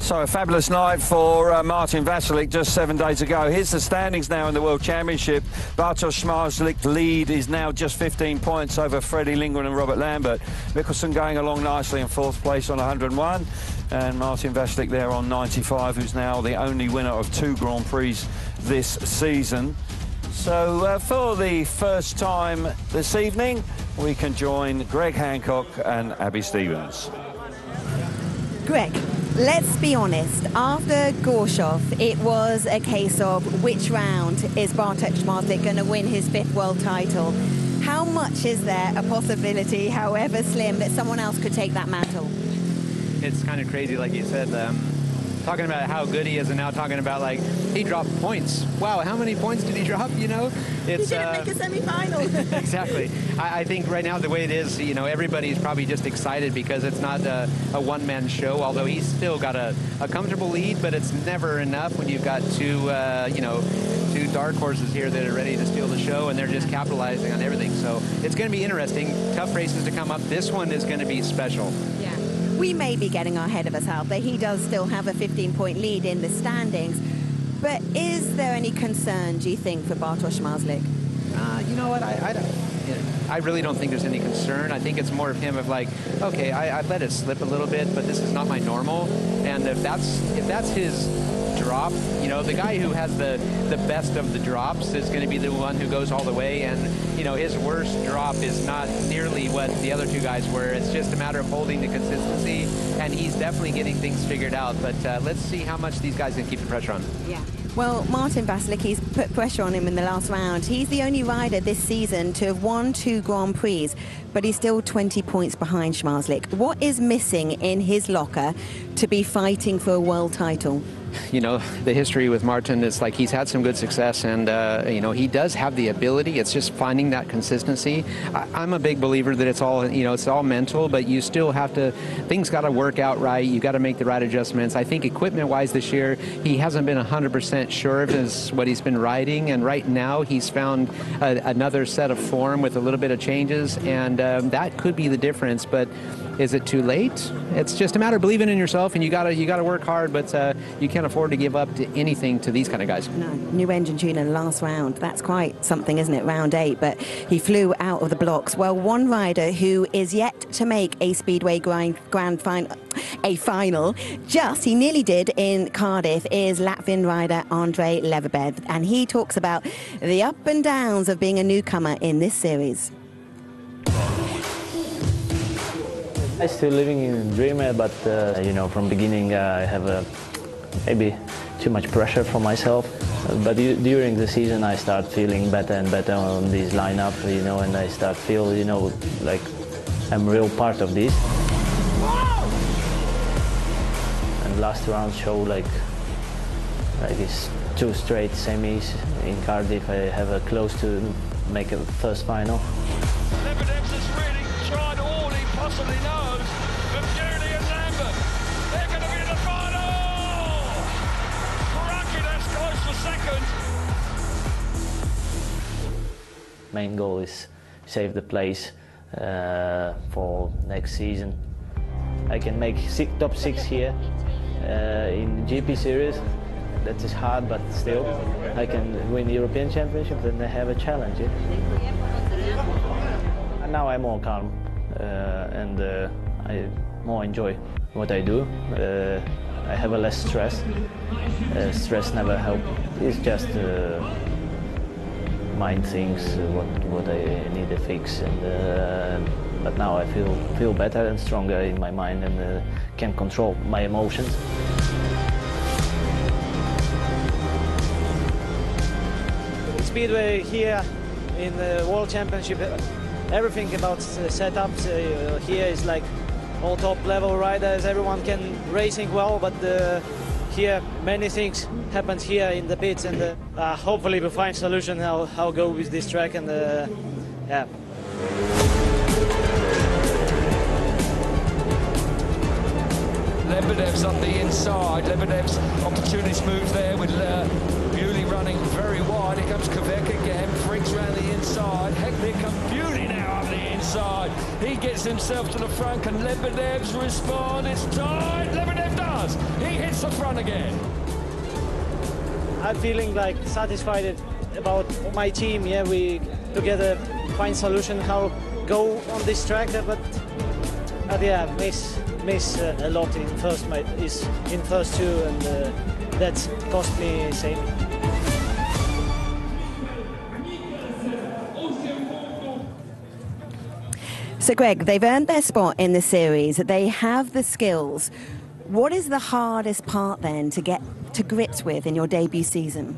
So a fabulous night for Martin Vasilik just 7 days ago. Here's the standings now in the World Championship. Bartosz Zmarzlik's lead is now just 15 points over Freddie Lindgren and Robert Lambert. Mikkelsen going along nicely in 4th place on 101. And Martin Vasilik there on 95, who's now the only winner of 2 Grand Prix this season. So for the first time this evening, we can join Greg Hancock and Abby Stevens. Greg, let's be honest, after Gorshoff, it was a case of which round is Bartosz Zmarzlik going to win his 5th world title? How much is there a possibility, however slim, that someone else could take that mantle? It's kind of crazy, like you said, talking about how good he is and now talking about, like, he dropped points. Wow, how many points did he drop, you know? It's, he didn't make a semi-final. Exactly. I think right now the way it is, you know, everybody's probably just excited because it's not a one-man show, although he's still got a comfortable lead, but it's never enough when you've got two dark horses here that are ready to steal the show, and they're just capitalizing on everything. So it's going to be interesting. Tough races to come up. This one is going to be special. Yeah. We may be getting ahead of us out there. He does still have a 15-point lead in the standings. But is there any concern, do you think, for Bartosz Zmarzlik? You know what? I really don't think there's any concern. I think it's more of him of like, okay, I let it slip a little bit, but this is not my normal. And if that's his drop, you know, the guy who has the best of the drops is going to be the one who goes all the way. And, you know, his worst drop is not nearly what the other 2 guys were. It's just a matter of holding the consistency, and he's definitely getting things figured out. But let's see how much these guys can keep the pressure on. Yeah. Well, Martin Vasilik, he's put pressure on him in the last round. He's the only rider this season to have won 2 Grand Prix, but he's still 20 points behind Zmarzlik. What is missing in his locker to be fighting for a world title? You know, the history with Martin is like he's had some good success, and you know, he does have the ability. It's just finding that consistency. I'm a big believer that it's all, you know, it's all mental, but you still have to, things got to work out right. You got to make the right adjustments. I think equipment-wise this year, he hasn't been 100% sure of what he's been riding, and right now he's found another set of form with a little bit of changes, and that could be the difference. But is it too late? It's just a matter of believing in yourself, and you gotta work hard, but you can't afford to give up to anything to these kind of guys. No, new engine tune in the last round. That's quite something, isn't it? Round 8, but he flew out of the blocks. Well, one rider who is yet to make a Speedway Grand Final, he nearly did in Cardiff, is Latvian rider Andrei Leverbev, and he talks about the up and downs of being a newcomer in this series. I'm still living in Dreamer, but you know, from beginning I have maybe too much pressure for myself. But during the season I start feeling better and better on this lineup, you know, and I start feel, you know, like I'm real part of this. And last round show like it's 2 straight semis in Cardiff. I have a close to make a first final. Leverbev has really tried all he possibly knows, but Julie and Lambert, they're going to be in the final! Cracky, that's close to second. Main goal is save the place for next season. I can make top 6 here in the GP series. That is hard, but still I can win the European Championship, then I have a challenge. And now I'm more calm and I more enjoy what I do. I have a less stress. Stress never helps. It's just mind things, what I need to fix. And but now I feel better and stronger in my mind and can control my emotions. Speedway here in the World Championship, everything about setups here is like all top level riders, everyone can racing well, but here many things happened here in the pits, and hopefully we'll find solution how go with this track, and yeah. Lebedev's up the inside. Lebedev's opportunist move there with Bewley running very wide. Here comes Kvek again. Freaks around the inside. Heck, there comes Bewley now up the inside. inside. He gets himself to the front. Can Lebedev's respond? It's tight. Lebedev does. He hits the front again. I'm feeling like satisfied about my team. Yeah, we together find solution how go on this track, but yeah, miss a lot in first two, and that's cost me safety. So Greg, they've earned their spot in the series. They have the skills. What is the hardest part then to get to grips with in your debut season?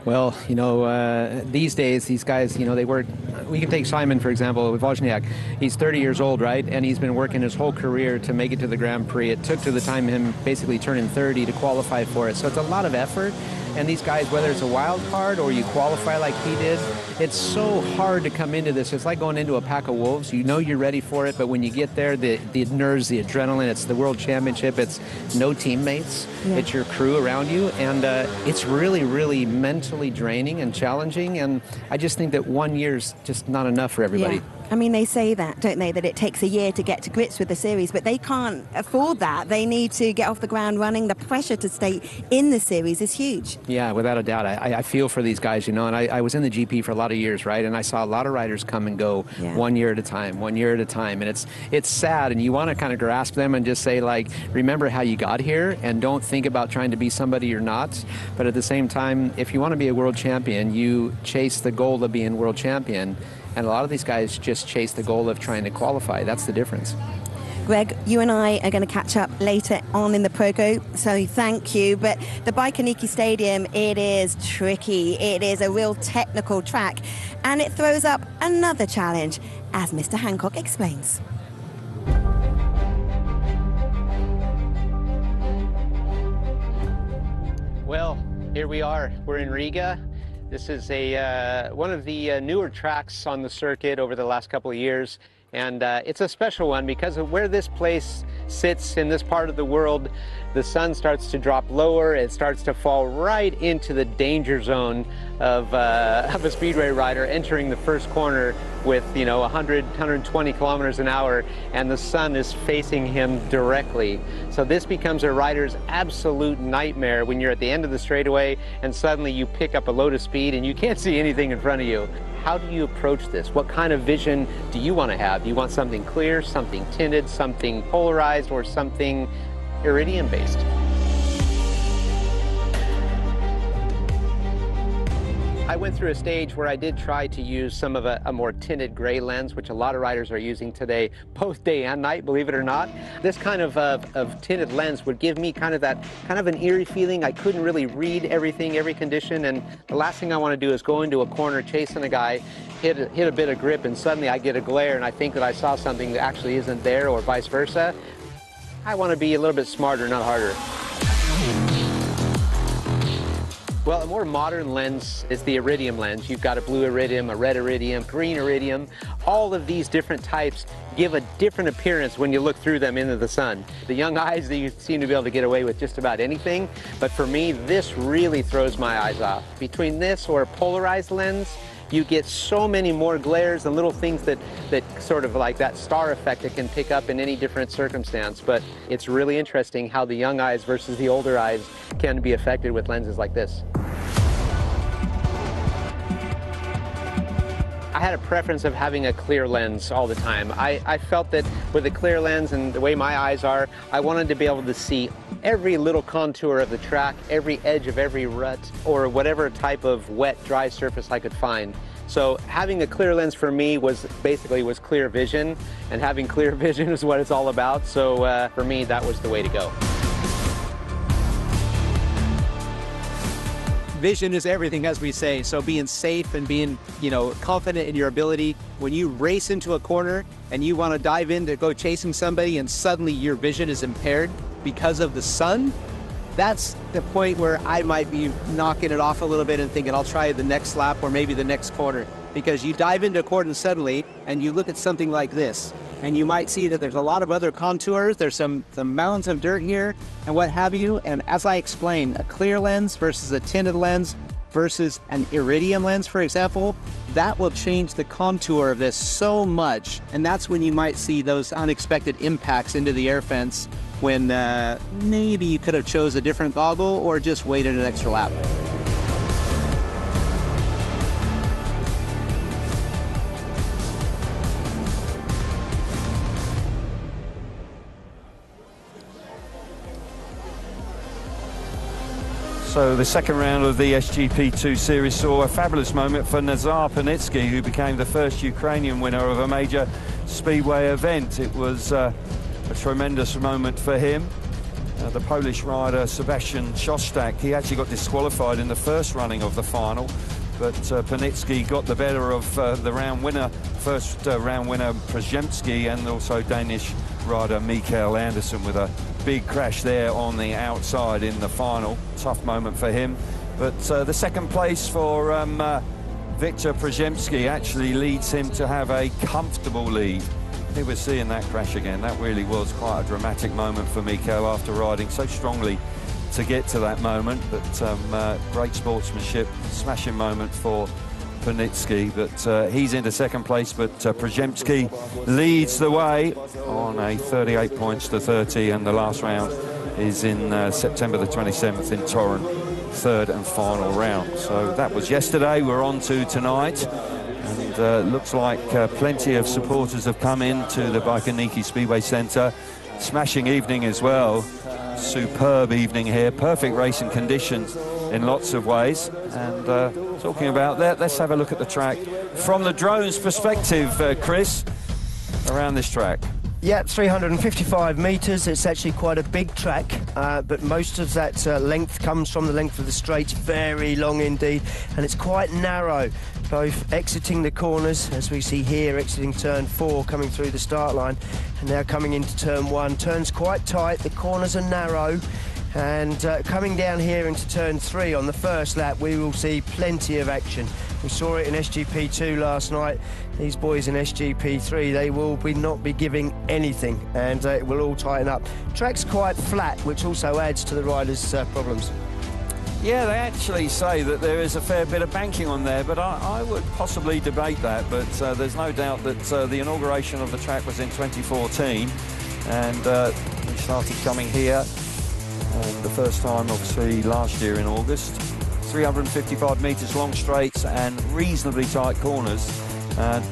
Well, you know, these days, these guys, you know, they work. We can take Simon, for example, with Wozniak. He's 30 years old, right? And he's been working his whole career to make it to the Grand Prix. It took to the time him basically turning 30 to qualify for it. So it's a lot of effort. And these guys, whether it's a wild card or you qualify like he did, it's so hard to come into this. It's like going into a pack of wolves. You know you're ready for it, but when you get there, the nerves, the adrenaline, it's the World Championship, it's no teammates, it's your crew around you, and it's really, really mentally draining and challenging, and I just think that 1 year's just not enough for everybody. Yeah. I mean, they say that, don't they, that it takes a year to get to grips with the series, but they can't afford that. They need to get off the ground running. The pressure to stay in the series is huge. Yeah, without a doubt. I feel for these guys, you know, and I was in the GP for a lot of years, right, and I saw a lot of riders come and go 1 year at a time, 1 year at a time, and it's sad, and you want to kind of grasp them and just say, like, remember how you got here, and don't think about trying to be somebody you're not, but at the same time, if you want to be a world champion, you chase the goal of being world champion. And a lot of these guys just chase the goal of trying to qualify. That's the difference. Greg, you and I are going to catch up later on in the Proco, so thank you. But the Baikoniki Stadium, it is tricky. It is a real technical track, and it throws up another challenge, as Mr. Hancock explains. Well, here we are. We're in Riga. This is one of the newer tracks on the circuit over the last couple of years, and it's a special one because of where this place sits in this part of the world. The sun starts to drop lower. It starts to fall right into the danger zone of a speedway rider entering the first corner with, you know, 100, 120 kilometers an hour, and the sun is facing him directly. So this becomes a rider's absolute nightmare when you're at the end of the straightaway and suddenly you pick up a load of speed and you can't see anything in front of you. How do you approach this? What kind of vision do you want to have? Do you want something clear, something tinted, something polarized, or something iridium-based? I went through a stage where I did try to use some of a more tinted gray lens, which a lot of riders are using today, both day and night, believe it or not. This kind of tinted lens would give me kind of an eerie feeling. I couldn't really read everything, every condition, and the last thing I want to do is go into a corner chasing a guy, hit a bit of grip, and suddenly I get a glare and I think that I saw something that actually isn't there, or vice versa. I want to be a little bit smarter, not harder. Well, a more modern lens is the iridium lens. You've got a blue iridium, a red iridium, green iridium. All of these different types give a different appearance when you look through them into the sun. The young eyes, you seem to be able to get away with just about anything, but for me, this really throws my eyes off. Between this or a polarized lens, you get so many more glares and little things that sort of like that star effect that can pick up in any different circumstance. But it's really interesting how the young eyes versus the older eyes can be affected with lenses like this. I had a preference of having a clear lens all the time. I felt that with a clear lens and the way my eyes are, I wanted to be able to see every little contour of the track, every edge of every rut, or whatever type of wet, dry surface I could find. So having a clear lens for me was clear vision, and having clear vision is what it's all about. So for me, that was the way to go. Vision is everything, as we say, so being safe and being, you know, confident in your ability. When you race into a corner and you want to dive in to go chasing somebody and suddenly your vision is impaired because of the sun, that's the point where I might be knocking it off a little bit and thinking I'll try the next lap or maybe the next corner. Because you dive into a corner suddenly and you look at something like this, and you might see that there's a lot of other contours, there's some mounds of dirt here and what have you, and as I explained, a clear lens versus a tinted lens, versus an iridium lens, for example, that will change the contour of this so much. And that's when you might see those unexpected impacts into the air fence when maybe you could have chose a different goggle or just waited an extra lap. So the second round of the SGP2 series saw a fabulous moment for Nazar Panitsky, who became the first Ukrainian winner of a major speedway event. It was a tremendous moment for him. The Polish rider Sebastian Szostak, he actually got disqualified in the first running of the final, but Panitsky got the better of the round winner, first round winner Przemski, and also Danish rider Mikael Andersen with a big crash there on the outside in the final. Tough moment for him, but the second place for Victor Przemski actually leads him to have a comfortable lead. He was seeing that crash again. That really was quite a dramatic moment for Mikael after riding so strongly to get to that moment, but great sportsmanship, smashing moment for Panitsky, but he's into second place, but Przemski leads the way on a 38 points to 30, and the last round is in September the 27th in Torun, third and final round. So that was yesterday. We're on to tonight, and looks like plenty of supporters have come into the Baikoniki Speedway Centre. Smashing evening as well. Superb evening here, perfect racing conditions in lots of ways. And talking about that, let's have a look at the track from the drone's perspective, Chris, around this track. Yeah, 355 metres. It's actually quite a big track, but most of that length comes from the length of the straight. Very long indeed, and it's quite narrow, both exiting the corners, as we see here, exiting turn 4, coming through the start line, and now coming into turn 1. Turns quite tight, the corners are narrow, and coming down here into turn 3 on the first lap, we will see plenty of action. We saw it in SGP2 last night. These boys in SGP3, they will not be giving anything, and it will all tighten up. Track's quite flat, which also adds to the riders' problems. Yeah, they actually say that there is a fair bit of banking on there, but I would possibly debate that. But there's no doubt that the inauguration of the track was in 2014, and we started coming here the first time, obviously, last year in August. 355 metres long straights and reasonably tight corners.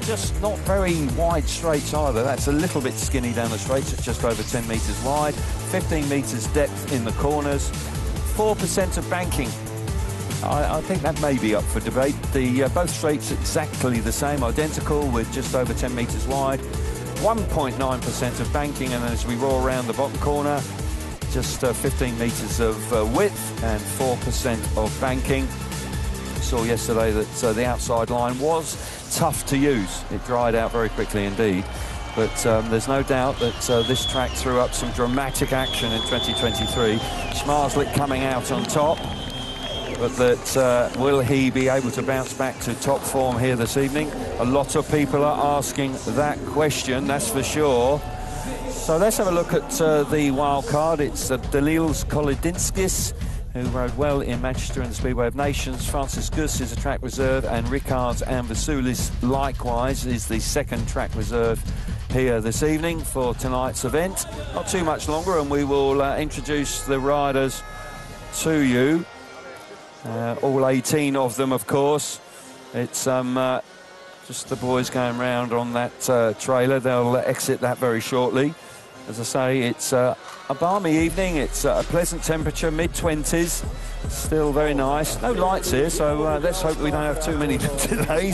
Just not very wide straights either. That's a little bit skinny down the straights. It's just over 10 metres wide. 15 metres depth in the corners. 4% of banking. I think that may be up for debate. Both straights exactly the same, identical, with just over 10 metres wide. 1.9% of banking, and as we roll around the bottom corner, just 15 metres of width and 4% of banking. We saw yesterday that the outside line was tough to use. It dried out very quickly indeed. But there's no doubt that this track threw up some dramatic action in 2023. Schmarzlik coming out on top, but that will he be able to bounce back to top form here this evening? A lot of people are asking that question, that's for sure. So let's have a look at the wild card. It's Dalils Kolodinskis, who rode well in Manchester in the Speedway of Nations. Francis Gus is a track reserve, and Ricards and Vasulis likewise is the second track reserve here this evening for tonight's event. Not too much longer, and we will introduce the riders to you. All 18 of them, of course. It's just the boys going round on that trailer. They'll exit that very shortly. As I say, it's a balmy evening. It's a pleasant temperature, mid-20s. Still very nice. No lights here, so let's hope we don't have too many today,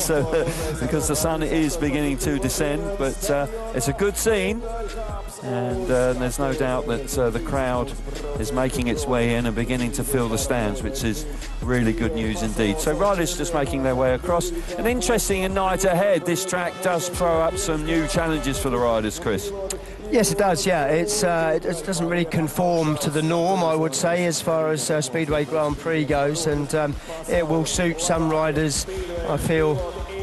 because the sun is beginning to descend. But it's a good scene, and there's no doubt that the crowd is making its way in and beginning to fill the stands, which is really good news indeed. So riders just making their way across. An interesting night ahead. This track does throw up some new challenges for the riders, Chris. Yes, it does, yeah. It doesn't really conform to the norm, I would say, as far as Speedway Grand Prix goes, and it will suit some riders, I feel,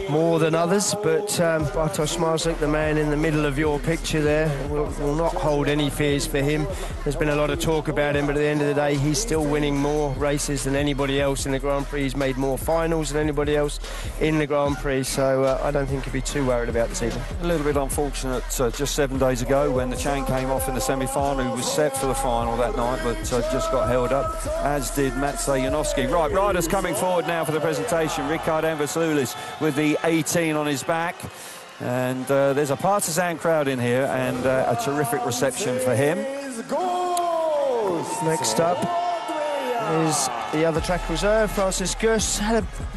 more than others, but Bartosz Marslik, the man in the middle of your picture there, will not hold any fears for him. There's been a lot of talk about him, but at the end of the day, he's still winning more races than anybody else in the Grand Prix. He's made more finals than anybody else in the Grand Prix, so I don't think he'll be too worried about this evening. A little bit unfortunate just 7 days ago when the chain came off in the semi-final. He was set for the final that night, but just got held up, as did Matvej Janowski. Right, riders coming forward now for the presentation. Ricard Anversoulis with the 18 on his back. And there's a partisan crowd in here and a terrific reception for him. Next up is the other track reserve, Francis Gus.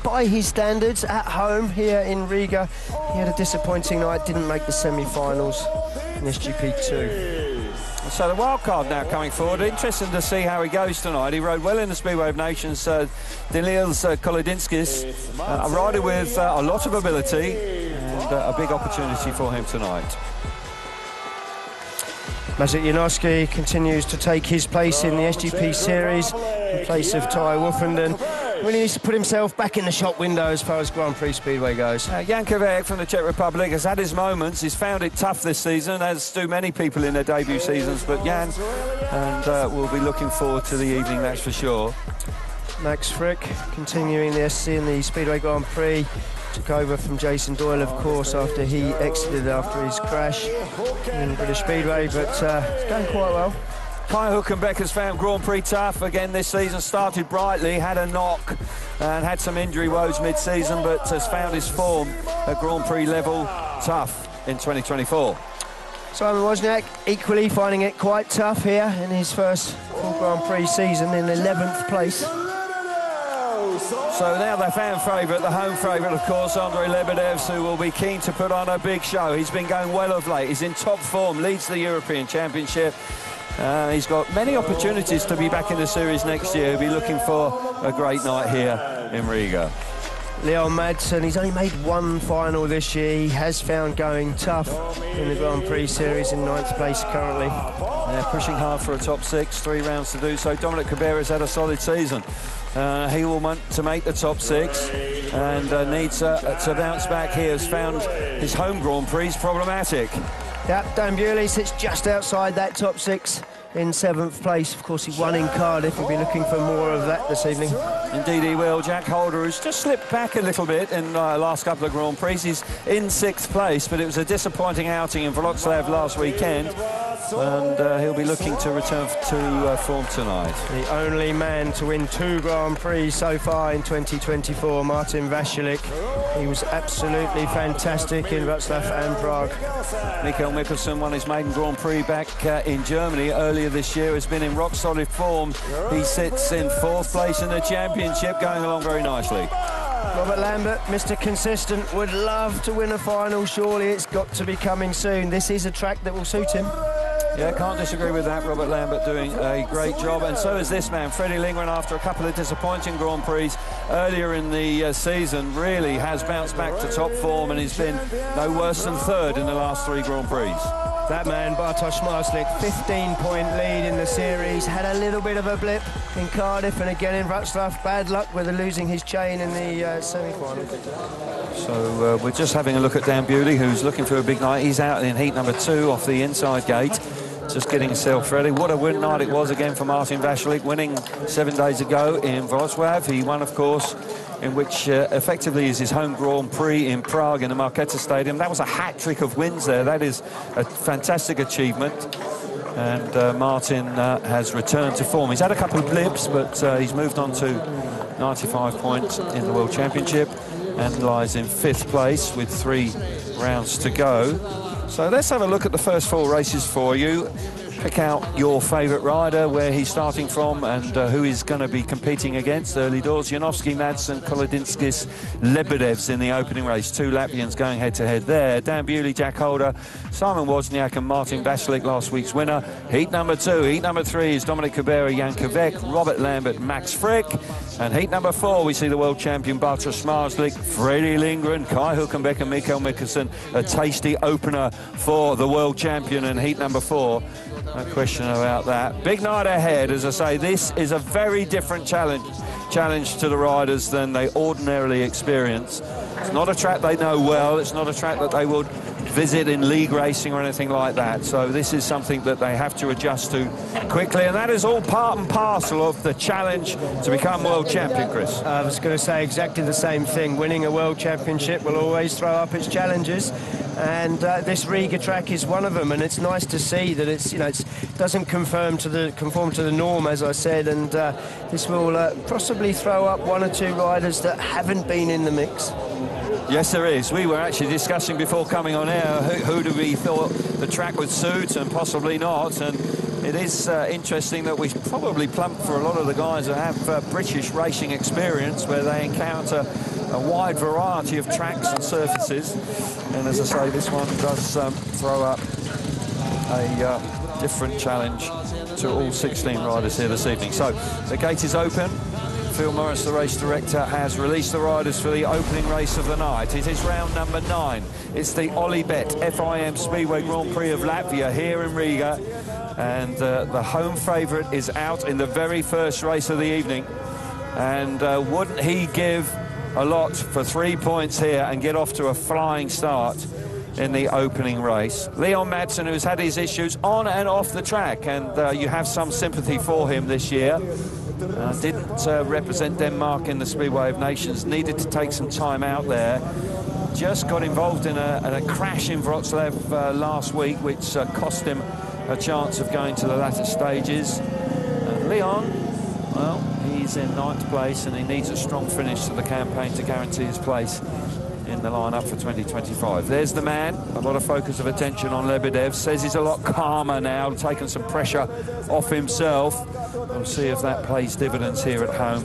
By his standards, at home here in Riga, he had a disappointing night, didn't make the semi-finals in SGP2. So the wild card now coming forward. Interesting to see how he goes tonight. He rode well in the Speedway of Nations. Daniels Kolodinskis, a rider with a lot of ability and a big opportunity for him tonight. Maciej Janowski continues to take his place in the SGP series in place of Ty Wolfenden. Really needs to put himself back in the shop window as far as Grand Prix Speedway goes. Jan Kovac from the Czech Republic has had his moments. He's found it tough this season, as do many people in their debut seasons, but Jan, and we'll be looking forward to the evening, that's for sure. Max Frick continuing the SC in the Speedway Grand Prix. Took over from Jason Doyle, of course, after he exited after his crash in British Speedway, but it's going quite well. Kai Hülkenberg has found Grand Prix tough again this season. Started brightly, had a knock and had some injury woes mid-season, but has found his form at Grand Prix level tough in 2024. Simon Wozniak equally finding it quite tough here in his first full Grand Prix season, in 11th place. So now their fan favourite, the home favourite, of course, Andrei Lebedevs, who will be keen to put on a big show. He's been going well of late. He's in top form, leads the European Championship. He's got many opportunities to be back in the series next year. He'll be looking for a great night here in Riga. Leon Madsen, he's only made one final this year. He has found going tough in the Grand Prix series, in 9th place currently. Yeah, pushing hard for a top 6, 3 rounds to do so. Dominic Cabrera's had a solid season. He will want to make the top 6 and needs to bounce back. He has found his home Grand Prix problematic. Yep, Dan Bewley sits just outside that top 6 in 7th place. Of course, he won in Cardiff. He'll be looking for more of that this evening. Indeed he will. Jack Holder, who's just slipped back a little bit in the last couple of Grand Prix. He's in 6th place, but it was a disappointing outing in Wrocław last weekend. And he'll be looking to return to form tonight. The only man to win 2 Grand Prix so far in 2024, Martin Vasilik. He was absolutely fantastic in Wrocław and Prague. Mikael Mikkelsen won his maiden Grand Prix back in Germany earlier this year. Has been in rock-solid form. He sits in 4th place in the championship, going along very nicely. Robert Lambert, Mr. Consistent, would love to win a final. Surely it's got to be coming soon. This is a track that will suit him. Yeah, can't disagree with that. Robert Lambert doing a great job, and so is this man, Freddie Lindgren, after a couple of disappointing Grand Prix earlier in the season, really has bounced back to top form, and he's been no worse than 3rd in the last 3 Grand Prix. That man, Bartosz Marslik, 15-point lead in the series, had a little bit of a blip in Cardiff and again in Wrocław. Bad luck with losing his chain in the semi-final. So we're just having a look at Dan Bewley, who's looking for a big night. He's out in heat number 2 off the inside gate, just getting himself ready. What a win night it was again for Martin Vasilik, winning 7 days ago in Wrocław. He won, of course, in which effectively is his home Grand Prix in Prague in the Marketa Stadium. That was a hat-trick of wins there. That is a fantastic achievement. And Martin has returned to form. He's had a couple of blips, but he's moved on to 95 points in the World Championship and lies in 5th place with 3 rounds to go. So let's have a look at the first 4 races for you. Pick out your favourite rider, where he's starting from, and who he's going to be competing against early doors. Janowski, Madsen, Kolodinskis, Lebedevs in the opening race. 2 Latvians going head-to-head there. Dan Bewley, Jack Holder, Simon Wozniak and Martin Vasilik, last week's winner. Heat number 2. Heat number 3 is Dominic Cabrera, Jan Kovac, Robert Lambert, Max Frick. And heat number 4, we see the world champion Bartosz Marslik, Freddie Lindgren, Kai Hülkenberg and Mikael Mikkelsen. A tasty opener for the world champion in heat number 4. No question about that. Big night ahead. As I say, this is a very different challenge to the riders than they ordinarily experience. It's not a track they know well. It's not a track that they would visit in league racing or anything like that. So this is something that they have to adjust to quickly, and that is all part and parcel of the challenge to become world champion, Chris. I was going to say exactly the same thing. Winning a world championship will always throw up its challenges, and this Riga track is one of them. And it's nice to see that it's, you know, it doesn't conform to the norm, as I said, and this will possibly throw up one or two riders that haven't been in the mix. Yes, there is. We were actually discussing before coming on air who do we thought the track would suit and possibly not. And it is interesting that we probably plumped for a lot of the guys that have British racing experience, where they encounter a wide variety of tracks and surfaces. And as I say, this one does throw up a different challenge to all 16 riders here this evening. So the gate is open. Phil Morris, the race director, has released the riders for the opening race of the night. It is round number 9. It's the Olibet FIM Speedway Grand Prix of Latvia here in Riga. And the home favourite is out in the very first race of the evening. And wouldn't he give a lot for 3 points here and get off to a flying start in the opening race? Leon Madsen, who's had his issues on and off the track, and you have some sympathy for him this year. Didn't represent Denmark in the Speedway of Nations, needed to take some time out there. Just got involved in a crash in Wroclaw last week, which cost him a chance of going to the latter stages. And Leon, well, he's in 9th place, and he needs a strong finish to the campaign to guarantee his place in the lineup for 2025. There's the man. A lot of focus of attention on Lebedev. Says he's a lot calmer now, taken some pressure off himself. We'll see if that pays dividends here at home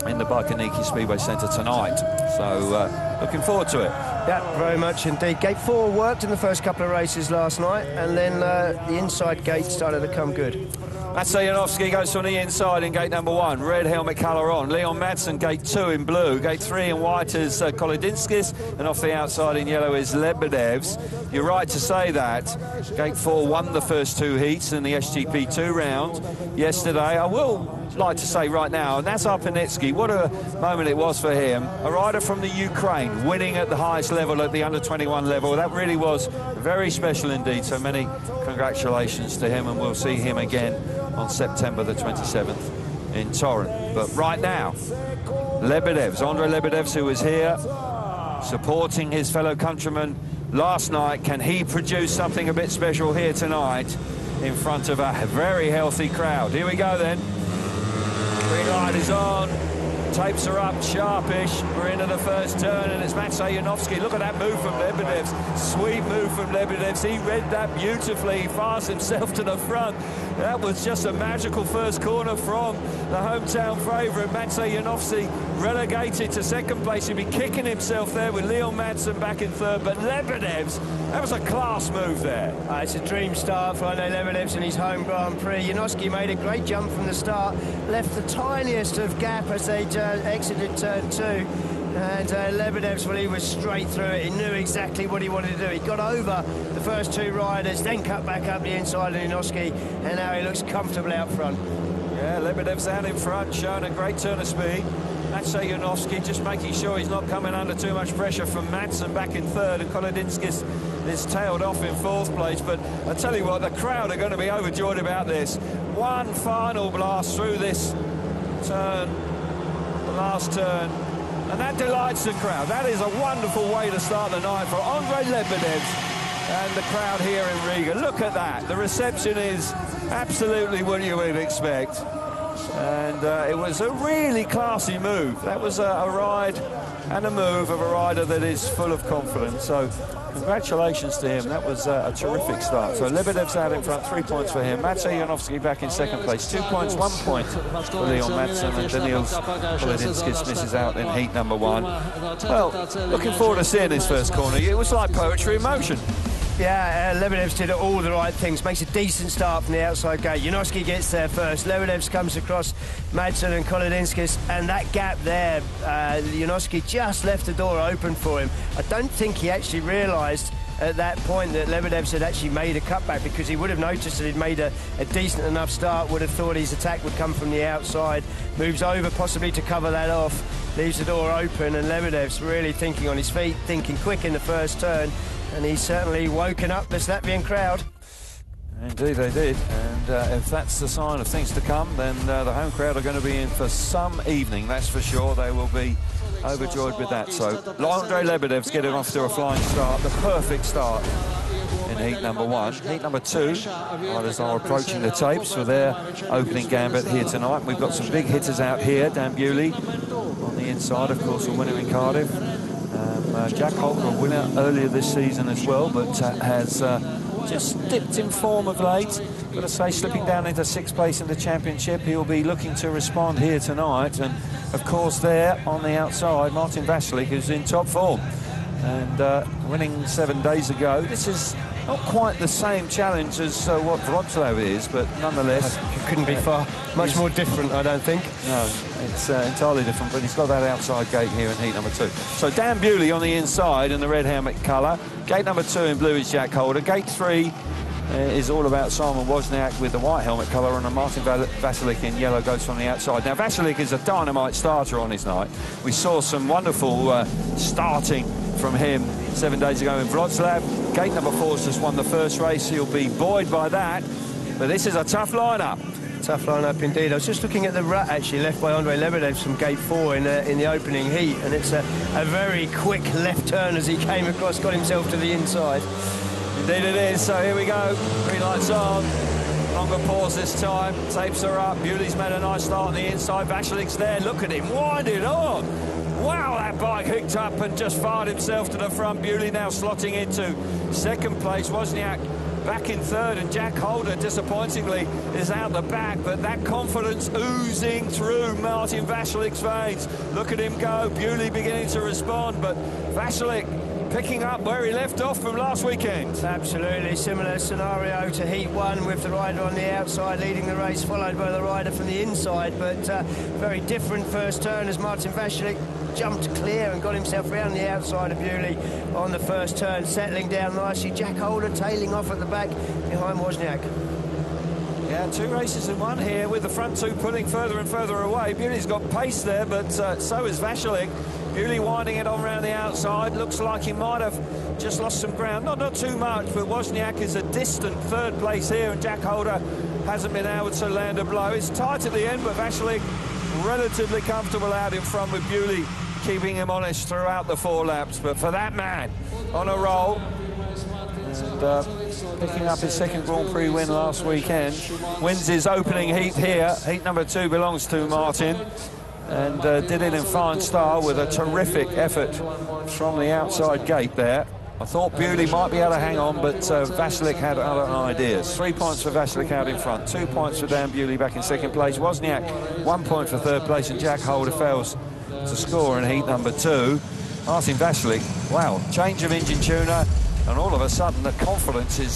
in the Barkaniki Speedway Centre tonight. So looking forward to it. Yeah, very much indeed. Gate 4 worked in the first couple of races last night, and then the inside gate started to come good. Maciej Janowski goes from the inside in gate number 1. Red helmet colour on. Leon Madsen, gate 2 in blue. Gate 3 in white is Kolodinskis. And off the outside in yellow is Lebedevs. You're right to say that. Gate 4 won the first 2 heats in the SGP2 round yesterday. I will like to say right now, Nazar Panetsky, what a moment it was for him. A rider from the Ukraine winning at the highest level, at the under-21 level. That really was very special indeed. So many congratulations to him, and we'll see him again on September the 27th in Torrent. But right now, Lebedevs, Andrei Lebedevs, who was here supporting his fellow countrymen last night, can he produce something a bit special here tonight in front of a very healthy crowd? Here we go then. Green light is on. Tapes are up, sharpish. We're into the first turn, and it's Maciej Janowski. Look at that move from Lebedevs. Sweet move from Lebedevs. He read that beautifully. He fires himself to the front. That was just a magical first corner from the hometown favourite. Maciej Janowski relegated to second place. He'd be kicking himself there with Leon Madsen back in third. But Lebedevs, that was a class move there. It's a dream start for Andrei Lebedevs in his home Grand Prix. Janowski made a great jump from the start, left the tiniest of gap as they exited turn 2. And Lebedevs, well, he was straight through it. He knew exactly what he wanted to do. He got over the first 2 riders, then cut back up the inside of Janowski, and now he looks comfortably up front. Yeah, Lebedev's out in front, showing a great turn of speed. Maciej Janowski just making sure he's not coming under too much pressure from Madsen back in third, and Kolodinskis is tailed off in 4th place. But I tell you what, the crowd are going to be overjoyed about this. One final blast through this turn, the last turn, and that delights the crowd. That is a wonderful way to start the night for Andrei Lebedevs and the crowd here in Riga. Look at that. The reception is absolutely what you would expect. And it was a really classy move. That was a ride and a move of a rider that is full of confidence. So congratulations to him. That was a terrific start. So Lebedev's out in front, 3 points for him. Maciej Janowski back in second place, 2 points, 1 point for Leon Madsen, and Daniels Kolodinskis misses out in heat number 1. Well, looking forward to seeing his first corner. It was like poetry in motion. Yeah, Lebedevs did all the right things. Makes a decent start from the outside gate. Janowski gets there first. Lebedevs comes across Madsen and Kolodinskis, and that gap there, Janowski just left the door open for him. I don't think he actually realised at that point that Lebedev's had actually made a cutback, because he would have noticed that he'd made a decent enough start, would have thought his attack would come from the outside, moves over possibly to cover that off, leaves the door open, and Lebedev's really thinking on his feet, thinking quick in the first turn, and he's certainly woken up this Latvian crowd. Indeed they did, and if that's the sign of things to come, then the home crowd are going to be in for some evening, that's for sure. They will be overjoyed with that. So Andrei Lebedev's getting off to a flying start, the perfect start in heat number 1. Heat number 2, riders are approaching the tapes for their opening gambit here tonight. We've got some big hitters out here. Dan Bewley on the inside, of course, a winner in Cardiff. Jack Holder, a winner earlier this season as well, but has just dipped in form of late. Got to say, slipping down into 6th place in the championship. He'll be looking to respond here tonight. And of course, there on the outside, Martin Vasilik, who's in top form and winning 7 days ago. This is not quite the same challenge as what Wroclaw is, but nonetheless, it couldn't be much more different, I don't think. No, it's entirely different, but he's got that outside gate here in heat number 2. So Dan Bewley on the inside in the red helmet colour. Gate number 2 in blue is Jack Holder. Gate 3 is all about Simon Wozniak with the white helmet colour, and a Martin Vasilik in yellow goes from the outside. Now, Vasilik is a dynamite starter on his night. We saw some wonderful starting from him 7 days ago in Wroclaw. Gate number 4's just won the first race. He'll be buoyed by that, but this is a tough lineup. Tough lineup indeed. I was just looking at the rut actually left by Andrei Lebedev from gate 4 in the opening heat, and it's a very quick left turn as he came across, got himself to the inside. Indeed it is. So here we go. Green lights on. Longer pause this time. Tapes are up. Bewley's made a nice start on the inside. Vasilik's there. Look at him winding on. Wow, that bike hooked up and just fired himself to the front. Bewley now slotting into 2nd place. Wozniak back in 3rd, and Jack Holder, disappointingly, is out the back, but that confidence oozing through Martin Vasilik's veins. Look at him go. Bewley beginning to respond, but Vasilik picking up where he left off from last weekend. Absolutely similar scenario to heat 1, with the rider on the outside leading the race, followed by the rider from the inside, but very different first turn as Martin Vasilik jumped clear and got himself round the outside of Bewley on the first turn, settling down nicely. Jack Holder tailing off at the back behind Wozniak. Yeah, 2 races in 1 here, with the front 2 pulling further and further away. Bewley's got pace there, but so is Vasilik. Bewley winding it on round the outside. Looks like he might have just lost some ground. Not too much, but Wozniak is a distant 3rd place here, and Jack Holder hasn't been able to land a blow. It's tight at the end, but Vasilik relatively comfortable out in front, with Bewley keeping him honest throughout the 4 laps. But for that man on a roll, and picking up his 2nd Grand Prix win last weekend, wins his opening heat here. Heat number 2 belongs to Martin, and did it in fine style with a terrific effort from the outside gate there. I thought Bewley might be able to hang on, but Vasilik had other ideas. 3 points for Vasilik out in front, 2 points for Dan Bewley back in 2nd place. Wozniak 1 point for 3rd place, and Jack Holder fails to score in heat number 2. Martin Vasilik, wow, change of engine tuner, and all of a sudden the confidence is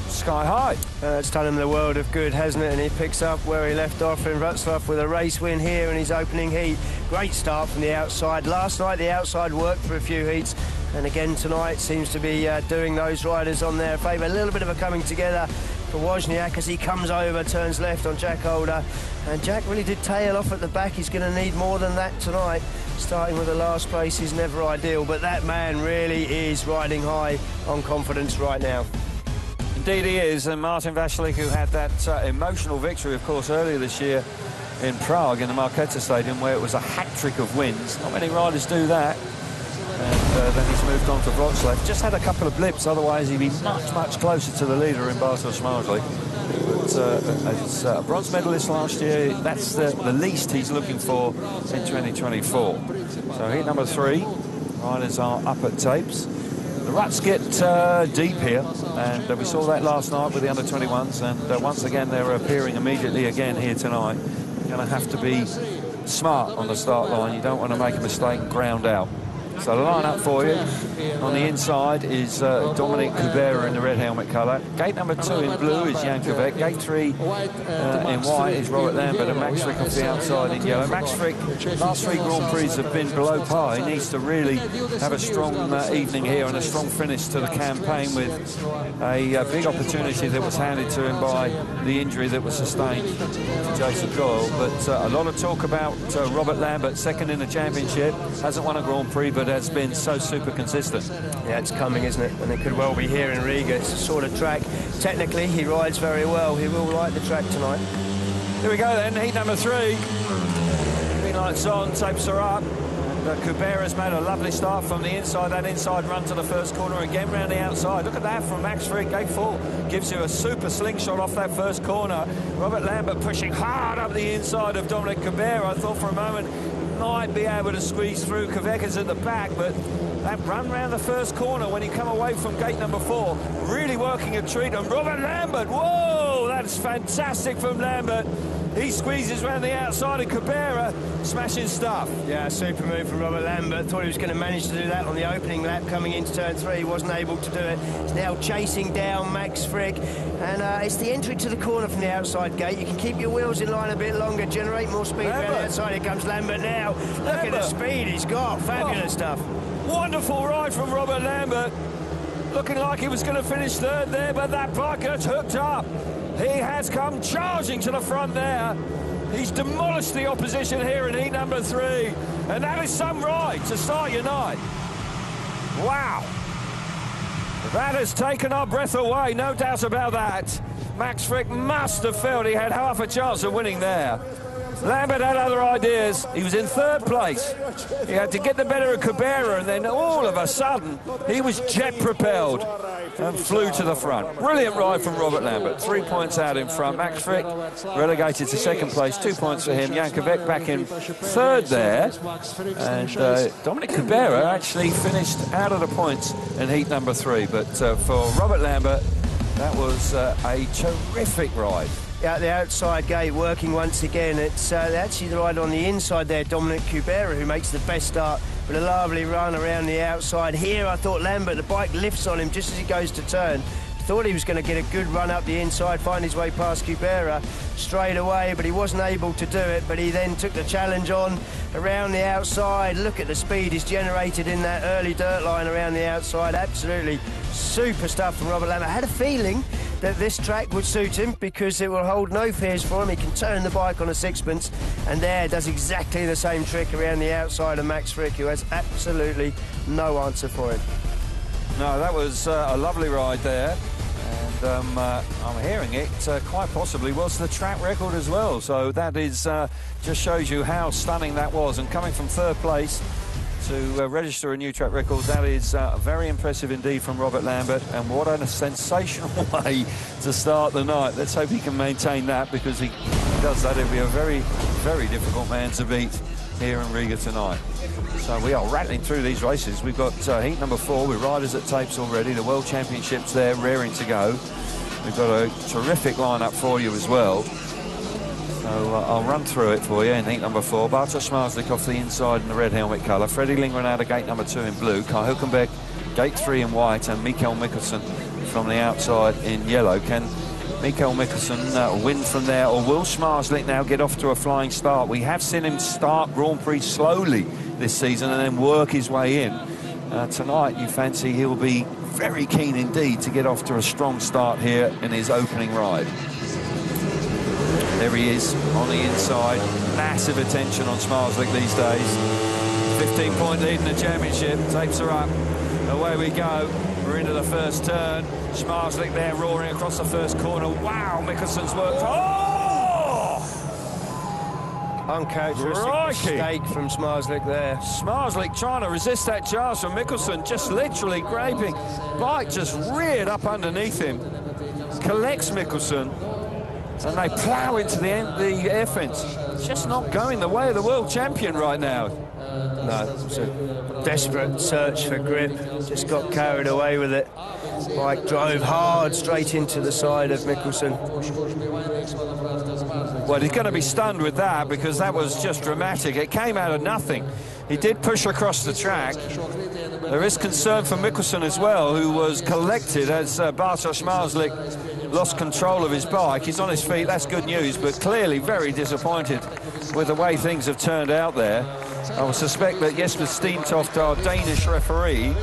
sky high. It's done him the world of good, hasn't it? And he picks up where he left off in Wroclaw with a race win here in his opening heat. Great start from the outside. Last night the outside worked for a few heats, and again tonight seems to be doing those riders on their favour. A little bit of a coming together for Wozniak as he comes over, turns left on Jack Holder, and Jack really did tail off at the back. He's going to need more than that tonight. Starting with the last place is never ideal, but that man really is riding high on confidence right now. Indeed he is, and Martin Vasilik, who had that emotional victory, of course, earlier this year in Prague in the Marketa Stadium, where it was a hat-trick of wins. Not many riders do that. And then he's moved on to Wroclaw. Just had a couple of blips, otherwise he'd be much closer to the leader in Bartosz Marzlik. But as a bronze medalist last year, that's the least he's looking for in 2024. So heat number 3, riders are up at tapes. The ruts get deep here, and we saw that last night with the under-21s, and once again they're appearing immediately again here tonight. You're going to have to be smart on the start line. You don't want to make a mistake and ground out. So the line-up for you. On the inside is Dominic Kubera in the red helmet colour. Gate number 2 in blue is Jankovic. Gate 3 in white is Robert Lambert, and Max Frick off the outside in yellow. Max Frick, last 3 Grand Prix have been below par. He needs to really have a strong evening here and a strong finish to the campaign, with a big opportunity that was handed to him by the injury that was sustained to Jason Coyle. But a lot of talk about Robert Lambert, second in the championship, hasn't won a Grand Prix but has been so super consistent. Yeah, it's coming, isn't it? And it could well be here in Riga. It's a sort of track. Technically, he rides very well. He will like the track tonight. Here we go then, heat number 3. Green lights on, tapes are up. Kubera's made a lovely start from the inside. That inside run to the first corner again round the outside. Look at that from Max Frick. Gate 4 gives you a super slingshot off that first corner. Robert Lambert pushing hard up the inside of Dominic Kubera. I thought for a moment might be able to squeeze through. Kveka's at the back, but that run round the first corner when he come away from gate number 4, really working a treat on Robert Lambert. Whoa, that's fantastic from Lambert. He squeezes round the outside of Kubera, smashing stuff. Yeah, super move from Robert Lambert. Thought he was going to manage to do that on the opening lap coming into turn 3. He wasn't able to do it. He's now chasing down Max Frick. And it's the entry to the corner from the outside gate. You can keep your wheels in line a bit longer, generate more speed around the outside. Here comes Lambert now. Look at the speed he's got. Fabulous stuff. Wonderful ride from Robert Lambert. Looking like he was going to finish 3rd there, but that bike gets hooked up. He has come charging to the front there. He's demolished the opposition here in heat number 3. And that is some ride to start your night. Wow. That has taken our breath away, no doubt about that. Max Frick must have felt he had half a chance of winning there. Lambert had other ideas. He was in 3rd place. He had to get the better of Kubera, and then all of a sudden, he was jet propelled and flew to the front. Brilliant ride from Robert Lambert. 3 points out in front. Max Frick relegated to 2nd place. 2 points for him. Jankovic back in 3rd there. And Dominic Kubera actually finished out of the points in heat number 3. But for Robert Lambert, that was a terrific ride. Out the outside gate, working once again. It's actually the ride on the inside there, Dominic Kubera, who makes the best start with a lovely run around the outside. Here, I thought Lambert, the bike lifts on him just as he goes to turn. Thought he was going to get a good run up the inside, find his way past Kubera straight away, but he wasn't able to do it. But he then took the challenge on around the outside. Look at the speed he's generated in that early dirt line around the outside. Absolutely super stuff from Robert Lambert. I had a feeling that this track would suit him because it will hold no fears for him. He can turn the bike on a sixpence, and there does exactly the same trick around the outside of Max Frick, who has absolutely no answer for him. No, that was a lovely ride there. And I'm hearing it quite possibly was the track record as well. So that is just shows you how stunning that was. And coming from 3rd place to register a new track record, that is very impressive indeed from Robert Lambert. And what a sensational way to start the night. Let's hope he can maintain that, because he does that, it'll be a very, very difficult man to beat here in Riga tonight. So we are rattling through these races. We've got heat number 4 with riders at tapes already. The World Championships there, raring to go. We've got a terrific lineup for you as well. So I'll run through it for you in heat number 4. Bartosz Marslik off the inside in the red helmet colour. Freddie Lindgren out of gate number 2 in blue. Kai Hülkenberg gate 3 in white, and Mikael Mikkelsen from the outside in yellow. Can Mikael Mikkelsen win from there, or will Smarslik now get off to a flying start? We have seen him start Grand Prix slowly this season and then work his way in. Tonight you fancy he'll be very keen indeed to get off to a strong start here in his opening ride. There he is on the inside. Massive attention on Smarslik these days. 15-point lead in the championship. Tapes are up. Away we go. We're into the first turn. Smarslik there roaring across the first corner. Wow, Mikkelsen's worked. Oh! Uncharacteristic mistake from Smarslik there. Smarslik trying to resist that charge from Mikkelsen, just literally graping. Bike just reared up underneath him. Collects Mikkelsen, and they plough into the air fence. It's just not going the way of the world champion right now. No, it's a desperate search for grip. Just got carried away with it. Bike drove hard straight into the side of Mikkelsen. Well, he's going to be stunned with that because that was just dramatic. It came out of nothing. He did push across the track. There is concern for Mikkelsen as well, who was collected as Bartosz Marslik lost control of his bike. He's on his feet, that's good news, but clearly very disappointed with the way things have turned out there. I would suspect that Jesper Steentoft, our Danish referee,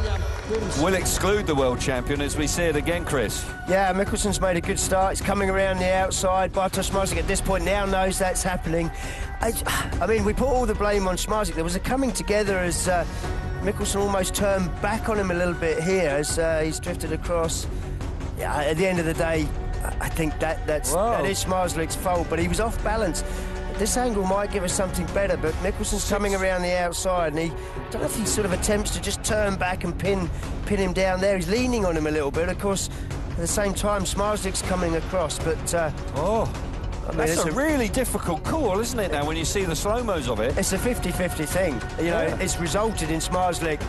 will exclude the world champion as we see it again, Chris. Yeah, Mikkelsen's made a good start. He's coming around the outside. Bartosz Marslik at this point now knows that's happening. I mean, we put all the blame on Marslik. There was a coming together as Mikkelsen almost turned back on him a little bit here as he's drifted across. Yeah, at the end of the day, I think that is Marslik's fault, but he was off balance. This angle might give us something better, but Mikkelsen's coming around the outside, and I don't know if he sort of attempts to just turn back and pin him down there. He's leaning on him a little bit. Of course, at the same time, Smarslik's coming across, but... I mean, that's a really difficult call, isn't it, now, when you see the slow-mos of it? It's a 50-50 thing. You know, it's resulted in Smarslik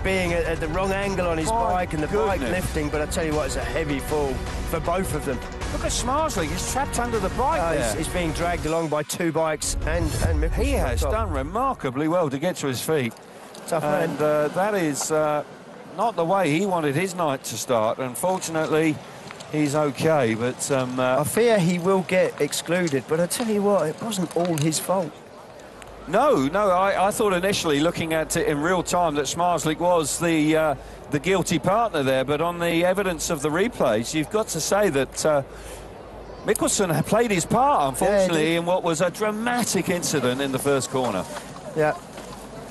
being at the wrong angle on his bike and the bike lifting, but I tell you what, it's a heavy fall for both of them. Look at Smarslik, he's trapped under the bike there. He's being dragged along by two bikes and Mikkelsen. He has done remarkably well to get to his feet. Tough man. And that is not the way he wanted his night to start. Unfortunately, he's okay, but... I fear he will get excluded, but I tell you what, it wasn't all his fault. No, I thought initially, looking at it in real time, that Smarslik was the guilty partner there, but on the evidence of the replays, you've got to say that Mikkelsen had played his part, unfortunately, in what was a dramatic incident in the first corner. Yeah.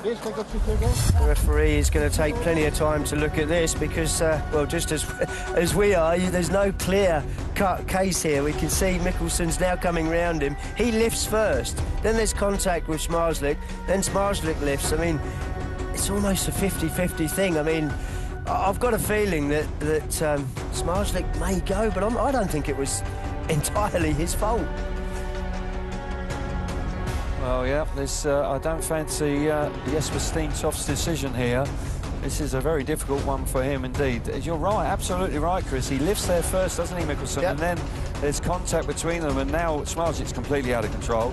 The referee is going to take plenty of time to look at this because, well, just as we are, there's no clear-cut case here. We can see Mikkelsen's now coming round him. He lifts first, then there's contact with Smarslik, then Smarslik lifts. I mean, it's almost a 50-50 thing. I mean, I've got a feeling that Smarslik may go, but I don't think it was entirely his fault. Well, yeah, I don't fancy Jesper Steentoft's decision here. This is a very difficult one for him indeed. You're right, absolutely right, Chris. He lifts there first, doesn't he, Mikkelsen? Yep. And then there's contact between them, and now Smarslik's completely out of control.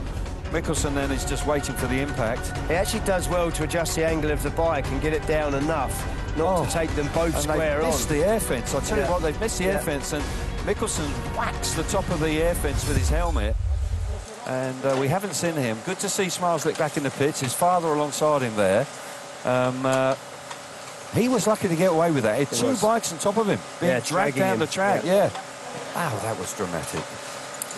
Mikkelsen then is just waiting for the impact. He actually does well to adjust the angle of the bike and get it down enough not to take them both square on. They've missed the air fence. I'll tell you what, they've missed the air fence, and Mikkelsen whacks the top of the air fence with his helmet. And we haven't seen him. Good to see Smarslik back in the pits, his father alongside him there. He was lucky to get away with that. He had two bikes on top of him, being dragged down the track. Yeah. Wow, that was dramatic.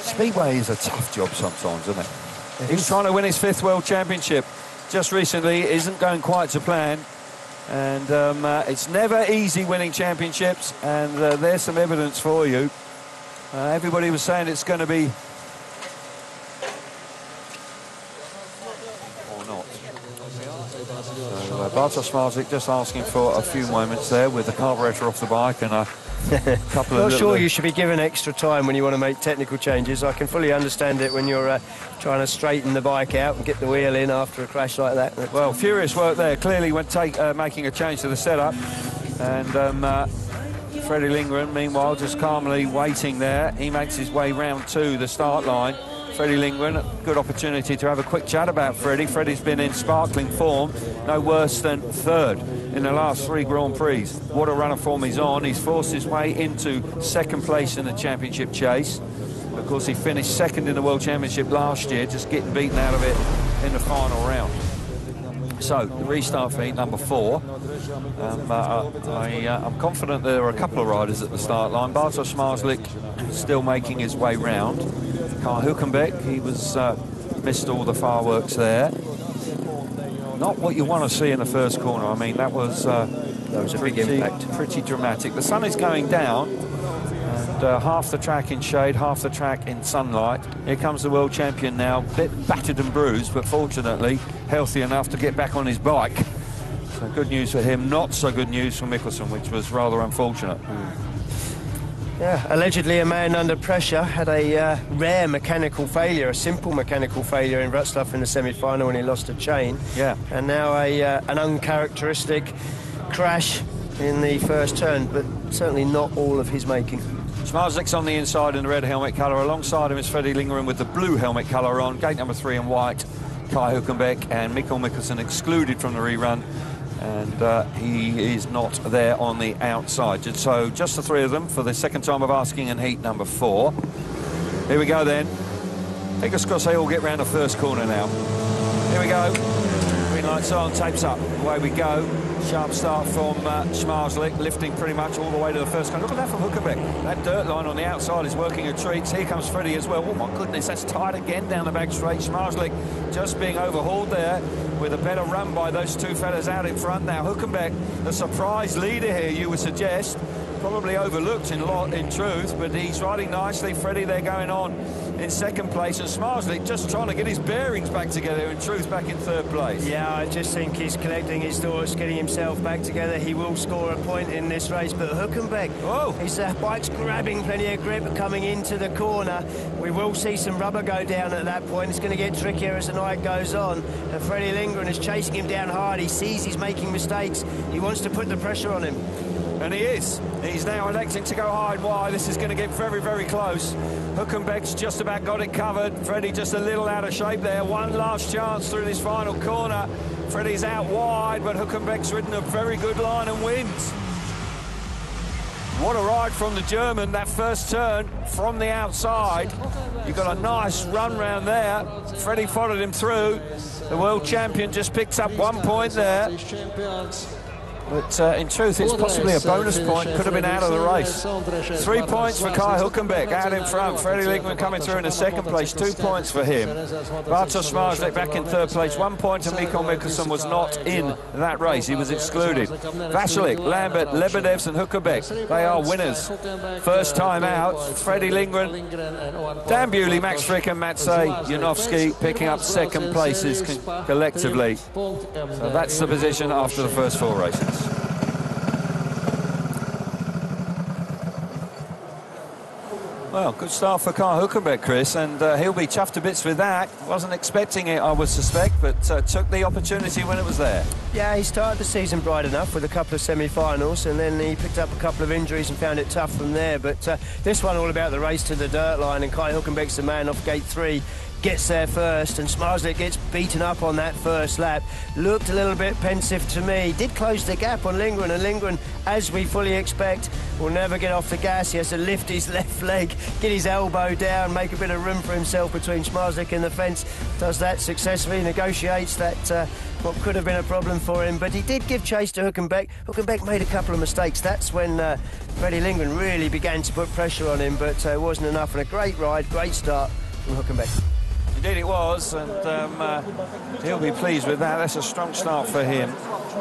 Speedway is a tough job sometimes, isn't it? He's trying to win his 5th World Championship. Just recently, it isn't going quite to plan. And it's never easy winning championships, and there's some evidence for you. Everybody was saying it's going to be... Bartosz Marslik just asking for a few moments there with the carburetor off the bike and a couple of... Not sure you should be given extra time when you want to make technical changes. I can fully understand it when you're trying to straighten the bike out and get the wheel in after a crash like that. Well, furious work there, clearly when making a change to the setup. And Freddie Lindgren, meanwhile, just calmly waiting there. He makes his way round to the start line. Freddie Lindgren, good opportunity to have a quick chat about Freddie. Freddie's been in sparkling form, no worse than 3rd in the last 3 Grand Prix. What a run of form he's on. He's forced his way into 2nd place in the championship chase. Of course, he finished 2nd in the World Championship last year, just getting beaten out of it in the final round. So, the restart for heat number 4. I'm confident there are a couple of riders at the start line. Bartosz Marslik still making his way round. Karl Hülkenberg, he was missed all the fireworks there. Not what you want to see in the first corner. I mean, that was a big impact. Pretty dramatic. The sun is going down, and half the track in shade, half the track in sunlight. Here comes the world champion now, a bit battered and bruised, but fortunately healthy enough to get back on his bike. So good news for him, not so good news for Mikkelsen, which was rather unfortunate. Yeah, allegedly a man under pressure had a rare mechanical failure, a simple mechanical failure in Wrocław in the semi-final when he lost a chain. Yeah. And now an uncharacteristic crash in the first turn, but certainly not all of his making. Schmarzlik's on the inside in the red helmet colour. Alongside him is Freddie Lindgren with the blue helmet colour on. Gate number 3 in white. Kai Hülkenberg and Mikkel Mikkelsen excluded from the rerun. And he is not there on the outside. So just the 3 of them for the second time of asking in heat number 4. Here we go then. Fingers crossed they all get round the first corner now. Here we go. Green lights on, tapes up. Away we go. Sharp start from Schmarzlik, lifting pretty much all the way to the first corner. Look at that from Hülkenberg. That dirt line on the outside is working a treat. Here comes Freddie as well. Oh my goodness, that's tight again down the back straight. Schmarzlik just being overhauled there with a better run by those 2 fellas out in front now. Hülkenberg, the surprise leader here, you would suggest. Probably overlooked in truth, but he's riding nicely. Freddie, they're going on in second place, and Schmarzlik just trying to get his bearings back together. In truth, back in third place. Yeah, I just think he's collecting his thoughts, getting himself back together. He will score a point in this race, but Hülkenberg, his bike's grabbing plenty of grip coming into the corner. We will see some rubber go down at that point. It's going to get trickier as the night goes on, and Freddie Lindgren is chasing him down hard. He sees he's making mistakes. He wants to put the pressure on him. And he is. He's now electing to go high and wide. This is going to get very, very close. Hülkenberg's just about got it covered. Freddie just a little out of shape there. One last chance through this final corner. Freddie's out wide, but Hülkenberg's ridden a very good line and wins. What a ride from the German, that first turn from the outside. You got a nice run round there. Freddie followed him through. The world champion just picks up 1 point there. But in truth, it's possibly a bonus point. Could have been out of the race. 3 points for Kai Hülkenberg out in front. Freddie Lindgren coming through in the second place. 2 points for him. Bartosz Schmarzlik back in third place. 1 point, and Mikkel Mikkelsen was not in that race. He was excluded. Vasilik, Lambert, Lebedevs and Hülkenberg, they are winners. First time out. Freddie Lindgren, Dan Bewley, Max Frick and Matsej Janowski picking up second places collectively. So that's the position after the first 4 races. Well, good start for Kai Hülkenberg, Chris, and he'll be chuffed to bits with that. Wasn't expecting it, I would suspect, but took the opportunity when it was there. Yeah, he started the season bright enough with a couple of semi-finals, and then he picked up a couple of injuries and found it tough from there. But this one all about the race to the dirt line, and Kai Hülkenberg's the man off gate 3. Gets there first, and Schmarzlik gets beaten up on that first lap. Looked a little bit pensive to me. Did close the gap on Lindgren, and Lindgren, as we fully expect, will never get off the gas. He has to lift his left leg, get his elbow down, make a bit of room for himself between Schmarzlik and the fence. Does that successfully, negotiates that what could have been a problem for him, but he did give chase to Hülkenberg. Hülkenberg made a couple of mistakes. That's when Freddie Lindgren really began to put pressure on him, but it wasn't enough. And a great ride, great start from Hülkenberg. Indeed it was, and he'll be pleased with that. That's a strong start for him.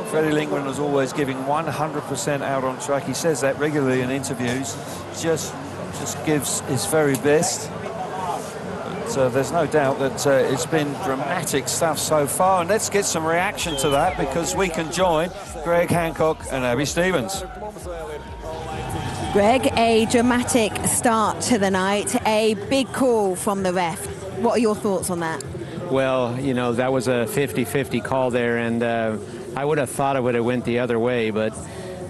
Freddie Lindgren was always giving 100% out on track. He says that regularly in interviews. Just gives his very best. But there's no doubt that it's been dramatic stuff so far. And let's get some reaction to that, because we can join Greg Hancock and Abby Stevens. Greg, a dramatic start to the night, a big call from the ref. What are your thoughts on that? Well, you know, that was a 50-50 call there, and I would have thought it would have went the other way, but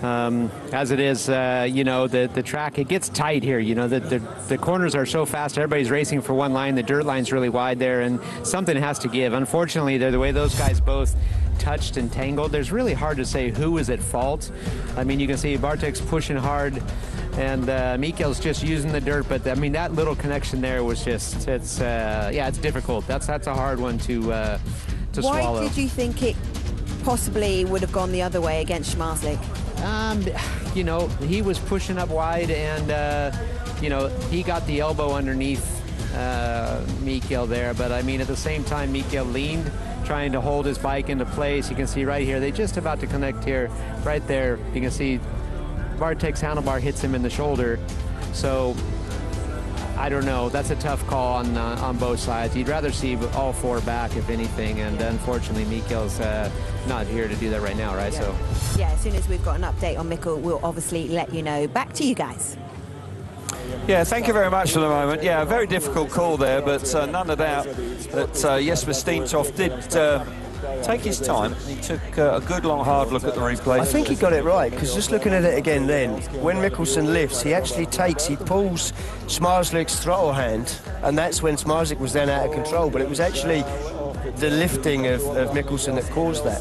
as it is, you know, the track, it gets tight here. You know, the corners are so fast. Everybody's racing for one line. The dirt line's really wide there, and something has to give. Unfortunately, the way those guys both touched and tangled, there's really hard to say who is at fault. I mean, you can see Bartek's pushing hard, and Mikkel's just using the dirt, but I mean, that little connection there was just, yeah, it's difficult. That's a hard one to swallow. Why did you think it possibly would have gone the other way against Schmarzlik? You know, he was pushing up wide, and you know, he got the elbow underneath Mikkel there, but I mean, at the same time, Mikkel leaned, trying to hold his bike into place. You can see right here, they just about to connect here. Right there, you can see Bartek's handlebar hits him in the shoulder. So I don't know. That's a tough call on both sides. You'd rather see all 4 back, if anything, and unfortunately Mikkel's not here to do that right now, right? Yeah. So yeah, as soon as we've got an update on Mikkel, we'll obviously let you know. Back to you guys. Yeah, thank you very much for the moment. Yeah, a very difficult call there, but none of doubt that Jesper Steentoft did take his time. He took a good, long, hard look at the replay. I think he got it right, because just looking at it again then, when Mikkelsen lifts, he actually he pulls Smarslik's throttle hand, and that's when Smarslik was then out of control, but it was actually the lifting of Mikkelsen that caused that.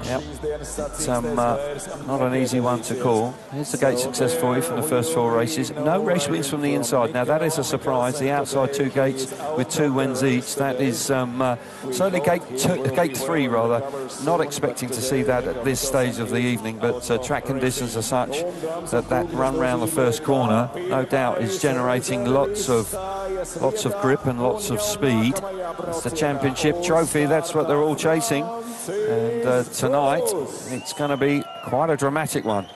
Yep, it's not an easy one to call. Here's the gate success for you from the first 4 races. No race wins from the inside. Now that is a surprise. The outside 2 gates with 2 wins each. That is certainly gate 3 rather. Not expecting to see that at this stage of the evening, but track conditions are such that run round the first corner, no doubt, is generating lots of grip and lots of speed. It's the championship trophy, that's what they're all chasing, and tonight it's going to be quite a dramatic one.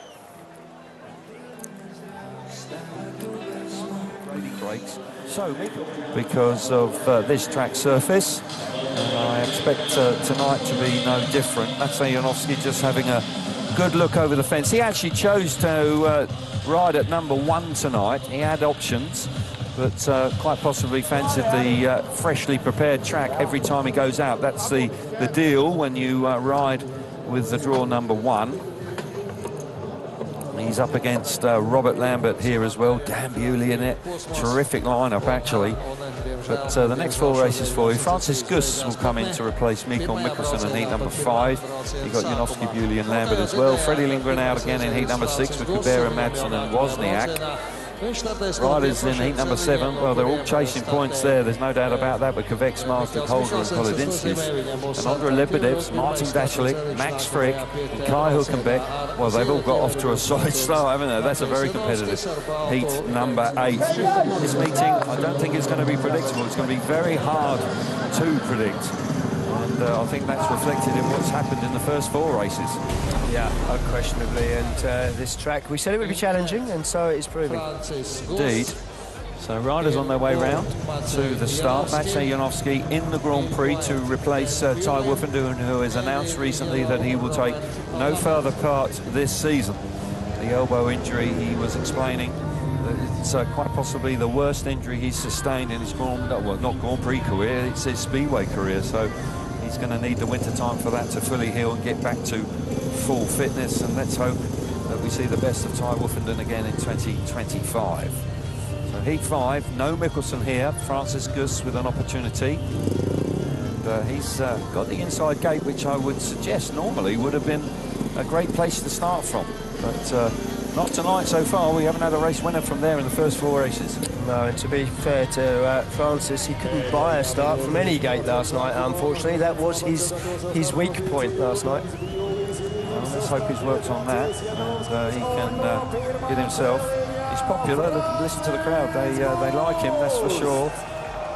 Brakes, so because of this track surface, and I expect tonight to be no different. Maciej Janowski just having a good look over the fence. He actually chose to ride at number 1 tonight. He had options, but quite possibly fancied the freshly prepared track every time he goes out. That's the deal when you ride with the draw number 1. He's up against Robert Lambert here as well. Dan Bewley in it. Terrific lineup, actually. But the next 4 races for you. Francis Gus will come in to replace Mikael Mikkelsen in heat number 5. You've got Janowski, Bewley and Lambert as well. Freddie Lindgren out again in heat number 6 with Kubera, Madsen and Wozniak. Riders in heat number 7, well, they're all chasing points there, there's no doubt about that, with Kvek, Smarslik, Holder and Kolodinskis. And Andrei Lebedevs, Martin Dashalik, Max Frick and Kai Hulkenbeck, well, they've all got off to a solid start, haven't they? That's a very competitive heat number 8. This meeting, I don't think it's going to be predictable. It's going to be very hard to predict. And I think that's reflected in what's happened in the first 4 races. Yeah, unquestionably, and this track, we said it would be challenging, and so it is proving. Indeed. So riders on their way round to the start. Maciej Janowski in the Grand Prix to replace Ty Wolfenden, who has announced recently that he will take no further part this season. The elbow injury, he was explaining, that it's quite possibly the worst injury he's sustained in his not Grand Prix career, it's his Speedway career. So he's going to need the winter time for that to fully heal and get back to full fitness, and let's hope that we see the best of Ty Wolfenden again in 2025. So heat 5, no Mikkelsen here. Francis Gus with an opportunity, and he's got the inside gate, which I would suggest normally would have been a great place to start from, but not tonight so far. We haven't had a race winner from there in the first 4 races. No, and to be fair to Francis, he couldn't buy a start from any gate last night, unfortunately. That was his weak point last night. Well, let's hope he's worked on that, and he can get himself. He's popular. Listen to the crowd. They like him, that's for sure.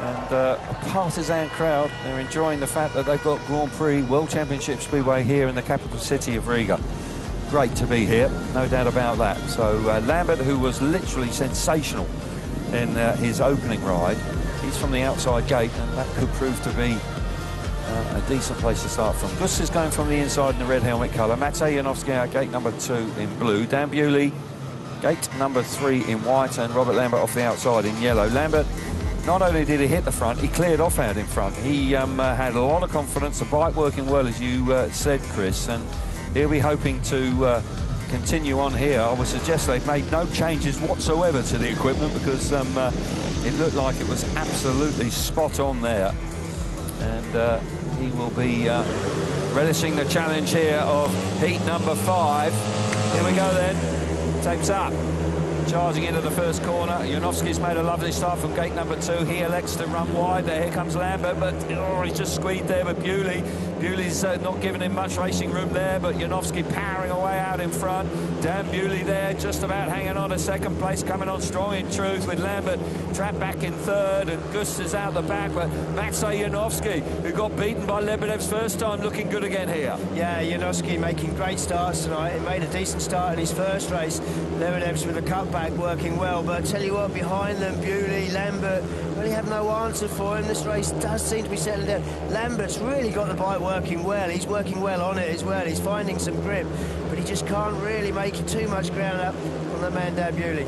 And a partisan crowd. They're enjoying the fact that they've got Grand Prix World Championship Speedway here in the capital city of Riga. Great to be here, no doubt about that. So Lambert, who was literally sensational in his opening ride, he's from the outside gate, and that could prove to be a decent place to start from. Gus is going from the inside in the red helmet colour. Maciej Janowski out gate number 2 in blue. Dan Bewley gate number 3 in white, and Robert Lambert off the outside in yellow. Lambert, not only did he hit the front, he cleared off out in front. He had a lot of confidence, the bike working well, as you said, Chris, and he'll be hoping to continue on here. I would suggest they've made no changes whatsoever to the equipment, because it looked like it was absolutely spot on there. And he will be relishing the challenge here of heat number 5. Here we go then. Tapes up. Charging into the first corner. Janowski's made a lovely start from gate number 2. He elects to run wide there. Here comes Lambert, but he's just squeezed there with Bewley. Bewley's not giving him much racing room there, but Janowski powering away out in front. Dan Bewley there, just about hanging on to second place, coming on strong in truth, with Lambert trapped back in 3rd, and Gus is out the back, but Maciej Janowski, who got beaten by Lebedev's first time, looking good again here. Yeah, Janowski making great starts tonight. He made a decent start in his first race. Lebedev's with a cutback working well, but I tell you what, behind them, Bewley, Lambert, really have no answer for him. This race does seem to be settling down. Lambert's really got the bike working well. He's working well on it as well. He's finding some grip, but he just can't really make too much ground up on the man Dan Bewley.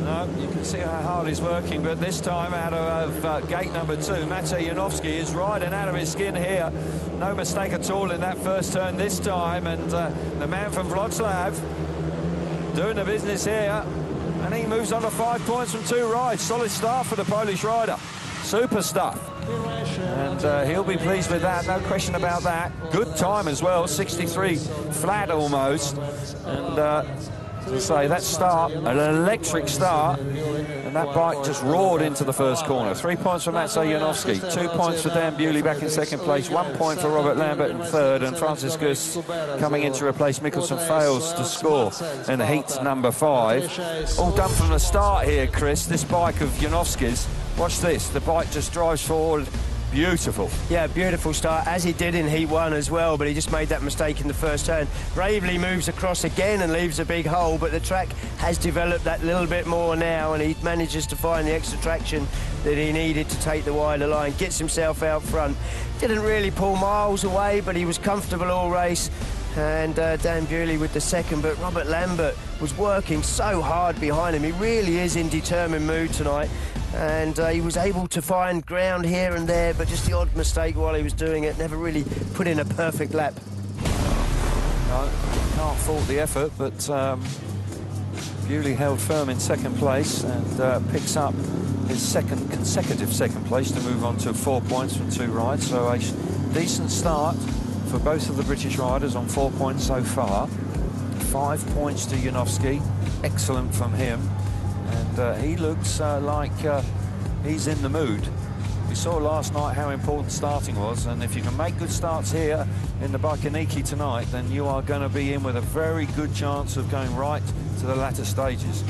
No, you can see how hard he's working, but this time out of gate number 2, Matej Janowski is riding out of his skin here. No mistake at all in that first turn this time, and the man from Wrocław doing the business here, and he moves on to 5 points from 2 rides. Solid start for the Polish rider. Super stuff. And he'll be pleased with that, no question about that. Good time as well, 63 flat almost. And as I say, that start, an electric start, and that bike just roared into the first corner. 3 points for Matej Janowski, 2 points for Dan Bewley back in second place, 1 point for Robert Lambert in third, and Francis Gus coming in to replace Mikkelsen fails to score in heat number 5. All done from the start here, Chris, this bike of Janowski's. Watch this, the bike just drives forward. Beautiful. Yeah, beautiful start, as he did in Heat 1 as well, but he just made that mistake in the first turn. Bravely moves across again and leaves a big hole, but the track has developed that little bit more now, and he manages to find the extra traction that he needed to take the wider line, gets himself out front. Didn't really pull miles away, but he was comfortable all race. And Dan Bewley with the second, but Robert Lambert was working so hard behind him. He really is in determined mood tonight, and he was able to find ground here and there, but just the odd mistake while he was doing it. Never really put in a perfect lap. No, can't fault the effort, but Bewley held firm in second place and picks up his second consecutive second place to move on to 4 points from 2 rides. So a decent start for both of the British riders on 4 points so far. 5 points to Janowski, excellent from him, and he looks like he's in the mood. We saw last night how important starting was, and if you can make good starts here in the Bajkoniki tonight, then you are going to be in with a very good chance of going right to the latter stages.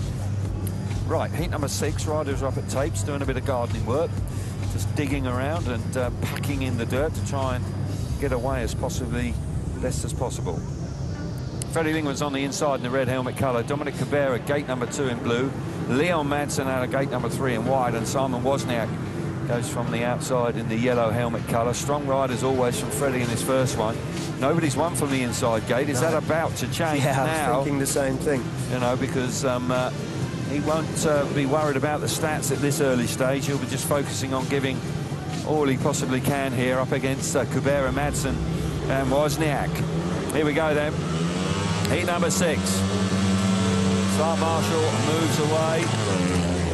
Right, heat number 6, riders are up at tapes, doing a bit of gardening work, just digging around and packing in the dirt to try and get away as possibly best as possible. Freddie Lingman's on the inside in the red helmet colour. Dominic Kubera, gate number 2 in blue. Leon Madsen out of gate number 3 in white, and Simon Wozniak goes from the outside in the yellow helmet colour. Strong riders always from Freddie in his first one. Nobody's won from the inside gate. Is that about to change now? Yeah, I'm thinking the same thing. You know, because he won't be worried about the stats at this early stage. He'll be just focusing on giving all he possibly can here up against Kubera, Madsen and Wozniak. Here we go then. Heat number 6. Start Marshall moves away.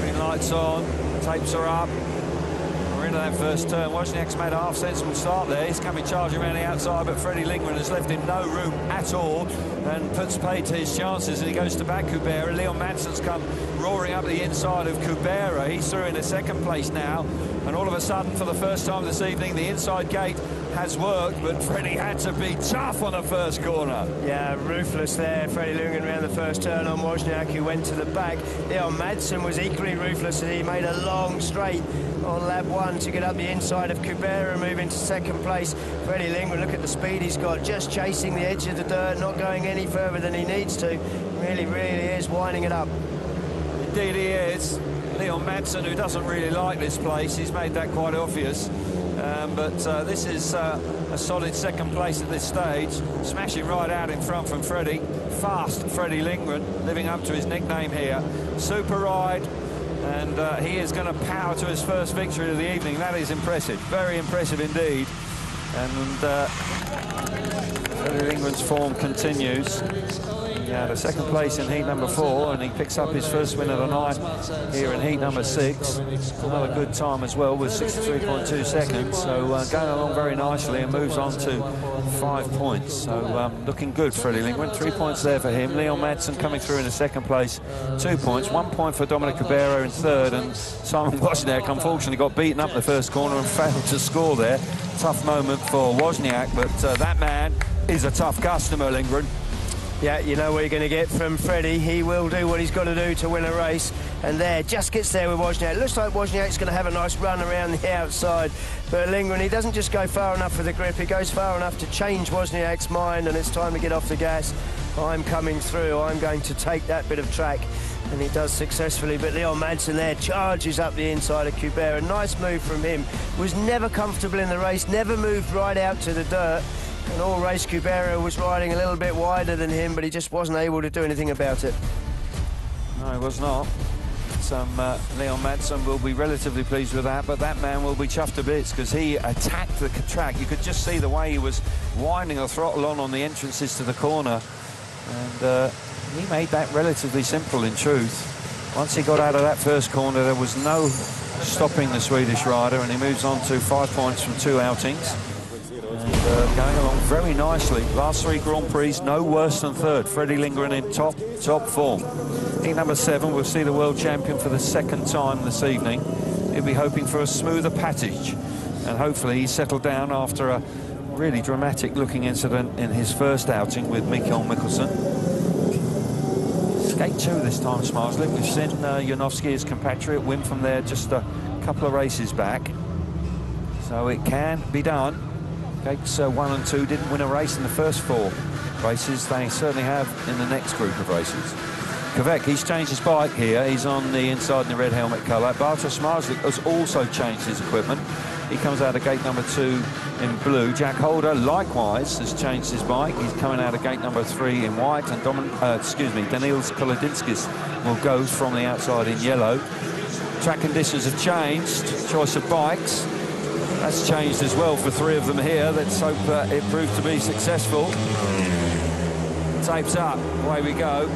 Green lights on. Tapes are up. We're into that first turn. Wozniak's made a half sensible start there. He's coming charging around the outside, but Freddie Lingman has left him no room at all and puts paid to his chances, and he goes to back Kubera. Leon Madsen's come roaring up the inside of Kubera. He's through in the second place now, and all of a sudden, for the first time this evening, the inside gate has worked, but Freddie had to be tough on the first corner. Yeah, ruthless there. Freddie Lungen around the first turn on Wozniak, who went to the back. Leon Madsen was equally ruthless, and he made a long straight on lap 1 to get up the inside of Kubera and move into second place. Freddie Lingen, look at the speed he's got, just chasing the edge of the dirt, not going any further than he needs to. Really, really is winding it up. Indeed he is. Leon Madsen, who doesn't really like this place, he's made that quite obvious. But this is a solid second place at this stage. Smashing right out in front from Freddie. Fast Freddie Lingman, living up to his nickname here. Super ride, and he is going to power to his first victory of the evening. That is impressive, very impressive indeed. And Freddie Lingman's form continues. Yeah, the second place in heat number 4, and he picks up his first win of the night here in heat number 6. Another good time as well with 63.2 seconds, so going along very nicely and moves on to 5 points. So looking good, Freddie Lingman. 3 points there for him. Leon Madsen coming through in the second place, 2 points. 1 point for Dominic Kubera in third, and Simon Wozniak unfortunately got beaten up the first corner and failed to score there. Tough moment for Wozniak, but that man is a tough customer, Lingman. Yeah, you know what you're going to get from Freddie. He will do what he's got to do to win a race. And there, just gets there with Wozniak. Looks like Wozniak's going to have a nice run around the outside. But Lingman, he doesn't just go far enough for the grip. He goes far enough to change Wozniak's mind, and it's time to get off the gas. I'm coming through. I'm going to take that bit of track. And he does successfully. But Leon Madsen there charges up the inside of Kubera. Nice move from him. Was never comfortable in the race, never moved right out to the dirt. And all race Kubera was riding a little bit wider than him, but he just wasn't able to do anything about it. No, he was not. Leon Madsen will be relatively pleased with that, but that man will be chuffed to bits because he attacked the track. You could just see the way he was winding the throttle on the entrances to the corner, and he made that relatively simple in truth. Once he got out of that first corner, there was no stopping the Swedish rider, and he moves on to 5 points from 2 outings. And going along very nicely. Last 3 Grand Prix, no worse than third. Freddie Lindgren in top form. Heat number 7, we'll see the world champion for the 2nd time this evening. He'll be hoping for a smoother passage, and hopefully he's settled down after a really dramatic looking incident in his first outing with Mikael Mikkelsen. Gate 2 this time, Smarslik. We've seen Janowski, his compatriot, win from there just a couple of races back. So it can be done. Gates 1 and 2 didn't win a race in the first 4 races. They certainly have in the next group of races. Kvek, he's changed his bike here. He's on the inside in the red helmet colour. Bartosz Smarslik has also changed his equipment. He comes out of gate number 2 in blue. Jack Holder likewise has changed his bike. He's coming out of gate number 3 in white, and Daniils Kolodinskis will go from the outside in yellow. Track conditions have changed. Choice of bikes, that's changed as well for 3 of them here. Let's hope it proves to be successful. Tapes up, away we go.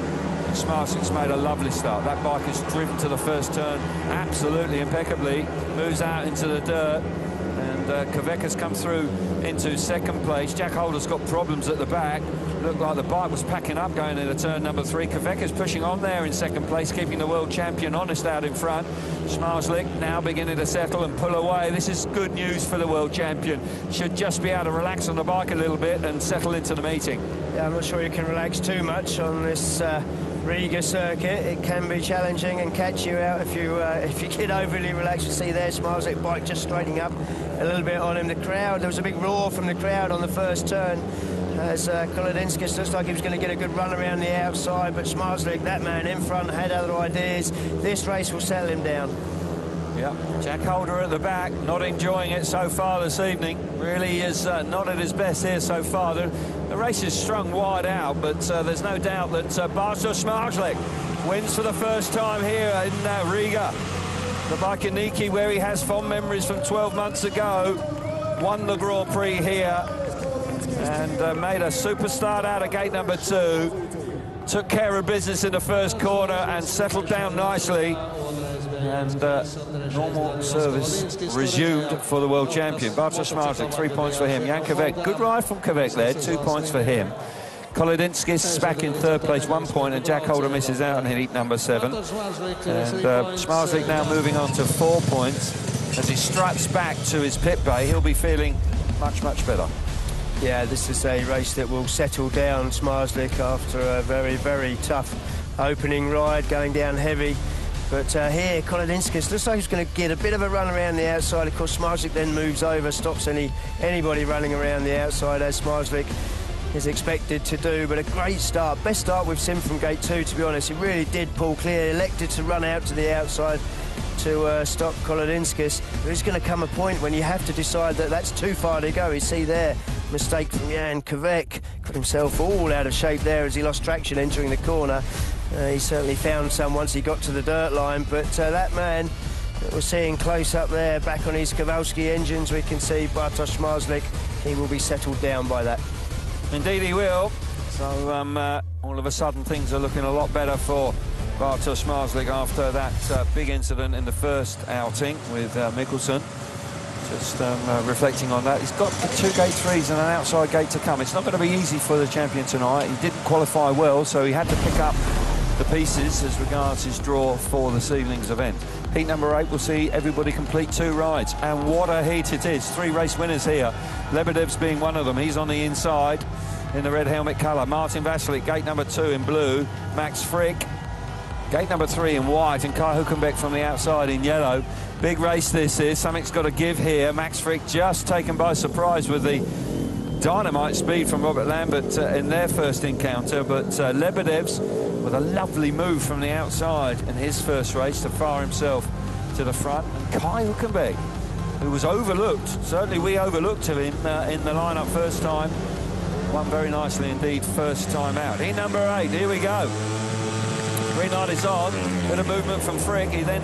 Smarslik's made a lovely start. That bike is driven to the first turn absolutely impeccably, moves out into the dirt, and Kvek has come through into 2nd place. Jack Holder's got problems at the back. Looked like the bike was packing up going into turn number 3. Kvek is pushing on there in 2nd place, keeping the world champion honest out in front. Smarslik now beginning to settle and pull away. This is good news for the world champion. Should just be able to relax on the bike a little bit and settle into the meeting. Yeah, I'm not sure you can relax too much on this Riga circuit. It can be challenging and catch you out if you get overly relaxed. You see there, Smarslik bike just straightening up a little bit on him. The crowd, there was a big roar from the crowd on the first turn as Kolodinskis looks like he was going to get a good run around the outside, but Smarslik, that man in front, had other ideas. This race will settle him down. Yeah, Jack Holder at the back, not enjoying it so far this evening. Really is not at his best here so far. The race is strung wide out, but there's no doubt that Bartosz Smarslik wins for the first time here in Riga. The Bajkoniki, where he has fond memories from 12 months ago, won the Grand Prix here and made a super start out of gate number 2. Took care of business in the first corner and settled down nicely. And normal service resumed for the world champion. Bartosz Smarslik, 3 points for him. Jan Kvek, good ride from Kvek there, 2 points for him. Kolodinskis back in 3rd place, 1 point, and Jack Holder misses out in heat number 7. And Smarslik now moving on to 4 points. As he struts back to his pit bay, he'll be feeling much, much better. Yeah, this is a race that will settle down Smarslik after a very, very tough opening ride, going down heavy. But here, Kolodinskis looks like he's going to get a bit of a run around the outside. Of course, Smarslik then moves over, stops anybody running around the outside, as Smarslik is expected to do. But a great start. Best start we've seen from gate 2, to be honest. He really did pull clear, elected to run out to the outside to stop Kolodinskis. There's going to come a point when you have to decide that that's too far to go. You see there, mistake from Jan Kvek. Got himself all out of shape there as he lost traction entering the corner. He certainly found some once he got to the dirt line, but that man that we're seeing close up there, back on his Kowalski engines, we can see Bartosz Smarslik. He will be settled down by that. Indeed he will. So all of a sudden things are looking a lot better for Bartosz Smarslik after that big incident in the first outing with Mikkelsen. Just reflecting on that, he's got the 2 gate 3s and an outside gate to come. It's not going to be easy for the champion tonight. He didn't qualify well, so he had to pick up the pieces as regards his draw for this evening's event. Heat number 8 will see everybody complete 2 rides, and what a heat it is. 3 race winners here, Lebedev's being one of them. He's on the inside in the red helmet colour. Martin Vasilik, gate number 2 in blue. Max Frick, gate number 3 in white, and Kai Hülkenberg from the outside in yellow. Big race this is, something's got to give here. Max Frick just taken by surprise with the dynamite speed from Robert Lambert in their first encounter, but Lebedev's with a lovely move from the outside in his first race to fire himself to the front. And Kai Hülkenberg, who was overlooked, certainly we overlooked him in the lineup first time, won very nicely indeed first time out. Heat number 8, here we go. Green light is on. Bit of movement from Frick. He then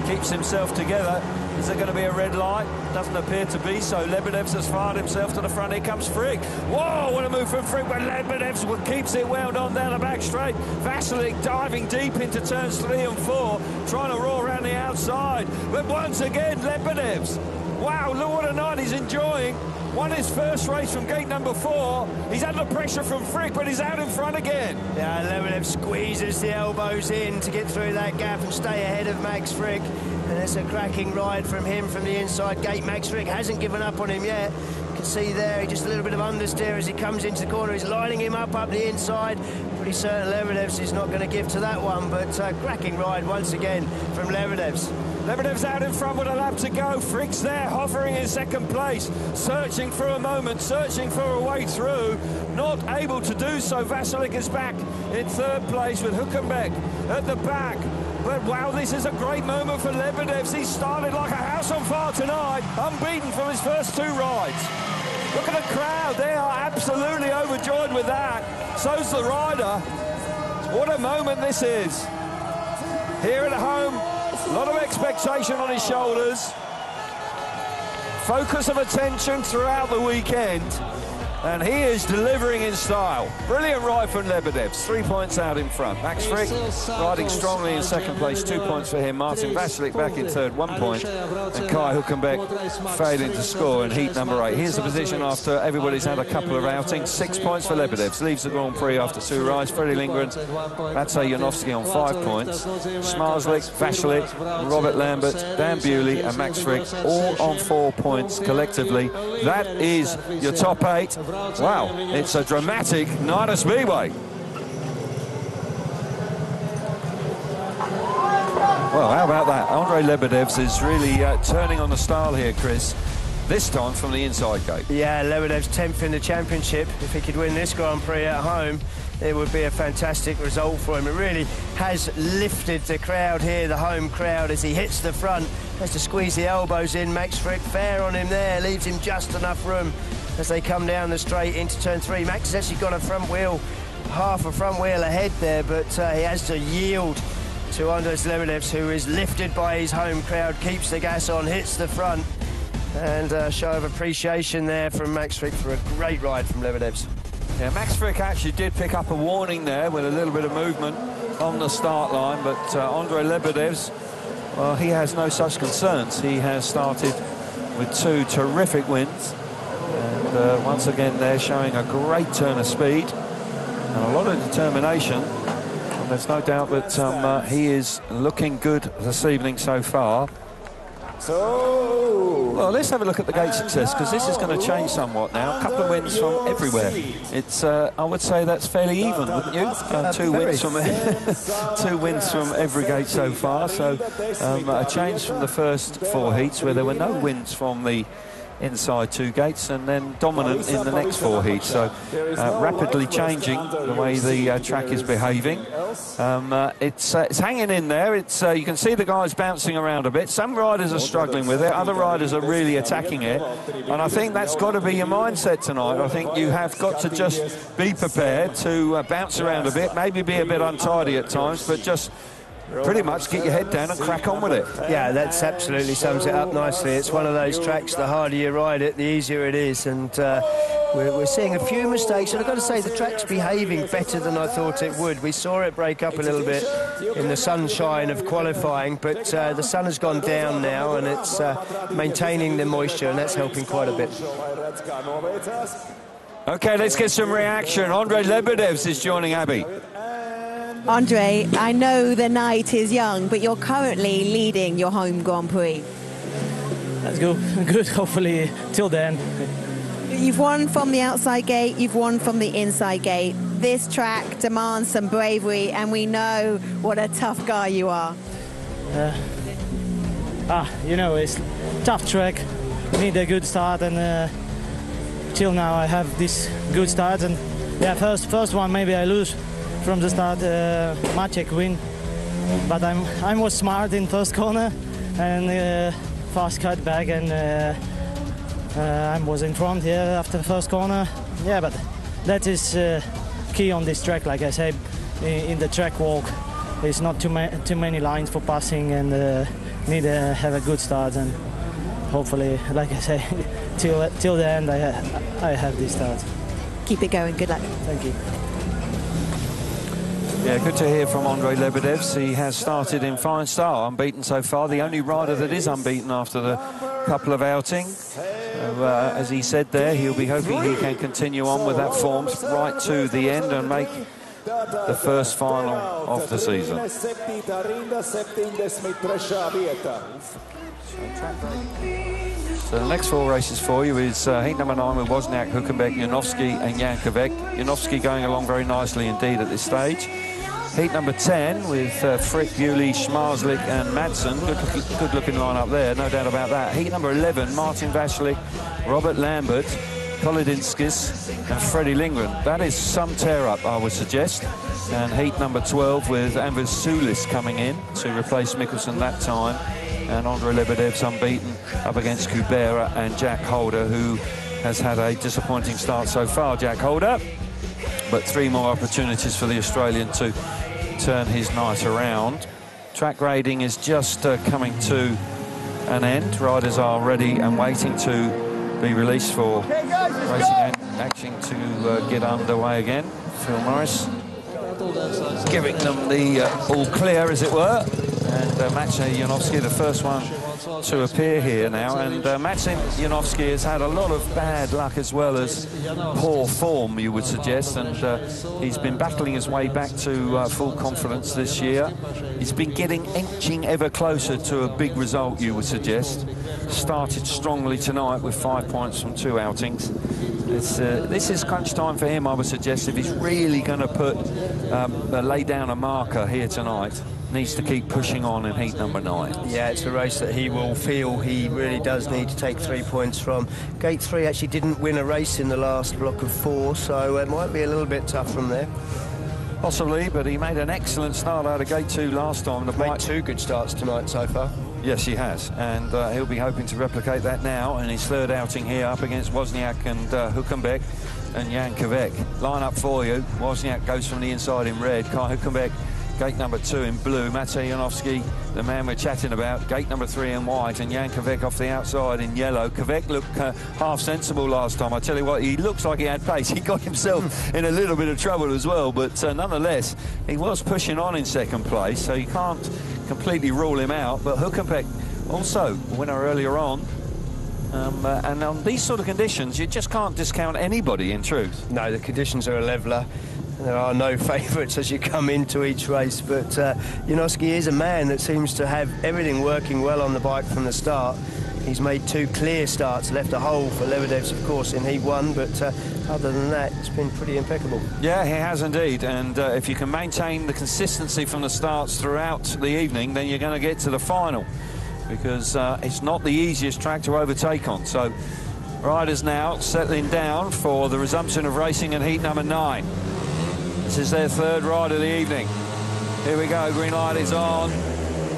keeps himself together. Is there going to be a red light? Doesn't appear to be, so Lebedev's has fired himself to the front. Here comes Frick. Whoa, what a move from Frick, but Lebedev's keeps it wound on down the back straight. Vasilik diving deep into turns 3 and 4, trying to roar around the outside. But once again, Lebedev's. Wow, look what a night he's enjoying. Won his first race from gate number 4. He's under pressure from Frick, but he's out in front again. Yeah, Lebedev squeezes the elbows in to get through that gap and stay ahead of Max Frick. And it's a cracking ride from him from the inside gate. Max Frick hasn't given up on him yet. You can see there, just a little bit of understeer as he comes into the corner. He's lining him up the inside. Pretty certain Lebedev's is not going to give to that one, but cracking ride once again from Lebedev's. Lebedev's out in front with a lap to go. Frick's there, hovering in second place, searching for a moment, searching for a way through. Not able to do so. Vasilik is back in third place with Hülkenberg at the back. But wow, this is a great moment for Lebedev's. He started like a house on fire tonight, unbeaten from his first 2 rides. Look at the crowd, they are absolutely overjoyed with that. So's the rider. What a moment this is. Here at home, a lot of expectation on his shoulders. Focus of attention throughout the weekend. And he is delivering in style. Brilliant ride from Lebedev, 3 points out in front. Max Frick riding strongly in second place, 2 points for him. Martin Vasilik back in third, 1 point. And Kai Hülkenberg failing to score in heat number 8. Here's the position after everybody's had a couple of outings. 6 points for Lebedev. Leaves the Grand Prix after 2 rides. Freddie Lindgren, Matej Janowski on 5 points. Smarslik, Vasilik, Robert Lambert, Dan Bewley and Max Frick all on 4 points collectively. That is your top 8. Wow, it's a dramatic night at Speedway. Well, how about that? Andrei Lebedev's is really turning on the style here, Chris. This time from the inside gate. Yeah, Lebedev's 10th in the championship. If he could win this Grand Prix at home, it would be a fantastic result for him. It really has lifted the crowd here, the home crowd, as he hits the front. Has to squeeze the elbows in. Max Frick fair on him there, leaves him just enough room as they come down the straight into turn 3. Max has actually got a front wheel, half a front wheel ahead there, but he has to yield to Andrei Lebedev, who is lifted by his home crowd, keeps the gas on, hits the front, and a show of appreciation there from Max Frick for a great ride from Lebedev's. Yeah, Max Frick actually did pick up a warning there with a little bit of movement on the start line, but Andrei Lebedev's, well, he has no such concerns. He has started with 2 terrific wins. And once again, they're showing a great turn of speed and a lot of determination. And there's no doubt that he is looking good this evening so far. Well, let's have a look at the gate success, because this is going to change somewhat now. A couple of wins from everywhere. It's, I would say that's fairly even, wouldn't you? 2 wins from 2 wins from every gate so far. So a change from the first 4 heats where there were no wins from the inside 2 gates, and then dominant in the next 4 heats. So rapidly changing the way the track is behaving. It's hanging in there. It's you can see the guys bouncing around a bit. Some riders are struggling with it, other riders are really attacking it, and I think that's got to be your mindset tonight. I think you have got to just be prepared to bounce around a bit, maybe be a bit untidy at times, but just pretty much get your head down and crack on with it. Yeah, that's absolutely sums it up nicely. It's one of those tracks, the harder you ride it, the easier it is, and we're seeing a few mistakes, and I've got to say the track's behaving better than I thought it would. We saw it break up a little bit in the sunshine of qualifying, but the sun has gone down now, and it's maintaining the moisture, and that's helping quite a bit. Okay, let's get some reaction. Andrei Lebedev's is joining Abby. Andrei, I know the night is young, but you're currently leading your home Grand Prix. Let's go. Good, hopefully, till then. You've won from the outside gate, you've won from the inside gate. This track demands some bravery, and we know what a tough guy you are. You know, it's a tough track. Need a good start, and till now I have this good start. And yeah, first one maybe I lose from the start. Maciek win, but I was smart in first corner and fast cut back, and I was in front here after the first corner. Yeah, but that is key on this track, like I said, in the track walk. It's not too many lines for passing, and need to have a good start, and hopefully, like I say, till the end I have this start. Keep it going. Good luck. Thank you. Yeah, good to hear from Andrei Lebedev. He has started in fine style, unbeaten so far. The only rider that is unbeaten after the couple of outings. So, as he said there, he'll be hoping he can continue on with that form right to the end and make the first final of the season. So the next 4 races for you is heat number 9 with Wozniak, Hülkenberg, Janowski and Jankovic. Janowski going along very nicely indeed at this stage. Heat number 10 with Frick, Bewley, Schmarzlik and Madsen. Good looking line up there, no doubt about that. Heat number 11, Martin Vashlik, Robert Lambert, Kolodinskis and Freddie Lindgren. That is some tear-up, I would suggest. And heat number 12 with Anvis Sulis coming in to replace Mikkelsen that time. And Andrei Lebedev's unbeaten up against Kubera and Jack Holder, who has had a disappointing start so far, Jack Holder. But 3 more opportunities for the Australian to turn his night around. Track grading is just coming to an end. Riders are ready and waiting to be released for racing action to get underway again. Phil Morris giving them the all clear, as it were. And Maciej Janowski, the first one to appear here now. And Maciej Janowski has had a lot of bad luck as well as poor form, you would suggest. And he's been battling his way back to full confidence this year. He's been inching ever closer to a big result, you would suggest. Started strongly tonight with 5 points from 2 outings. This is crunch time for him, I would suggest, if he's really going to lay down a marker here tonight. Needs to keep pushing on in heat number 9. Yeah, it's a race that he will feel he really does need to take 3 points from. Gate 3 actually didn't win a race in the last block of 4, so it might be a little bit tough from there. Possibly, but he made an excellent start out of Gate 2 last time. He's made 2 good starts tonight so far. Yes, he has, and he'll be hoping to replicate that now in his 3rd outing here up against Wozniak and Hülkenberg and Jankovic. Line up for you. Wozniak goes from the inside in red. Kai Hülkenberg, gate number 2 in blue. Maciej Janowski, the man we're chatting about, gate number 3 in white, and Jankovic off the outside in yellow. Kovic looked half sensible last time. I tell you what, he looks like he had pace. He got himself in a little bit of trouble as well, but nonetheless, he was pushing on in 2nd place, so you can't completely rule him out. But Hülkenberg also a winner earlier on. And on these sort of conditions, you just can't discount anybody, in truth. No, the conditions are a leveller. There are no favourites as you come into each race, but Janowski is a man that seems to have everything working well on the bike from the start. He's made 2 clear starts, left a hole for Lebedev's, of course, in Heat 1, but other than that, it's been pretty impeccable. Yeah, he has indeed, and if you can maintain the consistency from the starts throughout the evening, then you're going to get to the final, because it's not the easiest track to overtake on. So riders now settling down for the resumption of racing in Heat number 9. This is their 3rd ride of the evening. Here we go, green light is on,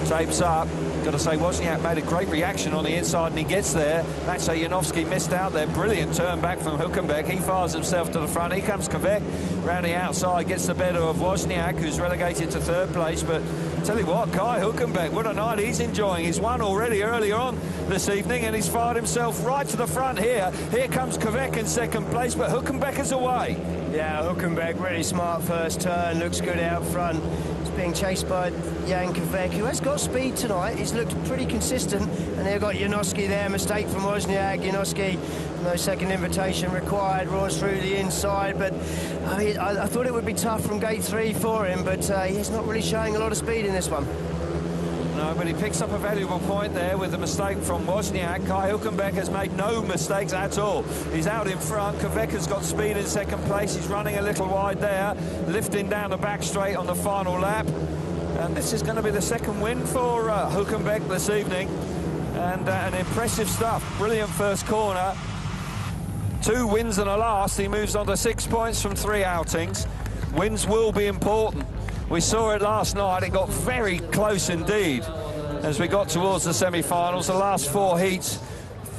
tapes up. Got to say, Wozniak made a great reaction on the inside, and he gets there. Maciej Janowski missed out there. Brilliant turn back from Hülkenberg. He fires himself to the front. Here comes Kovic round the outside, gets the better of Wozniak, who's relegated to 3rd place. But tell you what, Kai Hülkenberg, what a night he's enjoying. He's won already earlier on this evening, and he's fired himself right to the front here. Here comes Kovic in 2nd place, but Hülkenberg is away. Yeah, Hülkenberg, really smart first turn, looks good out front. He's being chased by Jankovic, who has got speed tonight. He's looked pretty consistent, and they've got Janowski there, mistake from Wozniak. Janowski, no second invitation required, roars through the inside, but I thought it would be tough from gate 3 for him, but he's not really showing a lot of speed in this one. No, but he picks up a valuable point there with the mistake from Wozniak. Kai Hülkenberg has made no mistakes at all. He's out in front. Kovic has got speed in 2nd place. He's running a little wide there, lifting down the back straight on the final lap. And this is going to be the 2nd win for Hülkenberg this evening. And an impressive stuff. Brilliant first corner. 2 wins and a last. He moves on to 6 points from 3 outings. Wins will be important. We saw it last night. It got very close indeed as we got towards the semi-finals. The last 4 heats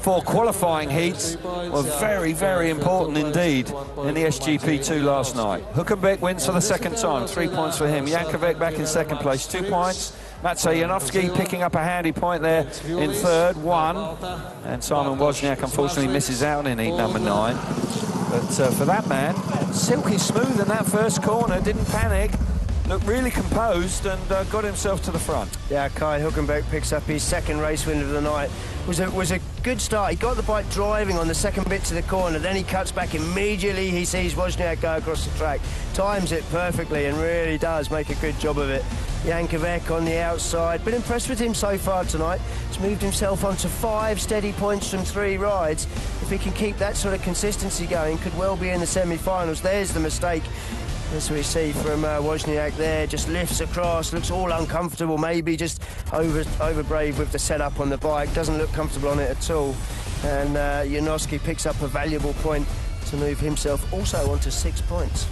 4 qualifying heats were very, very important indeed in the SGP2 last night. Hülkenberg wins for the second time, 3 points for him. Jankovic back in second place, 2 points. Maciej Janowski picking up a handy point there in third, 1. And Simon Wozniak unfortunately misses out in heat number 9. But for that man, silky smooth in that first corner, didn't panic, looked really composed and got himself to the front. Yeah, Kai Hülkenberg picks up his second race win of the night. Was a good start. He got the bike driving on the second bit to the corner, then he cuts back immediately. He sees Wozniak go across the track, times it perfectly and really does make a good job of it. Jankovic on the outside. Been impressed with him so far tonight. He's moved himself onto 5 steady points from 3 rides. If he can keep that sort of consistency going, could well be in the semi-finals. There's the mistake. As we see from Wozniak there, just lifts across, looks all uncomfortable, maybe just over brave with the setup on the bike, doesn't look comfortable on it at all. And Janowski picks up a valuable point to move himself also onto 6 points.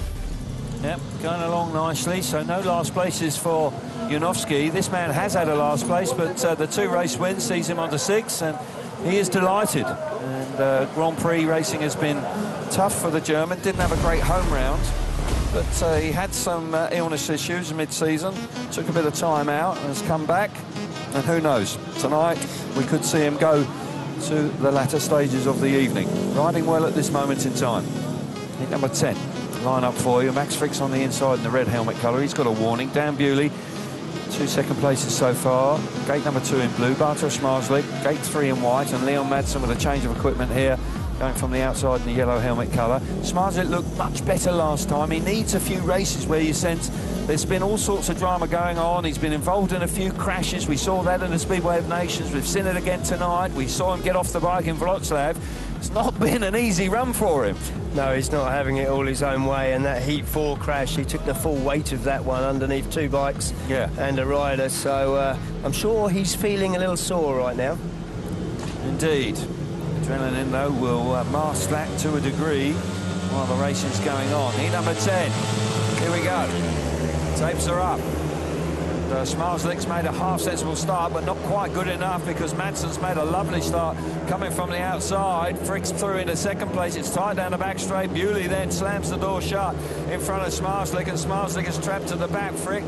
Yep, going along nicely, so no last places for Janowski. This man has had a last place, but the 2 race wins sees him onto 6, and he is delighted. And Grand Prix racing has been tough for the German, didn't have a great home round. But he had some illness issues mid-season, took a bit of time out and has come back. And who knows, tonight we could see him go to the latter stages of the evening. Riding well at this moment in time. Heat number 10, line up for you. Max Fricks on the inside in the red helmet colour. He's got a warning. Dan Bewley, 2 second places so far. Gate number 2 in blue. Bartosz Marslik, gate 3 in white. And Leon Madsen with a change of equipment here, going from the outside in the yellow helmet colour. Smarzlik looked much better last time. He needs a few races where you sense there's been all sorts of drama going on. He's been involved in a few crashes. We saw that in the Speedway of Nations. We've seen it again tonight. We saw him get off the bike in Wrocław. It's not been an easy run for him. No, he's not having it all his own way, and that Heat 4 crash, he took the full weight of that one underneath 2 bikes and a rider, so I'm sure he's feeling a little sore right now. Indeed. Adrenaline, though, will mask that to a degree while the racing's going on. Heat number 10. Here we go. Tapes are up. Smarzlik's made a half-sensible start, but not quite good enough because Madsen's made a lovely start coming from the outside. Fricks through into second place. It's tight down the back straight. Bewley then slams the door shut in front of Smarzlik, and Smarzlik is trapped to the back. Frick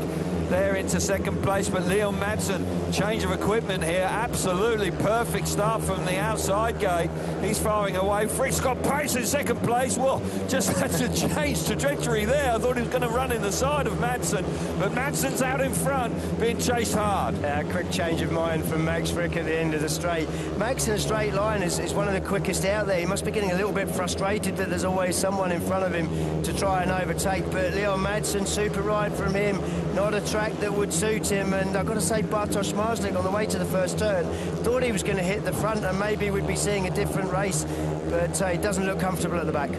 there into second place, but Leon Madsen, change of equipment here, absolutely perfect start from the outside gate. He's firing away. Frick's got pace in second place. Well, just had to change trajectory there. I thought he was going to run in the side of Madsen, but Madsen's out in front, being chased hard. Quick change of mind from Max Frick at the end of the straight. Max in a straight line is one of the quickest out there. He must be getting a little bit frustrated that there's always someone in front of him to try and overtake, but Leon Madsen, super ride from him, not a track that would suit him. And I've got to say, Bartosz Marslik on the way to the first turn thought he was going to hit the front and maybe we'd be seeing a different race, but he doesn't look comfortable at the back.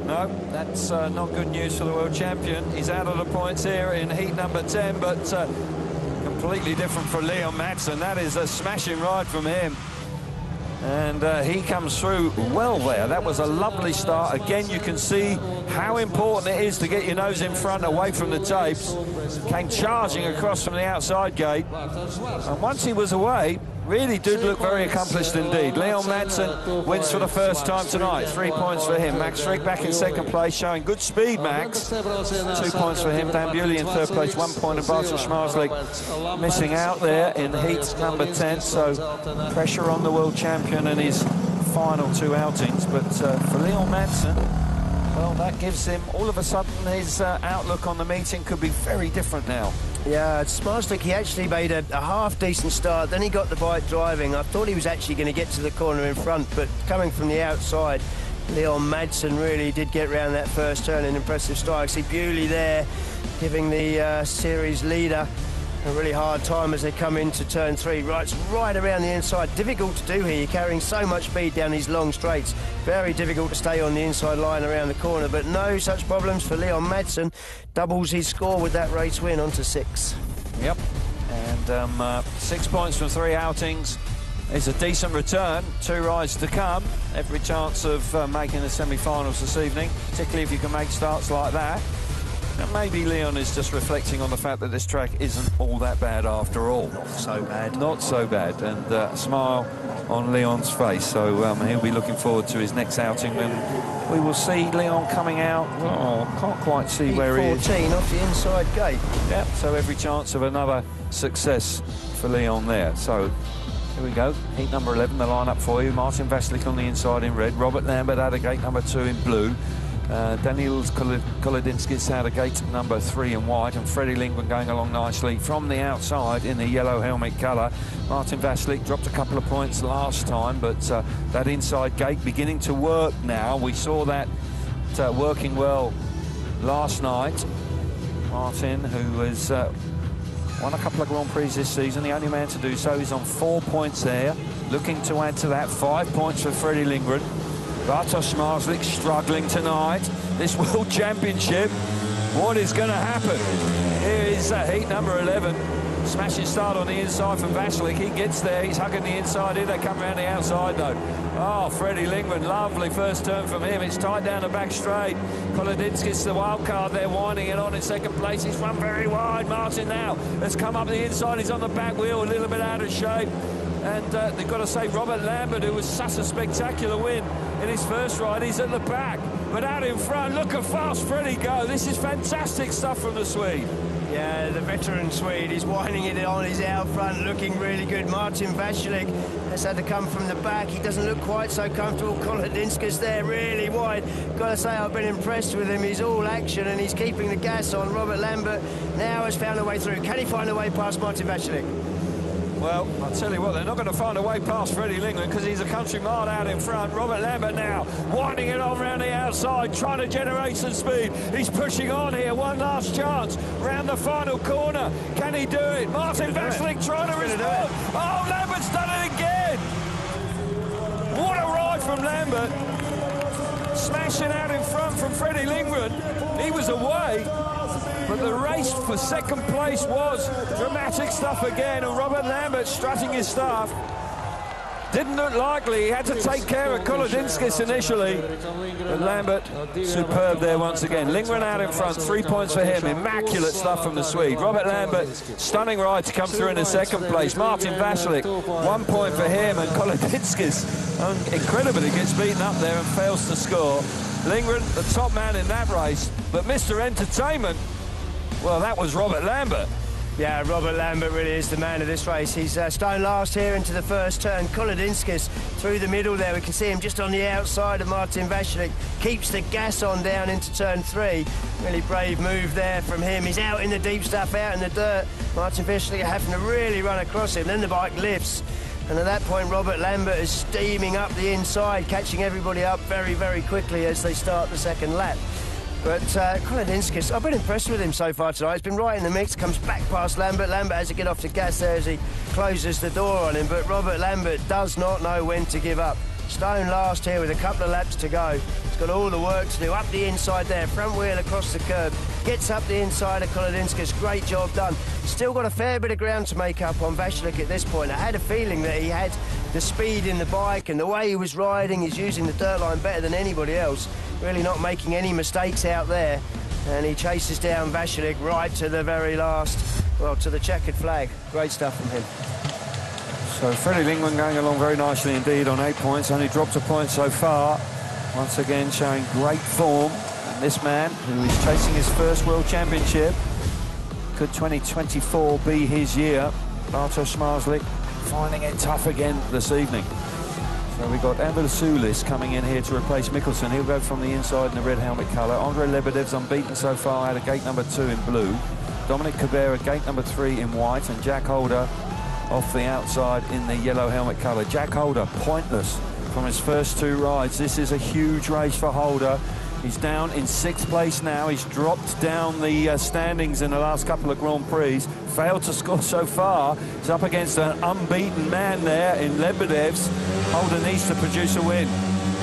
No, that's not good news for the world champion. He's out of the points here in heat number 10, but completely different for Leon Madsen. That is a smashing ride from him. And he comes through well there. That was a lovely start. Again, you can see how important it is to get your nose in front, away from the tapes. Came charging across from the outside gate. And once he was away, really did look very accomplished indeed. Leon Madsen wins for the first time tonight. 3 points for him. Max Frick back in second place, showing good speed, Max. 2 points for him. Dan Bewley in third place, 1 point. And Bartosz Marslik missing out there in heat number 10. So pressure on the world champion in his final 2 outings. But for Leon Madsen, well, that gives him, all of a sudden, his outlook on the meeting could be very different now. Yeah, Smarzlik, he actually made a half-decent start, then he got the bike driving. I thought he was actually going to get to the corner in front, but coming from the outside, Leon Madsen really did get round that first turn in impressive style. I see Bewley there giving the series leader a really hard time as they come into turn 3. Right around the inside. Difficult to do here. You're carrying so much speed down these long straights. Very difficult to stay on the inside line around the corner, but no such problems for Leon Madsen. Doubles his score with that race win onto 6. Yep, and 6 points from 3 outings is a decent return. 2 rides to come. Every chance of making the semi-finals this evening, particularly if you can make starts like that. And maybe Leon is just reflecting on the fact that this track isn't all that bad after all. Not so bad. Not so bad. And a smile on Leon's face. So he'll be looking forward to his next outing, and we will see Leon coming out. Oh, can't quite see where he is. 14 off the inside gate. Yeah, so every chance of another success for Leon there. So here we go, heat number 11, the lineup for you. Martin Vasilic on the inside in red, Robert Lambert out of gate number 2 in blue, Daniels Kolodinskis out of gate number 3 in white, and Freddie Lindgren going along nicely from the outside in the yellow helmet colour. Martin Vasilic dropped a couple of points last time, but that inside gate beginning to work now. We saw that working well last night. Martin, who has won a couple of Grand Prix this season, the only man to do so, is on 4 points there, looking to add to that. 5 points for Freddie Lindgren. Bartosz Marslik struggling tonight. This World Championship, what is going to happen? Here is heat number 11. Smashing start on the inside from Vasilic. He gets there, he's hugging the inside in. They come around the outside though. Oh, Freddie Lindgren, lovely first turn from him. It's tight down the back straight. Kolodinskis, the wild card there, winding it on in second place. He's run very wide. Martin now has come up the inside. He's on the back wheel, a little bit out of shape. And they've got to say, Robert Lambert, who was such a spectacular win in his first ride, he's at the back. But out in front, look how fast Freddie go. This is fantastic stuff from the Swede. Yeah, the veteran Swede is winding it on. He's out front, looking really good. Martin Vasilic has had to come from the back. He doesn't look quite so comfortable. Kolodinskis there, really wide. Got to say, I've been impressed with him. He's all action and he's keeping the gas on. Robert Lambert now has found a way through. Can he find a way past Martin Vasilic? Well, I'll tell you what, they're not going to find a way past Freddie Lindgren because he's a country mile out in front. Robert Lambert now winding it on around the outside, trying to generate some speed. He's pushing on here, one last chance round the final corner. Can he do it? Martin Vasilic trying to respond. Oh, Lambert's done it again. What a ride from Lambert. Smashing out in front from Freddie Lindgren. He was away. But the race for second place was dramatic stuff again, and Robert Lambert strutting his stuff. Didn't look likely. He had to take care of Kolodinskis initially. But Lambert, superb there once again. Lindgren out in front, 3 points for him. Immaculate stuff from the Swede. Robert Lambert, stunning ride to come through in the second place. Martin Vasilic, 1 point for him. And Kolodinskis, incredibly, gets beaten up there and fails to score. Lindgren, the top man in that race. But Mr. Entertainment, well, that was Robert Lambert. Yeah, Robert Lambert really is the man of this race. He's stone last here into the first turn. Kolodinskis through the middle there. We can see him just on the outside of Martin Vasilic. Keeps the gas on down into turn 3. Really brave move there from him. He's out in the deep stuff, out in the dirt. Martin Vasilic having to really run across him. Then the bike lifts. And at that point, Robert Lambert is steaming up the inside, catching everybody up very, very quickly as they start the second lap. But Kolodinskis, I've been impressed with him so far tonight. He's been right in the mix, comes back past Lambert. Lambert has to get off the gas there as he closes the door on him. But Robert Lambert does not know when to give up. Stone last here with a couple of laps to go. He's got all the work to do. Up the inside there, front wheel across the curb. Gets up the inside of Kolodinskis. Great job done. Still got a fair bit of ground to make up on Vasilic at this point. I had a feeling that he had the speed in the bike and the way he was riding. He's using the dirt line better than anybody else. Really not making any mistakes out there. And he chases down Vasilic right to the very last, well, to the checkered flag. Great stuff from him. So Freddie Lindgren going along very nicely indeed on 8 points. Only dropped a point so far. Once again showing great form. And this man, who is chasing his first World Championship, could 2024 be his year? Bartosz Marslik finding it tough again this evening. So we've got Sulis coming in here to replace Mikkelsen. He'll go from the inside in the red helmet colour. Andrei Lebedev's unbeaten so far out of gate number 2 in blue. Dominic Cabrera, gate number 3 in white. And Jack Holder off the outside in the yellow helmet colour. Jack Holder, pointless from his first 2 rides. This is a huge race for Holder. He's down in 6th place now. He's dropped down the standings in the last couple of Grand Prix. Failed to score so far. He's up against an unbeaten man there in Lebedev's. Holder needs to produce a win.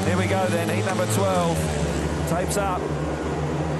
Here we go then, heat number 12. Tapes up.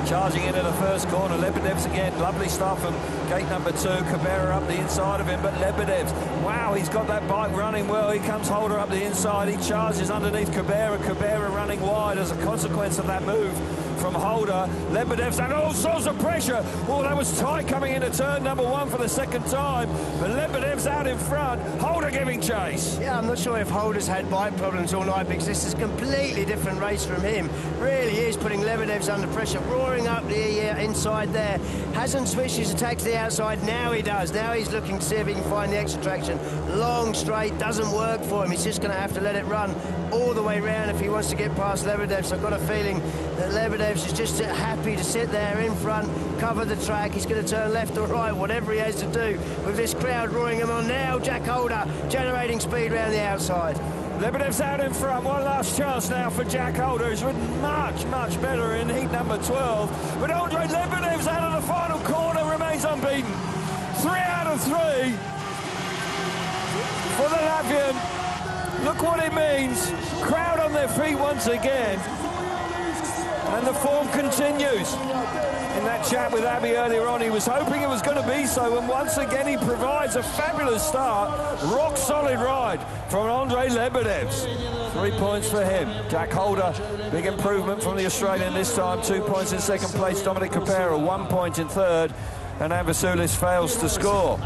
Charging into the first corner. Lebedev's again. Lovely stuff from gate number 2. Cabrera up the inside of him, but Lebedev's, wow, he's got that bike running well. Here comes Holder up the inside. He charges underneath Cabrera. Cabrera running wide as a consequence of that move from Holder. Lebedev's under all sorts of pressure. Oh, that was tight coming into turn number 1 for the second time. But Lebedev's out in front. Holder giving chase. Yeah, I'm not sure if Holder's had bike problems all night, because this is a completely different race from him. Really is putting Lebedev's under pressure, roaring up the inside there. Hasn't switched his attack to the outside. Now he does. Now he's looking to see if he can find the extra traction. Long straight doesn't work for him. He's just going to have to let it run all the way round if he wants to get past Lebedev. So I've got a feeling that Lebedev's is just happy to sit there in front, cover the track. He's going to turn left or right, whatever he has to do, with this crowd roaring him on. Now Jack Holder generating speed round the outside. Lebedev's out in front. One last chance now for Jack Holder. He's ridden much, much better in heat number 12. But Andrei Lebedev's out of the final corner, remains unbeaten. 3 out of 3 for the Latvian. Look what it means. Crowd on their feet once again. And the form continues. In that chat with Abby earlier on, he was hoping it was going to be so, and once again he provides a fabulous start. Rock solid ride from Andrei Lebedev's. 3 points for him. Jack Holder, big improvement from the Australian this time. 2 points in second place. Dominic Capera, 1 point in third. And Ambasoulis fails to score.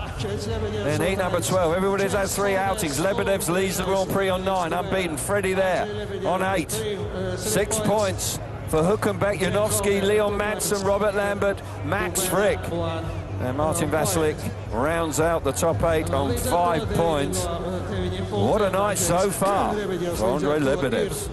In heat number 12, everybody's had 3 outings. Lebedev's leads the Grand Prix on 9, unbeaten. Freddie there on 8. 6 points for Huckenbeck, Janowski, Leon Madsen, Robert Lambert, Max Frick. And Martin Vasilik rounds out the top 8 on 5 points. What a night so far for Andrei Lebedev's.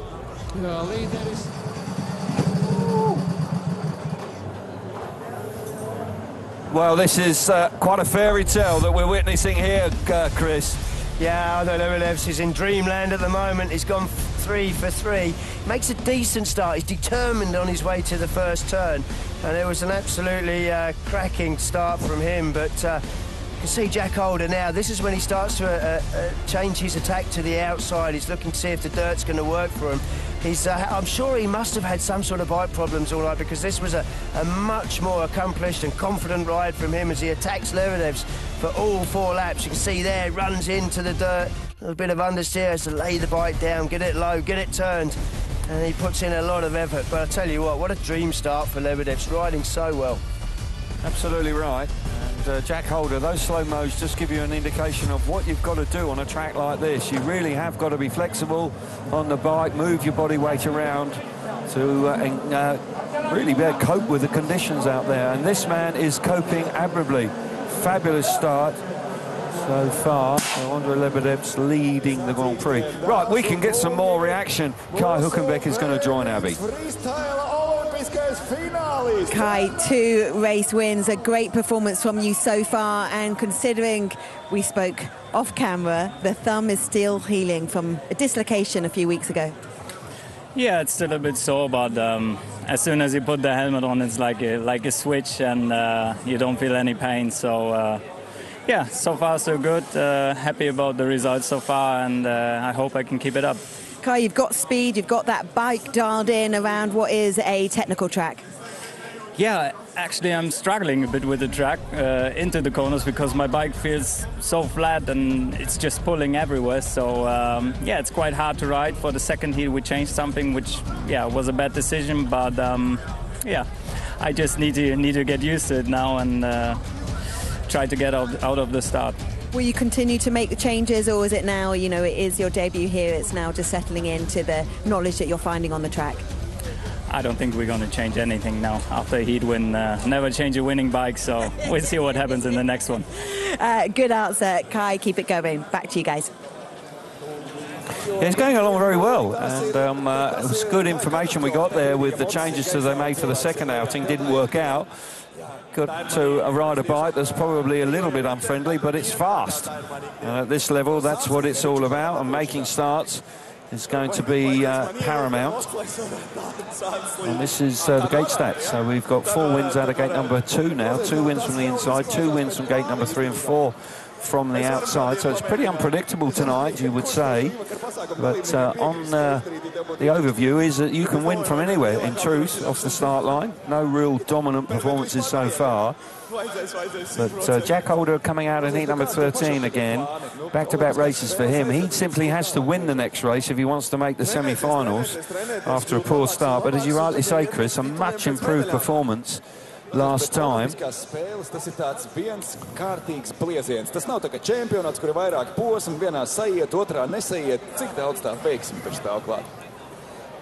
Well, this is quite a fairy tale that we're witnessing here, Chris. Yeah, although Lebedev's is in dreamland at the moment. He's gone 3 for 3. Makes a decent start. He's determined on his way to the first turn. And it was an absolutely cracking start from him. But you can see Jack Holder now. This is when he starts to change his attack to the outside. He's looking to see if the dirt's going to work for him. I'm sure he must have had some sort of bike problems all night, because this was a much more accomplished and confident ride from him as he attacks Lebedev's for all 4 laps. You can see there, runs into the dirt, a little bit of understeer, has to lay the bike down, get it low, get it turned, and he puts in a lot of effort. But I tell you what a dream start for Lebedev's, riding so well. Absolutely right. And Jack Holder, those slow-mos just give you an indication of what you've got to do on a track like this. You really have got to be flexible on the bike, move your body weight around to really be able to cope with the conditions out there. And this man is coping admirably. Fabulous start so far. So Andrei Lebedev's leading the Grand Prix. Right, we can get some more reaction. Kai Huckenbeck is going to join Abby. Kai, 2 race wins, a great performance from you so far, and considering we spoke off camera, the thumb is still healing from a dislocation a few weeks ago. Yeah, it's still a bit sore, but as soon as you put the helmet on, it's like a switch, and you don't feel any pain. So yeah, so far so good. Happy about the results so far, and I hope I can keep it up. Kai, you've got speed, you've got that bike dialed in around what is a technical track. Yeah, actually I'm struggling a bit with the track into the corners, because my bike feels so flat and it's just pulling everywhere. So yeah, it's quite hard to ride. For the second heat we changed something, which was a bad decision, but yeah, I just need to get used to it now and try to get out of the start. Will you continue to make the changes, or is it now, it is your debut here, it's now just settling into the knowledge that you're finding on the track? I don't think we're going to change anything now. After a heat win, never change a winning bike, so we'll see what happens in the next one. Good answer, Kai. Keep it going. Back to you guys. Yeah, it's going along very well, and it was good information we got there with the changes that they made for the second outing. Didn't work out. Got to ride a bike that's probably a little bit unfriendly, but it's fast. And at this level, that's what it's all about, and making starts is going to be paramount. And this is the gate stats. So we've got 4 wins out of gate number 2 now. 2 wins from the inside, 2 wins from gate number 3 and 4 from the outside, so it's pretty unpredictable tonight, you would say. But on the overview is that you can win from anywhere, in truth, off the start line. No real dominant performances so far. But Jack Holder coming out in heat number 13 again. Back-to-back races for him. He simply has to win the next race if he wants to make the semi-finals after a poor start. But as you rightly say, Chris, a much improved performance last time.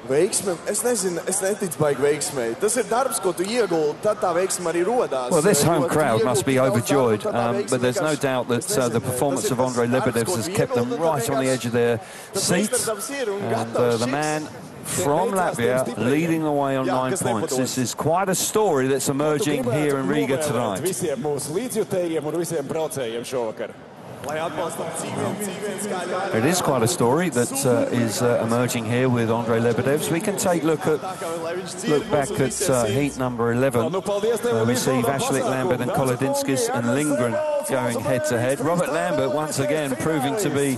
Veiksme, es nezinu, es neticu baigi veiksmei. Tas ir darbs, ko tu ieguldi, tad tā veiksme arī rodās. Well, this home crowd must be overjoyed, but there's no doubt that the performance of Andrei Lebedev has kept them right on the edge of their seats. And the man from Latvia leading the way on 9 points. This is quite a story that's emerging here in Riga tonight. It is quite a story that is emerging here with Andrei Lebedev. So we can take a look back at heat number 11. We see Vasilik, Lambert and Kolodinskis and Lindgren going head-to-head. Robert Lambert once again proving to be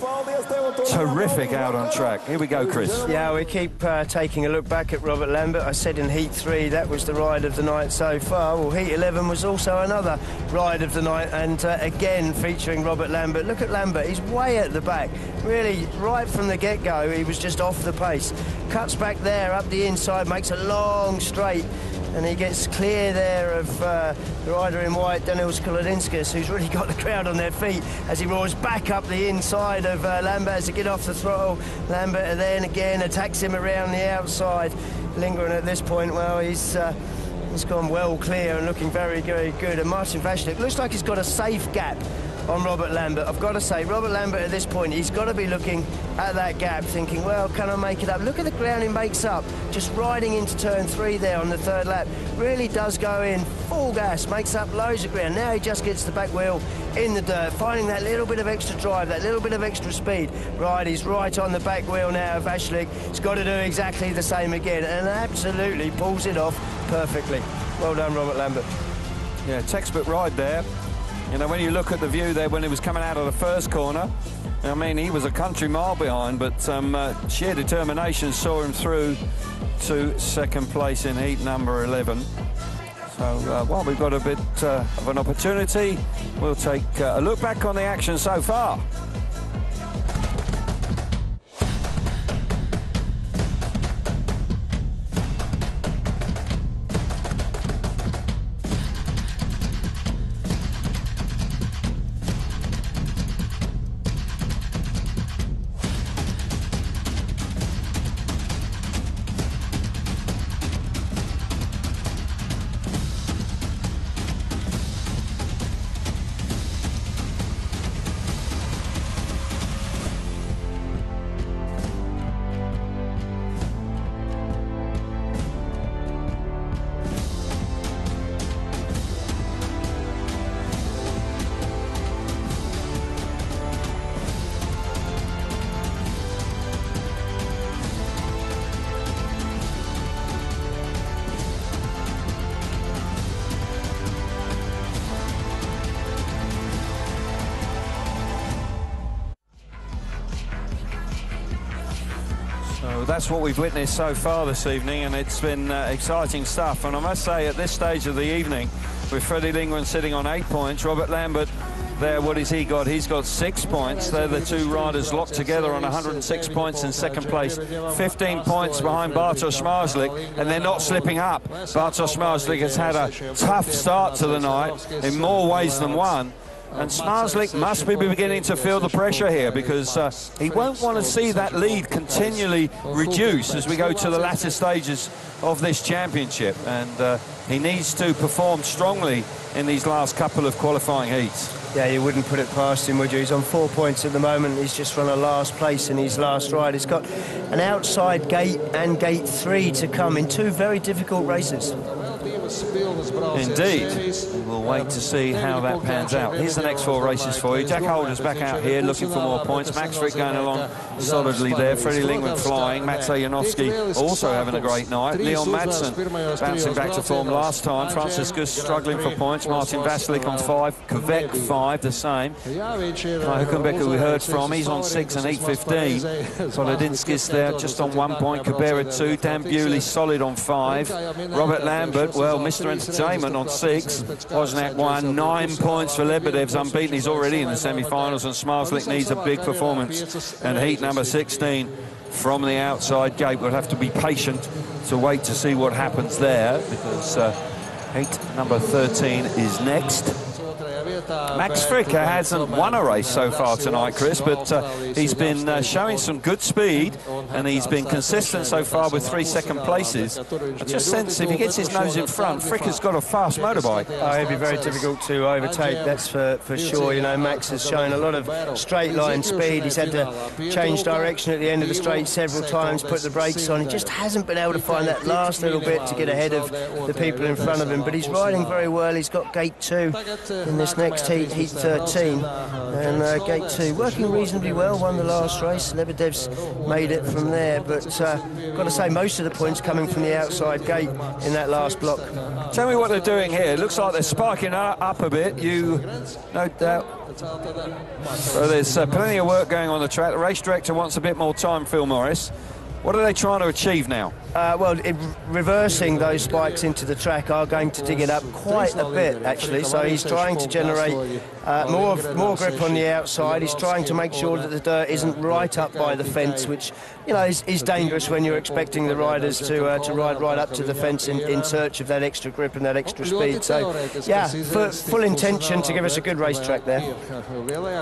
terrific out on track. Here we go, Chris. Yeah, we keep taking a look back at Robert Lambert. I said in heat 3 that was the ride of the night so far. Well, heat 11 was also another ride of the night, and again featuring Robert Lambert. Look at Lambert, he's way at the back. Really, right from the get-go, he was just off the pace. Cuts back there, up the inside, makes a long straight, and he gets clear there of the rider in white, Daniels Kolodinskis, who's really got the crowd on their feet as he roars back up the inside of Lambert to get off the throttle. Lambert then again attacks him around the outside. Lindgren at this point, well, he's gone well clear and looking very, very good. And Martin Vasilik looks like he's got a safe gap on Robert Lambert. I've got to say, Robert Lambert at this point, he's got to be looking at that gap thinking, well, can I make it up? Look at the ground he makes up, just riding into turn 3 there on the 3rd lap. Really does go in full gas, makes up loads of ground. Now he just gets the back wheel in the dirt, finding that little bit of extra drive, that little bit of extra speed. Right, he's right on the back wheel now, Vasilik. He's got to do exactly the same again, and absolutely pulls it off perfectly. Well done, Robert Lambert. Yeah, textbook ride there. You know, when you look at the view there when he was coming out of the first corner, I mean, he was a country mile behind, but sheer determination saw him through to second place in heat number 11. So while we've got a bit of an opportunity, we'll take a look back on the action so far. That's what we've witnessed so far this evening, and it's been exciting stuff. And I must say, at this stage of the evening, with Freddie Lindgren sitting on 8 points, Robert Lambert there, what has he got? He's got 6 points. They're the two riders locked together on 106 points in second place. 15 points behind Bartosz Marslik, and they're not slipping up. Bartosz Marslik has had a tough start to the night in more ways than one. And Smarslik must be beginning to feel the pressure here, because he won't want to see that lead continually reduce as we go to the latter stages of this championship. And he needs to perform strongly in these last couple of qualifying heats. Yeah, you wouldn't put it past him, would you? He's on 4 points at the moment. He's just run a last place in his last ride. He's got an outside gate and gate 3 to come in two very difficult races. Indeed. We'll wait to see how that pans out. Here's the next 4 races for you. Jack Holder's back out here looking for more points. Max Frick going along solidly there. Freddie Lingman flying. Matvej Janowski also having a great night. Leon Madsen bouncing back to form last time. Francis Gus struggling for points. Martin Vasilik on 5. Kvek 5, the same. Kai Huckenbecker we heard from. He's on 6 and heat 15. Solodinskis there just on 1 point. Cabrera 2. Dan Bewley solid on 5. Robert Lambert, well, Mr. Entertainment on 6. Wozniak 1. 9 points for Lebedev's unbeaten. He's already in the semi-finals, and Smarslik needs a big performance. And heat number 16 from the outside gate. We'll have to be patient to wait to see what happens there, because heat number 13 is next. Max Frick hasn't won a race so far tonight, Chris, but he's been showing some good speed, and he's been consistent so far with 3 second places. I just sense if he gets his nose in front, Frick has got a fast motorbike. Oh, it'll be very difficult to overtake, that's for sure. You know, Max has shown a lot of straight line speed. He's had to change direction at the end of the straight several times, put the brakes on. He just hasn't been able to find that last little bit to get ahead of the people in front of him, but he's riding very well. He's got gate 2 in this next heat, heat 13, and gate 2 working reasonably well. Won the last race. Lebedev's made it from there, but got to say most of the points coming from the outside gate in that last block. Tell me what they're doing here. It looks like they're sparking up a bit, no doubt. So there's plenty of work going on the track. The race director wants a bit more time, Phil Morris. What are they trying to achieve now? Reversing those spikes into the track are going to dig it up quite a bit, actually. So he's trying to generate more grip on the outside. He's trying to make sure that the dirt isn't right up by the fence, which, you know, is dangerous when you're expecting the riders to ride right up to the fence in search of that extra grip and that extra speed. So, yeah, full intention to give us a good racetrack there.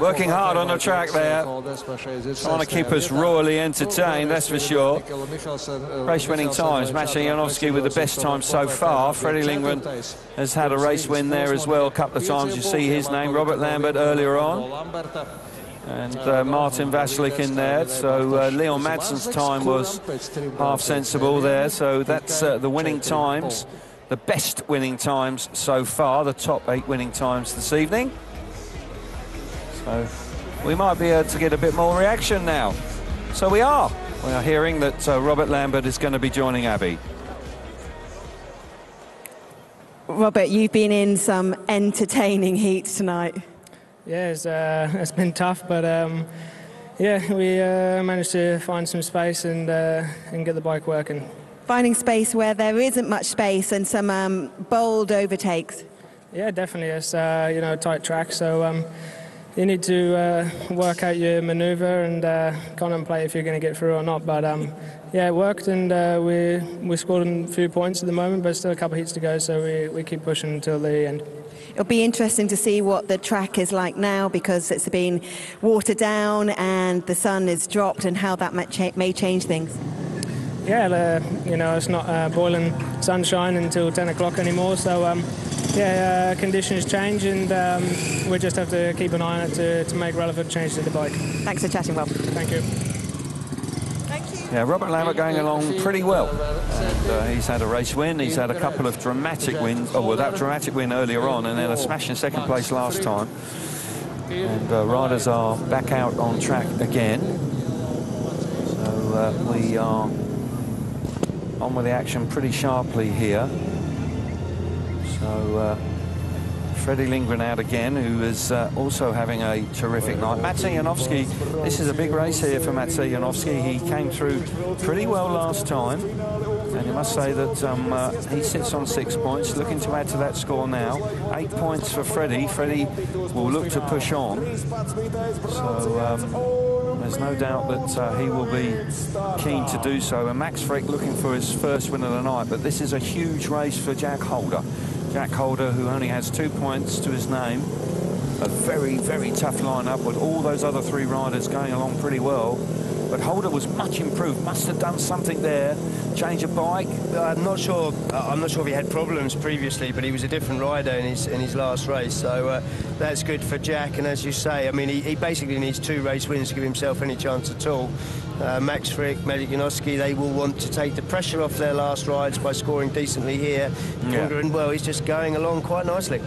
Working hard on the track there. Trying to keep us royally entertained, that's for sure. Race-winning times. Maciej Janowski with the best time so far. Freddie Lingman has had a race win there as well a couple of times. You see his name. Robert Lambert earlier on. And Martin Vasilik in there. So Leon Madsen's time was half sensible there. So that's the winning times. The best winning times so far. The top 8 winning times this evening. So we might be able to get a bit more reaction now. So we are. We are hearing that Robert Lambert is going to be joining Abby. Robert, you've been in some entertaining heats tonight. Yeah, it's been tough, but yeah, we managed to find some space and get the bike working. Finding space where there isn't much space and some bold overtakes. Yeah, definitely. It's you know, a tight track, so you need to work out your manoeuvre and contemplate if you're going to get through or not. But yeah, it worked, and we scored a few points at the moment, but still a couple of heats to go, so we keep pushing until the end. It'll be interesting to see what the track is like now, because it's been watered down and the sun is dropped, and how that may change things. Yeah, you know, it's not boiling sunshine until 10 o'clock anymore, so yeah, conditions change, and we just have to keep an eye on it to make relevant changes to the bike. Thanks for chatting, Rob. Thank you. Yeah, Robert Lambert going along pretty well. And he's had a race win. He's had a couple of dramatic wins. Oh, well, that dramatic win earlier on, and then a smashing second place last time. And riders are back out on track again. So we are on with the action pretty sharply here. So Freddie Lindgren out again, who is also having a terrific night. Maciej Janowski, this is a big race here for Maciej Janowski. He came through pretty well last time, and you must say that he sits on 6 points, looking to add to that score now. 8 points for Freddie. Freddie will look to push on. So there's no doubt that he will be keen to do so. And Max Frick looking for his first win of the night, but this is a huge race for Jack Holder. Jack Holder, who only has 2 points to his name. A very, very tough lineup with all those other 3 riders going along pretty well. But Holder was much improved, must have done something there. Change of bike. I'm not sure if he had problems previously, but he was a different rider in his last race. So that's good for Jack. And as you say, I mean, he basically needs 2 race wins to give himself any chance at all. Max Frick, Melik Janowski, they will want to take the pressure off their last rides by scoring decently here. And well, he's just going along quite nicely.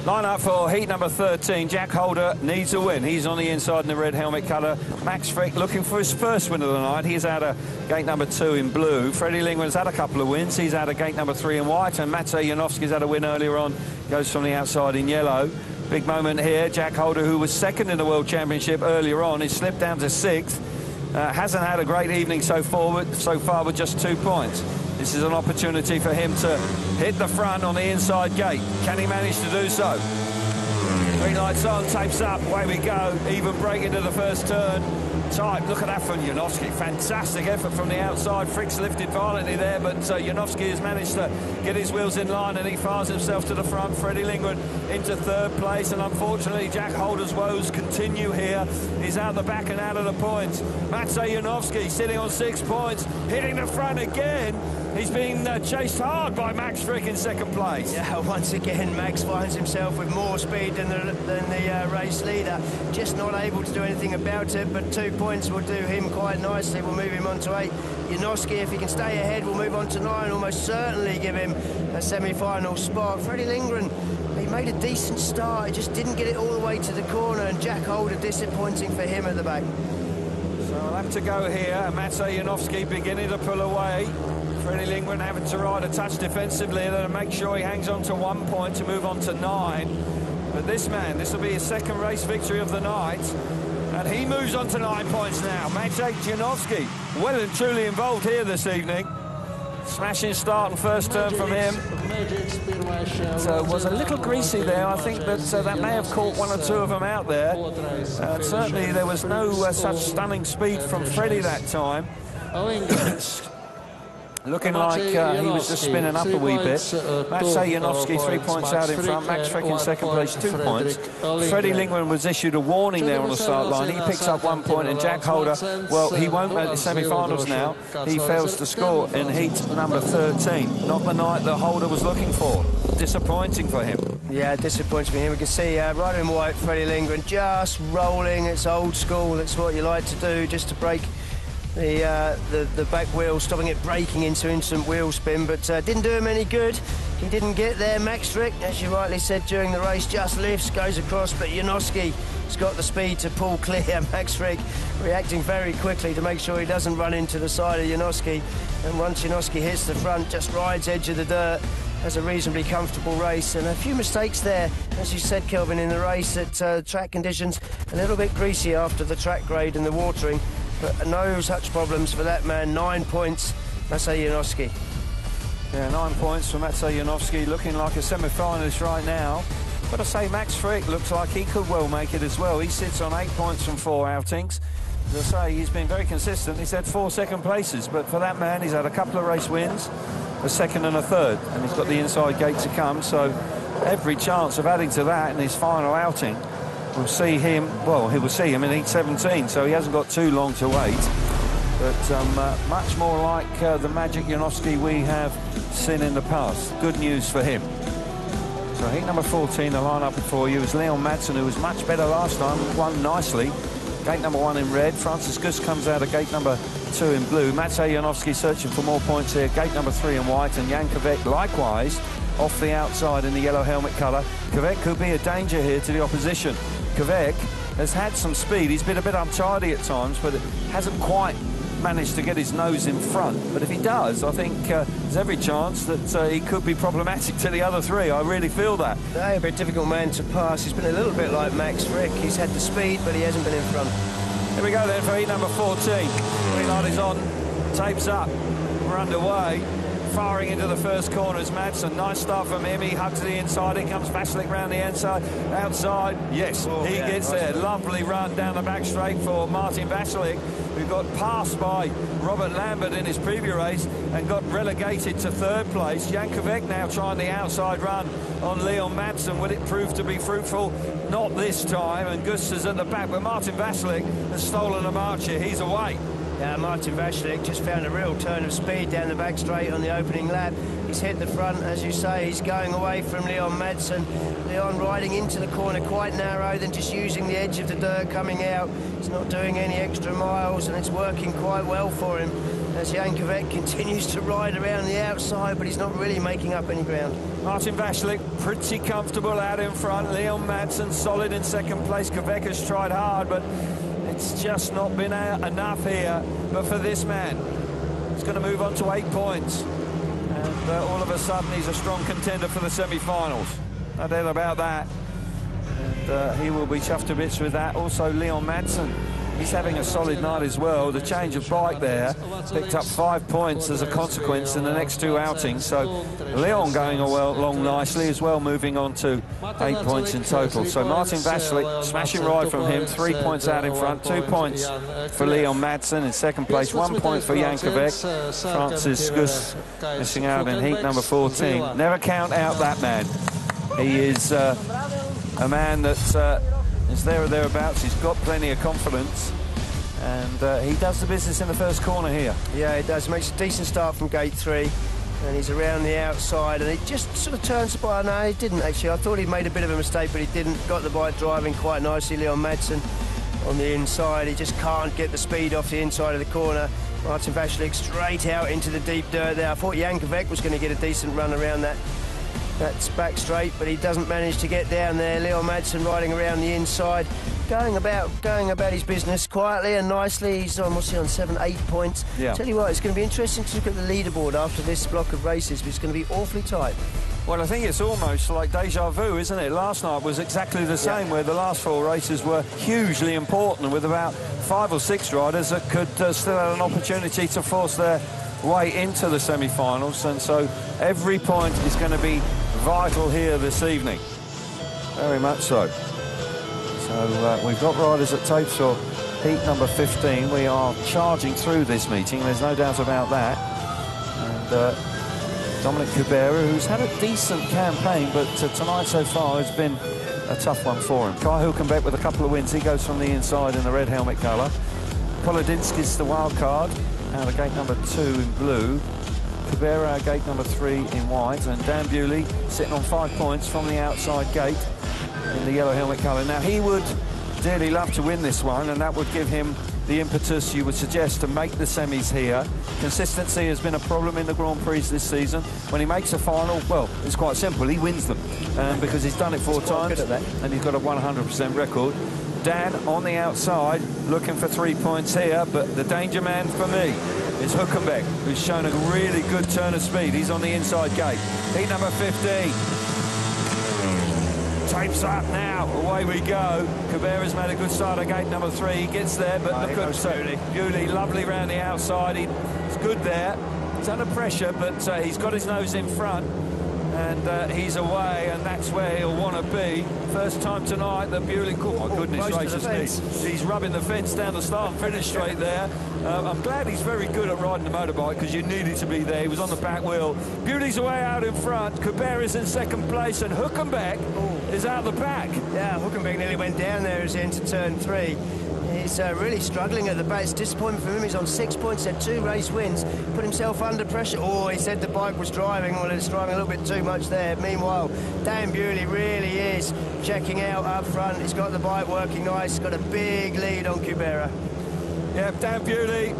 Line up for heat number 13. Jack Holder needs a win. He's on the inside in the red helmet colour. Max Frick looking for his first win of the night. He's had a gate number 2 in blue. Freddie Lingman's had a couple of wins. He's had a gate number 3 in white. And Matej Janowski's had a win earlier on. Goes from the outside in yellow. Big moment here. Jack Holder, who was second in the World Championship earlier on, is slipped down to 6th. Hasn't had a great evening so far with just 2 points. This is an opportunity for him to hit the front on the inside gate. Can he manage to do so? Green lights on, tapes up, away we go. Even break into the first turn. Tight, look at that from Janowski. Fantastic effort from the outside. Frick's lifted violently there, but Janowski has managed to get his wheels in line and he fires himself to the front. Freddie Lingman into 3rd place, and unfortunately Jack Holder's woes continue here. He's out the back and out of the points. Matej Janowski sitting on 6 points, hitting the front again. He's been chased hard by Max Frick in 2nd place. Yeah, once again, Max finds himself with more speed than the race leader. Just not able to do anything about it, but 2 points will do him quite nicely. We'll move him on to 8. Janowski, if he can stay ahead, will move on to 9. Almost certainly give him a semi-final spot. Freddie Lindgren, he made a decent start. He just didn't get it all the way to the corner, and Jack Holder disappointing for him at the back. So we'll have to go here. Matej Janowski beginning to pull away. Freddie Lingman having to ride a touch defensively to make sure he hangs on to 1 point to move on to 9. But this man, this will be his 2nd race victory of the night. And he moves on to 9 points now. Matej Janowski, well and truly involved here this evening. Smashing start and first turn from him. So was a little greasy there. I think that that may have caught 1 or 2 of them out there. Certainly there was no such stunning speed from Freddie that time. Looking like he was just spinning up a wee bit. Matej Janowski 3 points out in front. Max Frick in 2nd place, 2 points. Freddie Lingman was issued a warning there on the start line. He picks up 1 point, and Jack Holder, well, he won't make the semi-finals now. He fails to score in heat number 13. Not the night that Holder was looking for. Disappointing for him. Yeah, disappointing for him. We can see right in white, Freddie Lingman just rolling. It's old school. That's what you like to do, just to break the back wheel, stopping it breaking into instant wheel spin, but didn't do him any good. He didn't get there. Max Frick, as you rightly said during the race, just lifts, goes across, but Janowski's got the speed to pull clear. Max Frick reacting very quickly to make sure he doesn't run into the side of Janowski, and once Janowski hits the front, just rides edge of the dirt. Has a reasonably comfortable race, and a few mistakes there, as you said, Kelvin, in the race at track conditions. A little bit greasy after the track grade and the watering, but no such problems for that man. 9 points, Matej Janowski. Yeah, 9 points for Matej Janowski, looking like a semi-finalist right now. But I say Max Frick looks like he could well make it as well. He sits on 8 points from 4 outings. As I say, he's been very consistent. He's had 4 second places, but for that man, he's had a couple of race wins, a 2nd and a 3rd, and he's got the inside gate to come, so every chance of adding to that in his final outing. We'll see him, well, he will see him in heat 17, so he hasn't got too long to wait. But much more like the Magic Janowski we have seen in the past. Good news for him. So heat number 14, the line-up for you is Leon Madsen, who was much better last time, won nicely. Gate number 1 in red. Francis Gus comes out of gate number 2 in blue. Matej Janowski searching for more points here. Gate number 3 in white, and Jan Kvek likewise off the outside in the yellow helmet colour. Kvek could be a danger here to the opposition. Kvek has had some speed. He's been a bit untidy at times, but hasn't quite managed to get his nose in front. But if he does, I think there's every chance that he could be problematic to the other 3. I really feel that. A very difficult man to pass. He's been a little bit like Max Frick. He's had the speed, but he hasn't been in front. Here we go then for heat number 14. Green light is on, tapes up, we're underway. Firing into the first corner is Madsen. Nice start from him. He hugs the inside. In comes Vasilik round the inside. Outside, yes, he gets there. Lovely run down the back straight for Martin Vasilik, who got passed by Robert Lambert in his preview race and got relegated to 3rd place. Jan Kvek now trying the outside run on Leon Madsen. Will it prove to be fruitful? Not this time. And Gus is at the back, but Martin Vasilik has stolen a march here. He's away. Martin Vaclik just found a real turn of speed down the back straight on the opening lap. He's hit the front, as you say. He's going away from Leon Madsen. Leon riding into the corner quite narrow, then just using the edge of the dirt coming out. He's not doing any extra miles, and it's working quite well for him as Jankovic continues to ride around the outside, but he's not really making up any ground. Martin Vaclik pretty comfortable out in front. Leon Madsen solid in second place. Kvek has tried hard, but it's just not been enough here. But for this man, he's going to move on to 8 points. And all of a sudden, he's a strong contender for the semi-finals. No doubt about that. And he will be chuffed to bits with that. Also, Leon Madsen, he's having a solid night as well. The change of bike there picked up 5 points as a consequence in the next 2 outings. So Leon going along nicely as well, moving on to 8 points in total. So Martin Vaclik, smashing ride from him, 3 points out in front, 2 points for Leon Madsen in second place, 1 point for Jankovic. Francis Gus missing out in heat number 14. Never count out that man. He is a man that is there or thereabouts. He's got plenty of confidence, and he does the business in the first corner here. Yeah, he does. Makes a decent start from gate 3, and he's around the outside, and he just sort of turns the bike. No, he didn't actually. I thought he'd made a bit of a mistake, but he didn't. Got the bike driving quite nicely. Leon Madsen on the inside. He just can't get the speed off the inside of the corner. Martin Vaclik straight out into the deep dirt there. I thought Jankovic was going to get a decent run around that's back straight, but he doesn't manage to get down there. Leon Madsen riding around the inside, going about his business quietly and nicely. He's on, what's he on, 7, 8 points. Yeah. Tell you what, it's going to be interesting to look at the leaderboard after this block of races, but it's going to be awfully tight. Well, I think it's almost like deja vu, isn't it? Last night was exactly the same, where the last 4 races were hugely important, with about 5 or 6 riders that could still have an opportunity to force their way into the semi-finals, and so every point is going to be vital here this evening. Very much so. So we've got riders at tapes for heat number 15. We are charging through this meeting, there's no doubt about that. And Dominic Kubera, who's had a decent campaign, but tonight so far has been a tough one for him. Kai Hulkenbeck with a couple of wins. He goes from the inside in the red helmet colour. Kolodinski's the wild card out of gate number 2 in blue. Kubera gate number 3 in white, and Dan Bewley sitting on 5 points from the outside gate in the yellow helmet colour. Now, he would dearly love to win this one, and that would give him the impetus, you would suggest, to make the semis here. Consistency has been a problem in the Grand Prix this season. When he makes a final, well, it's quite simple, he wins them, because he's done it 4 times, and he's got a 100% record. Dan on the outside, looking for 3 points here, but the danger man for me is Hulkenbeck, who's shown a really good turn of speed. He's on the inside gate. Heat number 15. Tapes up now, away we go. Kubera's made a good start at gate number 3. He gets there, but look at Bewley, lovely round the outside. He's good there. He's under pressure, but he's got his nose in front, and he's away, and that's where he'll want to be. First time tonight that Bewley, oh my goodness gracious me, he's rubbing the fence down the start and finish straight there. I'm glad he's very good at riding the motorbike, because you needed to be there. He was on the back wheel. Bewley's away out in front. Kubera's in second place, and Hulkenbeck is out the back. Yeah, Hulkenbeck nearly went down there as he entered turn 3. He's really struggling at the back. It's disappointing for him. He's on 6 points, had 2 race wins, put himself under pressure. Oh, he said the bike was driving. Well, it's driving a little bit too much there. Meanwhile, Dan Bewley really is checking out up front. He's got the bike working nice. He's got a big lead on Kubera. Yeah, Dan Bewley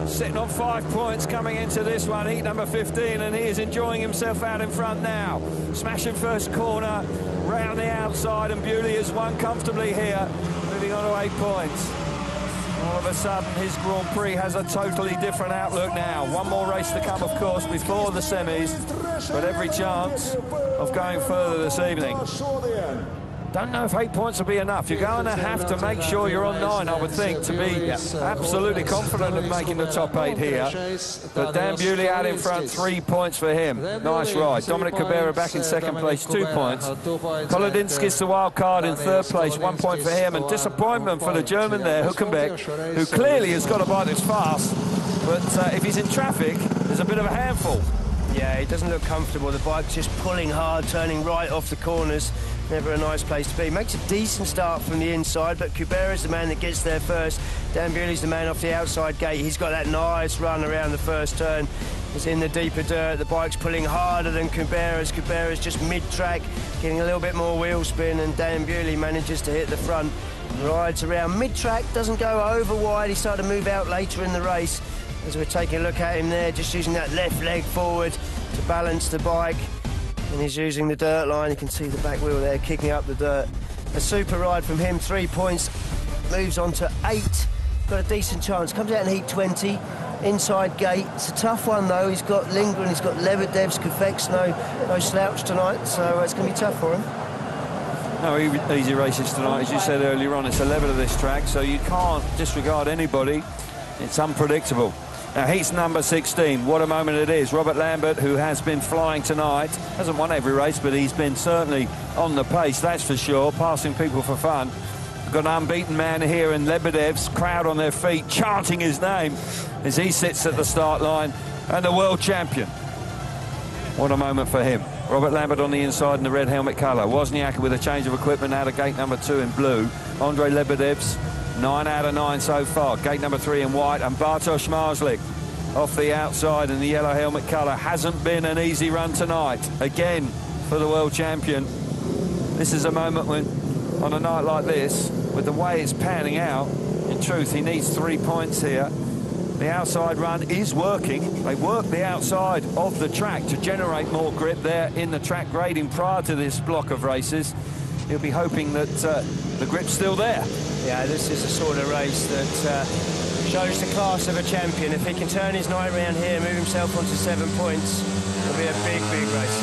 sitting on 5 points coming into this one, heat number 15, and he is enjoying himself out in front now. Smashing first corner, round the outside, and Bewley has won comfortably here, moving on to 8 points. All of a sudden, his Grand Prix has a totally different outlook now. One more race to come, of course, before the semis, but every chance of going further this evening. Don't know if 8 points will be enough. You're going to have to make sure you're on 9, I would think, to be absolutely confident of making the top 8 here. But Dan Bewley out in front, 3 points for him. Nice ride. Dominic Kubera back in second place, 2 points. Kolodinski's the wild card in third place, 1 point for him. And disappointment for the German there, Hulkenbeck, who clearly has got a bike that's fast. But if he's in traffic, there's a bit of a handful. Yeah, he doesn't look comfortable. The bike's just pulling hard, turning right off the corners. Never a nice place to be. Makes a decent start from the inside, but Kubera's the man that gets there first. Dan Bewley's the man off the outside gate. He's got that nice run around the first turn. He's in the deeper dirt. The bike's pulling harder than Kubera's. Kubera's just mid-track, getting a little bit more wheel spin, and Dan Bewley manages to hit the front. Rides around mid-track, doesn't go over wide. He started to move out later in the race. As we're taking a look at him there, just using that left leg forward to balance the bike. And he's using the dirt line. You can see the back wheel there kicking up the dirt. A super ride from him, 3 points. Moves on to 8. Got a decent chance. Comes out in heat 20. Inside gate. It's a tough one though. He's got Lindgren, he's got Lebedev's, Kofeks, no slouch tonight. So it's going to be tough for him. No easy races tonight, as you said earlier on. It's a level of this track, so you can't disregard anybody. It's unpredictable. Now, heat's number 16. What a moment it is. Robert Lambert, who has been flying tonight, hasn't won every race, but he's been certainly on the pace, that's for sure, passing people for fun. We've got an unbeaten man here in Lebedev's, crowd on their feet, chanting his name as he sits at the start line, and the world champion. What a moment for him. Robert Lambert on the inside in the red helmet colour. Wozniak with a change of equipment out of gate number 2 in blue. Andrei Lebedev's 9 out of 9 so far. Gate number 3 in white. And Bartosz Marslik off the outside in the yellow helmet colour. Hasn't been an easy run tonight. Again, for the world champion. This is a moment when, on a night like this, with the way it's panning out, in truth, he needs 3 points here. The outside run is working. They work the outside of the track to generate more grip there in the track grading prior to this block of races. He'll be hoping that the grip's still there. Yeah, this is the sort of race that shows the class of a champion. If he can turn his night around here, move himself onto 7 points, it'll be a big, big race.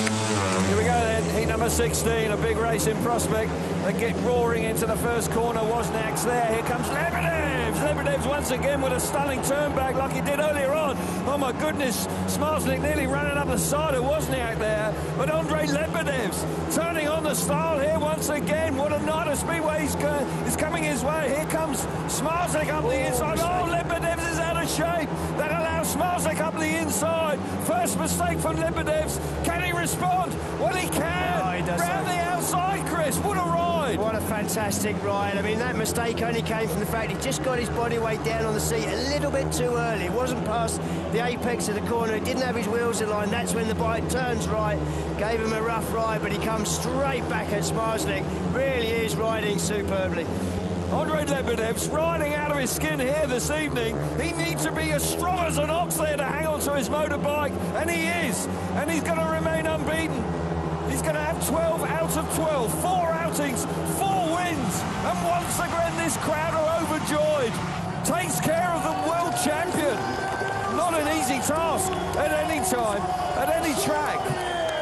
Here we go then, heat number 16, a big race in prospect. They get roaring into the first corner. Wozniak's there. Here comes Lebedev's. Lebedev's once again with a stunning turn back like he did earlier on. Oh my goodness, Smarslik nearly running up the side of Wozniak there. But Andrei Lebedev's turning on the style here once again. What a night of speedway is coming his way. Here comes Smarslik up the inside. Oh, Lebedev's is out of shape. That allows Smarslik up the inside. First mistake from Lebedev's. Can he respond? Well, he can. Oh, he does. Round the outside, Chris. What a ride. What a fantastic ride. I mean, that mistake only came from the fact he just got his body weight down on the seat a little bit too early. It wasn't past the apex of the corner. He didn't have his wheels aligned. That's when the bike turns right. Gave him a rough ride, but he comes straight back at Smarslik. Really is riding superbly. Andrei Lebedev's riding out of his skin here this evening. He needs to be as strong as an ox there to hang on to his motorbike, and he is. And he's going to remain unbeaten. He's going to have 12 out of 12. 4 outings, 4 wins. And once again, this crowd are overjoyed. Takes care of the world champion. Not an easy task at any time, at any track.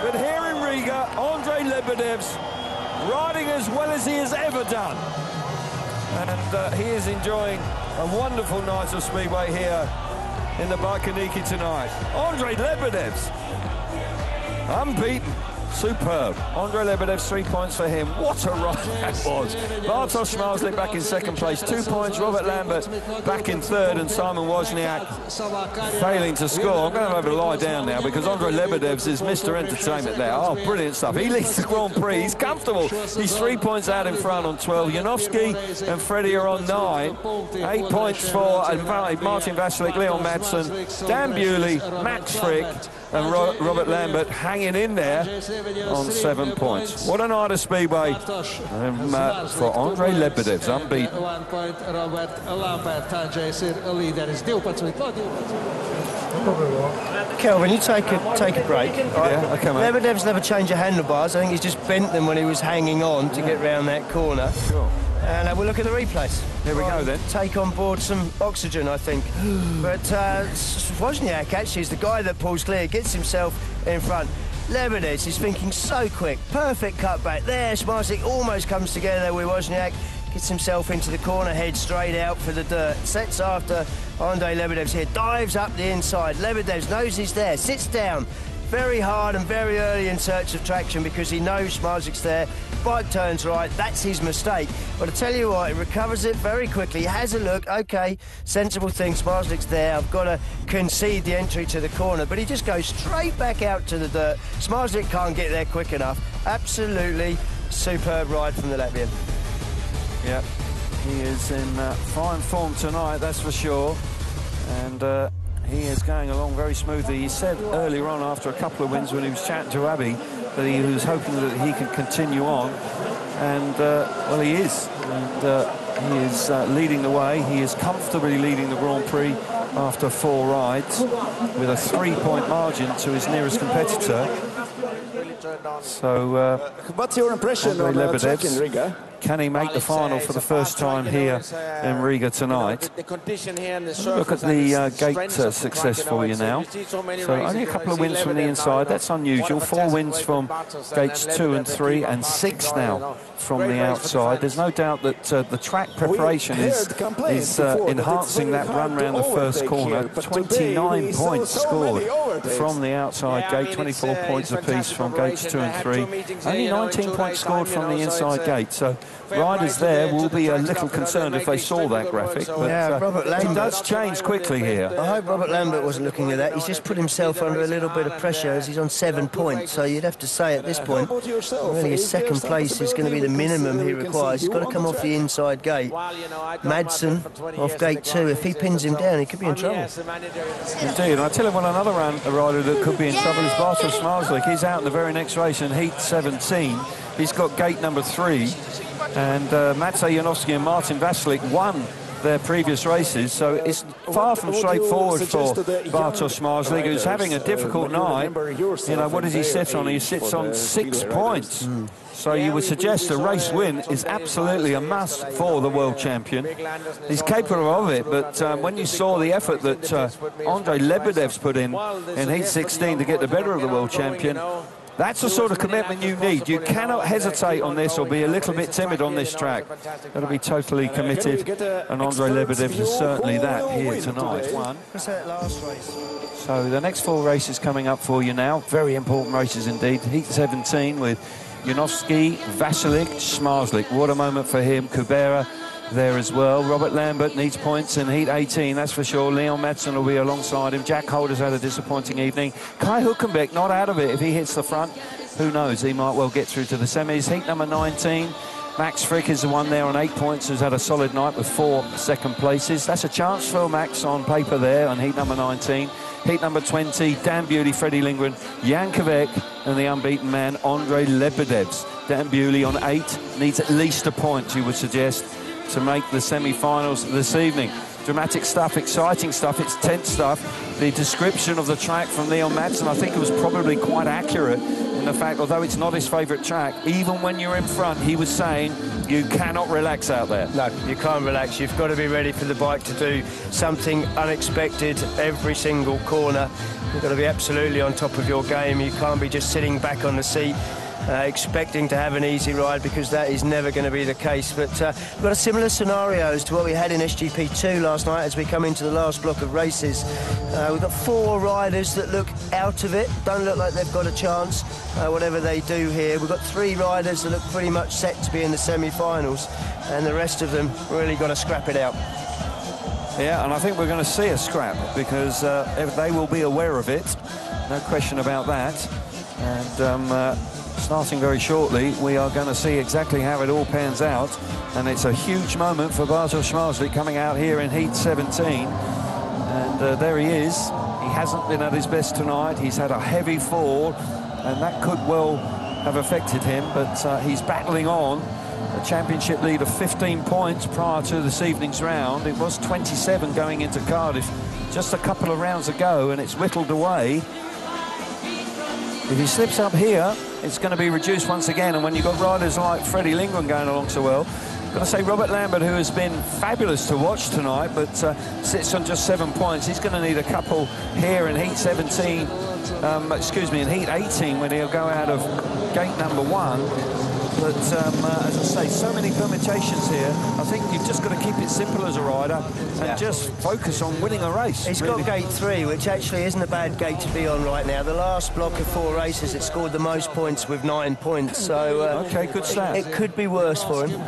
But here in Riga, Andrei Lebedev's riding as well as he has ever done. And he is enjoying a wonderful night of speedway here in the Baikoniki tonight. Andrei Lebedev's unbeaten. Superb. Andrei Lebedev's 3 points for him. What a ride that was. Bartosz Smarslik back in second place, 2 points. Robert Lambert back in third, and Simon Wozniak failing to score. I'm going to have to lie down now because Andrei Lebedev's is Mr. Entertainment there. Oh, brilliant stuff. He leads the Grand Prix. He's comfortable. He's 3 points out in front on 12. Janowski and Freddie are on 9. 8 points for Martin Vasilik, Leon Madsen, Dan Bewley, Max Frick, and Robert Lambert hanging in there on 7 points. What a night of speedway for Andrei Lebedev's unbeaten. Kelvin, you take a break. Yeah, okay, mate. Lebedev's never changed your handlebars. I think he's just bent them when he was hanging on to get round that corner. Sure. And we'll look at the replays. Here we go then. Take on board some oxygen, I think. But Wozniak actually is the guy that pulls clear, gets himself in front. Lebedev's is thinking so quick. Perfect cutback there. Smarslik almost comes together with Wozniak. Gets himself into the corner, heads straight out for the dirt. Sets after Andrei Lebedev's here. Dives up the inside. Lebedev's knows he's there. Sits down. very hard and very early in search of traction because he knows Smarzlik's there. Bike turns right, that's his mistake. But I tell you what, he recovers it very quickly. He has a look, okay, sensible thing, Smarzlik's there. I've got to concede the entry to the corner, but he just goes straight back out to the dirt. Smarzlik can't get there quick enough. Absolutely superb ride from the Latvian. Yeah, he is in fine form tonight, that's for sure. And he is going along very smoothly. He said earlier on, after a couple of wins when he was chatting to Abby, that he was hoping that he could continue on. And, well, he is. And he is leading the way. He is comfortably leading the Grand Prix after 4 rides with a 3-point margin to his nearest competitor. So, what's your impression on the track in Riga? Can he make the final for the first time here in Riga tonight? Look at the gate success for you now. So only a couple of wins from the inside. That's unusual. 4 wins from gates 2 and 3 and 6 now from the outside. There's no doubt that the track preparation is enhancing that run round the first corner. 29 points scored from the outside gate, 24 points apiece from gates 2 and 3. Only 19 points scored from the inside gate. So riders there will be a little concerned if they saw that graphic, but yeah, Robert Lambert, it does change quickly here. I hope Robert Lambert wasn't looking at that. He's just put himself under a little bit of pressure as he's on 7 points, so you'd have to say at this point, really his second place is going to be the minimum he requires. He's got to come off the inside gate. Madsen off gate 2. If he pins him down, he could be in trouble. Indeed, and I tell you what, another rider that could be in trouble is Bartosz Smarzlik. He's out in the very next race in heat 17. He's got gate number 3. And Maciej Janowski and Martin Vasilik won their previous races, so it's far from straightforward for Bartosz Smarzlik, who's having a difficult night. You know, what does he sit on? He sits on 6 points. So you would suggest a race win is absolutely a must for the world champion. He's capable of it, but when you saw the effort that Andrei Lebedev's put in heat 16 to get the better of the world champion, that's the sort of commitment you need. You cannot hesitate on this or be a little bit timid on this track. Got to be totally committed, and Andrei Lebedev is certainly that here tonight. So the next 4 races coming up for you now. Very important races indeed. Heat 17 with Janowski, Vasilik, Smarzlik. What a moment for him. Kubera there as well. Robert Lambert needs points in heat 18, that's for sure. Leon Madsen will be alongside him. Jack Holder's had a disappointing evening. Kai Hülkenberg not out of it. If he hits the front, who knows, he might well get through to the semis. Heat number 19, Max Frick is the one there on 8 points, who's had a solid night with 4 second places. That's a chance for Max on paper there on heat number 19. Heat number 20, Dan Bewley, Freddie Lindgren, Jan Kovac, and the unbeaten man, Andrei Lebedevs. Dan Bewley on 8, needs at least a point, you would suggest, to make the semi-finals this evening. Dramatic stuff, exciting stuff, it's tense stuff. The description of the track from Leon Madsen, I think it was probably quite accurate in the fact, although it's not his favourite track, even when you're in front, he was saying you cannot relax out there. No, you can't relax. You've got to be ready for the bike to do something unexpected every single corner. You've got to be absolutely on top of your game. You can't be just sitting back on the seat expecting to have an easy ride, because that is never going to be the case. But we've got a similar scenario as to what we had in SGP2 last night as we come into the last block of races. We've got 4 riders that look out of it, don't look like they've got a chance, whatever they do here. We've got 3 riders that look pretty much set to be in the semi-finals, and the rest of them really got to scrap it out. Yeah, and I think we're going to see a scrap, because they will be aware of it, no question about that. And starting very shortly, we are going to see exactly how it all pans out, and it's a huge moment for Bartosz Smarzlik coming out here in heat 17, and there he is. He hasn't been at his best tonight. He's had a heavy fall, and that could well have affected him, but he's battling on. A championship lead of 15 points prior to this evening's round. It was 27 going into Cardiff just a couple of rounds ago, and it's whittled away. If he slips up here, it's going to be reduced once again. And when you've got riders like Freddie Lindgren going along so well, I've got to say Robert Lambert, who has been fabulous to watch tonight, but sits on just 7 points. He's going to need a couple here in heat 17, in heat 18, when he'll go out of gate number 1. But as I say, so many permutations here. I think you've just got to keep it simple as a rider and just focus on winning a race. He's got gate 3, which actually isn't a bad gate to be on right now. The last block of 4 races, it scored the most points with 9 points. So okay, good start. It could be worse for him.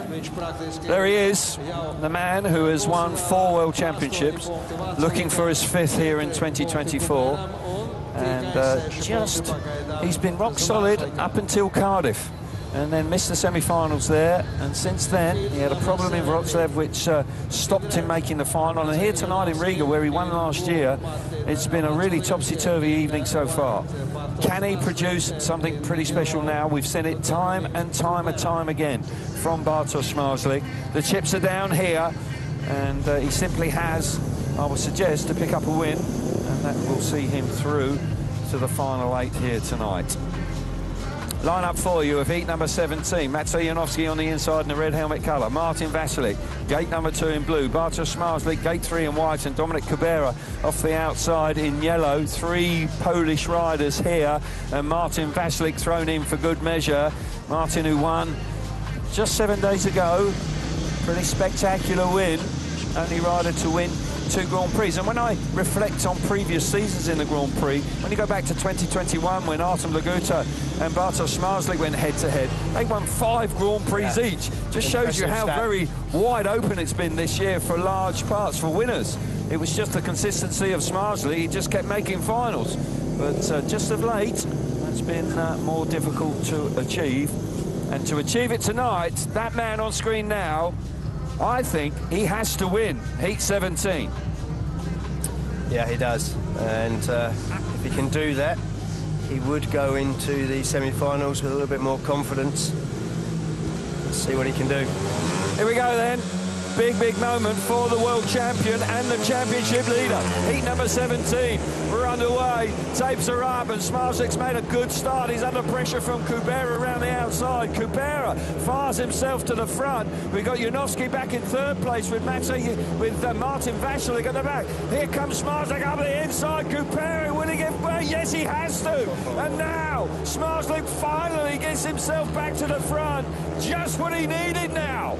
There he is, the man who has won 4 World Championships, looking for his 5th here in 2024. And he's been rock solid up until Cardiff, and then missed the semi-finals there, and since then he had a problem in Wroclaw which stopped him making the final, and here tonight in Riga, where he won last year, it's been a really topsy-turvy evening so far. Can he produce something pretty special now? We've seen it time and time again from Bartosz Zmarzlik. The chips are down here, and he simply has, I would suggest, to pick up a win, and that will see him through to the final 8 here tonight. Line up for you of heat number 17. Maciej Janowski on the inside in the red helmet colour. Martin Vasilik, gate number 2 in blue. Bartosz Zmarzlik, gate 3 in white. And Dominik Kubera off the outside in yellow. 3 Polish riders here. And Martin Vasilik thrown in for good measure. Martin, who won just 7 days ago. Pretty spectacular win. Only rider to win 2 Grand Prix. And when I reflect on previous seasons in the Grand Prix, when you go back to 2021 when Artem Laguta and Bartosz Zmarzlik went head-to-head, they won 5 Grand Prix each. Just shows you how very wide open it's been this year for large parts, for winners. It was just the consistency of Zmarzlik. He just kept making finals. But just of late, it's been more difficult to achieve. And to achieve it tonight, that man on screen now, I think he has to win heat 17. Yeah, he does. And if he can do that, he would go into the semi-finals with a little bit more confidence. Let's see what he can do. Here we go then. Big moment for the world champion and the championship leader. Heat number 17. We're underway. Tapes are up, and Zmarzlik's made a good start. He's under pressure from Kubera around the outside. Kubera fires himself to the front. We've got Janowski back in 3rd place with Martin Vasilik at the back. Here comes Zmarzlik up the inside. Kubera winning it. Yes, he has to. And now Zmarzlik finally gets himself back to the front. Just what he needed now.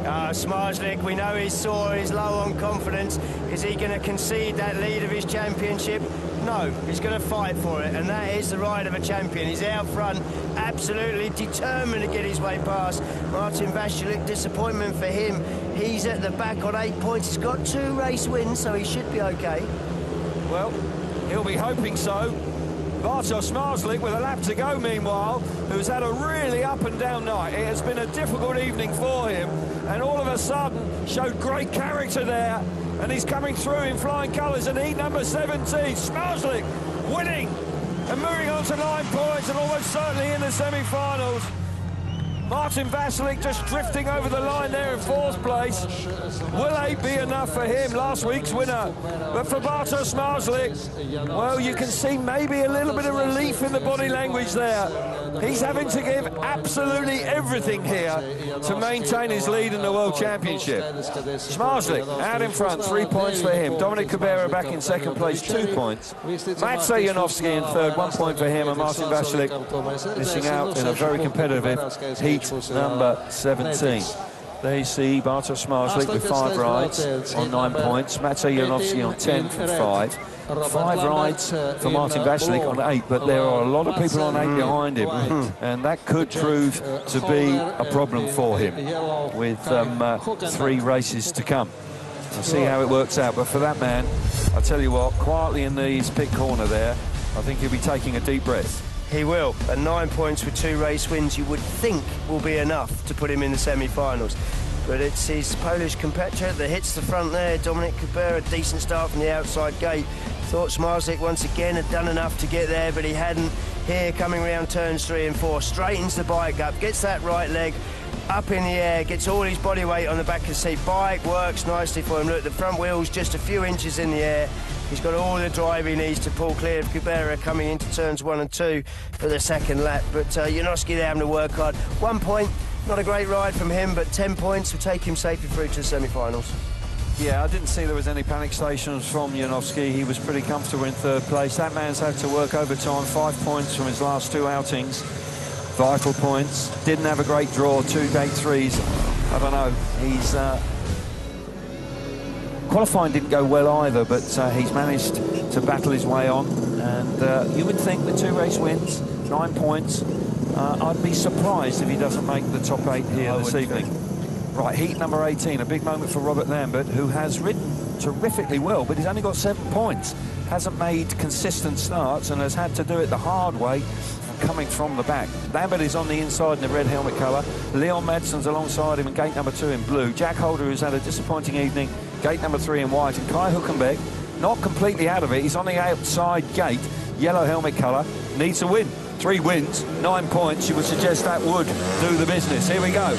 Zmarzlik, we know he's sore, he's low on confidence. Is he going to concede that lead of his championship? No, he's going to fight for it, and that is the ride of a champion. He's out front, absolutely determined to get his way past. Martin Vasilik, disappointment for him. He's at the back on 8 points. He's got 2 race wins, so he should be okay. Well, he'll be hoping so. Bartosz Zmarzlik with a lap to go, meanwhile, who's had a really up and down night. It has been a difficult evening for him, and all of a sudden showed great character there, and he's coming through in flying colours in heat number 17. Zmarzlik winning and moving on to 9 points, and almost certainly in the semi-finals. Martin Vasilik just drifting over the line there in 4th place. Will 8 be enough for him, last week's winner? But for Bartosz Zmarzlik, well, you can see maybe a little bit of relief in the body language there. He's having to give absolutely everything here to maintain his lead in the World Championship. Zmarzlik out in front, 3 points for him. Dominik Kubera back in 2nd place, 2 points. Maciej Janowski in 3rd, 1 point for him, and Martin Vasilik missing out in a very competitive heat number 17. There you see Bartosz Zmarzlik with 5 rides on 9 points. Maciej Janowski on 10 from 5. 5 rides for Martin Vasilik on 8, but there are a lot of people on 8 behind him, and that could prove to be a problem for him with 3 races to come. We'll see how it works out, but for that man, I tell you what, quietly in his pit corner there, I think he'll be taking a deep breath. He will, and 9 points with 2 race wins you would think will be enough to put him in the semi-finals. But it's his Polish competitor that hits the front there. Dominik Kubera, a decent start from the outside gate. Thought Zmarzlik once again had done enough to get there, but he hadn't. Here, coming around turns 3 and 4, straightens the bike up, gets that right leg up in the air, gets all his body weight on the back of the seat. Bike works nicely for him. Look, the front wheel's just a few inches in the air. He's got all the drive he needs to pull clear of Kubera coming into turns 1 and 2 for the 2nd lap. But Janowski there having to work hard. 1 point, not a great ride from him, but 10 points will take him safely through to the semi-finals. Yeah, I didn't see there was any panic stations from Janowski. He was pretty comfortable in 3rd place. That man's had to work overtime, 5 points from his last 2 outings. Vital points. Didn't have a great draw, 2 gate 3s. I don't know. He's qualifying didn't go well either, but he's managed to battle his way on. And you would think with 2 race wins, 9 points, I'd be surprised if he doesn't make the top 8 here this evening. Right, heat number 18, a big moment for Robert Lambert, who has ridden terrifically well, but he's only got 7 points. Hasn't made consistent starts and has had to do it the hard way, coming from the back. Lambert is on the inside in the red helmet colour. Leon Madsen's alongside him in gate number 2 in blue. Jack Holder, who's had a disappointing evening, gate number 3 in white. And Kai Hülkenberg, not completely out of it. He's on the outside gate, yellow helmet colour, needs a win. 3 wins, 9 points. You would suggest that would do the business. Here we go.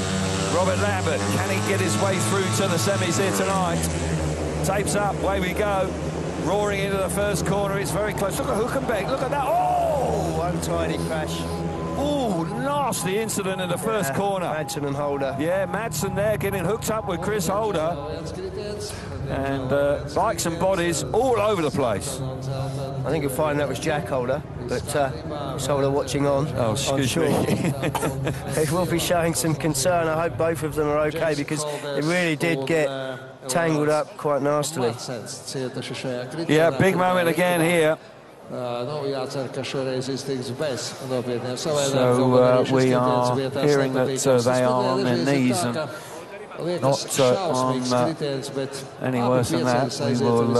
Robert Lambert, can he get his way through to the semis here tonight? Tapes up, away we go. Roaring into the first corner, it's very close. Look at Hülkenberg, look at that. Oh! Untidy crash. Oh, nasty incident in the first corner. Madsen and Holder. Yeah, Madsen there getting hooked up with Chris Holder. And bikes and bodies all over the place. I think you'll find that was Jack Holder, but Holder watching on. Oh, excuse me. They will be showing some concern. I hope both of them are okay, because it really did get tangled up quite nastily. Yeah, big moment again here. So we are hearing that they are on their knees and not on any worse than that. We will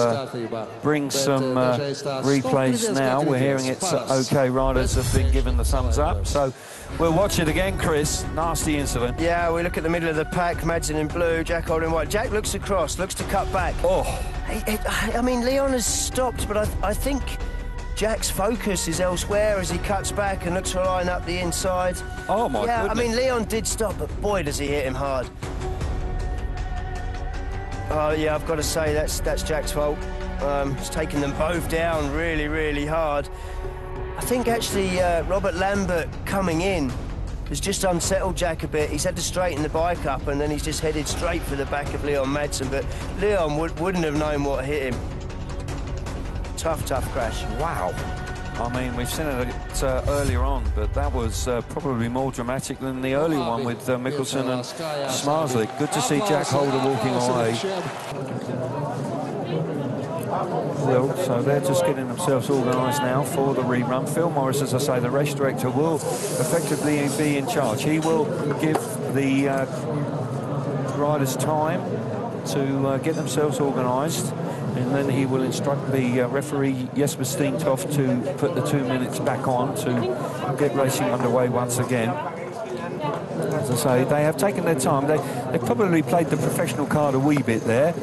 bring some replays now. We're hearing it's okay. Riders have been given the thumbs up. So we'll watch it again, Chris. Nasty incident. Yeah, we look at the middle of the pack. Madsen in blue, Jack Holder in white. Jack looks across, looks to cut back. Oh. I mean, Leon has stopped, but I think Jack's focus is elsewhere as he cuts back and looks for a line up the inside. Oh, my goodness. I mean, Leon did stop, but boy, does he hit him hard. Oh, yeah, I've got to say, that's Jack's fault. He's taken them both down really, really hard. I think, actually, Robert Lambert coming in has just unsettled Jack a bit. He's had to straighten the bike up, and then he's just headed straight for the back of Leon Madsen, but Leon wouldn't have known what hit him. Tough crash. Wow. I mean, we've seen it earlier on, but that was probably more dramatic than the earlier one with Mikkelsen and Smarslik. Good to see Jack Holder walking away. Well, so they're just getting themselves organised now for the rerun. Phil Morris, as I say, the race director, will effectively be in charge. He will give the riders time to get themselves organised. And then he will instruct the referee Jesper Steentoft to put the 2 minutes back on to get racing underway once again. As I say, they have taken their time. They probably played the professional card a wee bit there,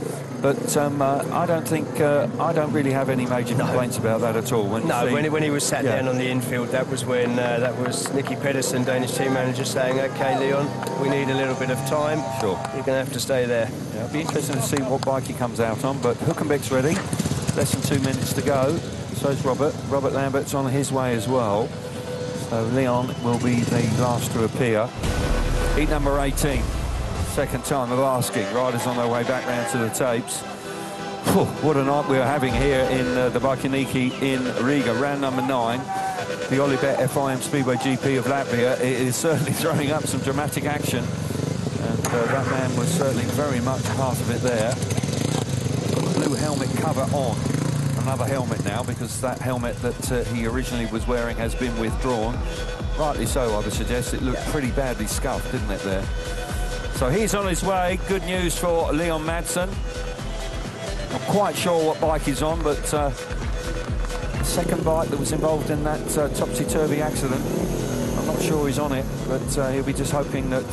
but I don't really have any major complaints about that at all. When he was sat down on the infield, that was when that was Nicky Pedersen, Danish team manager, saying, "Okay, Leon, we need a little bit of time. Sure, you're going to have to stay there." Yeah, it'll be interesting to see what bike he comes out on. But Hülkenberg's ready. Less than 2 minutes to go. So is Robert. Robert Lambert's on his way as well. So Leon will be the last to appear. Heat number 18. Second time of asking. Riders on their way back round to the tapes. Whew, what a night we're having here in the Baikoniki in Riga. Round number 9. The Olibet FIM Speedway GP of Latvia is certainly throwing up some dramatic action. And that man was certainly very much part of it there. Blue helmet cover on. Another helmet now, because that helmet that he originally was wearing has been withdrawn. Rightly so, I would suggest. It looked pretty badly scuffed, didn't it, there? So he's on his way. Good news for Leon Madsen. Not quite sure what bike he's on, but the second bike that was involved in that topsy-turvy accident, I'm not sure he's on it, but he'll be just hoping that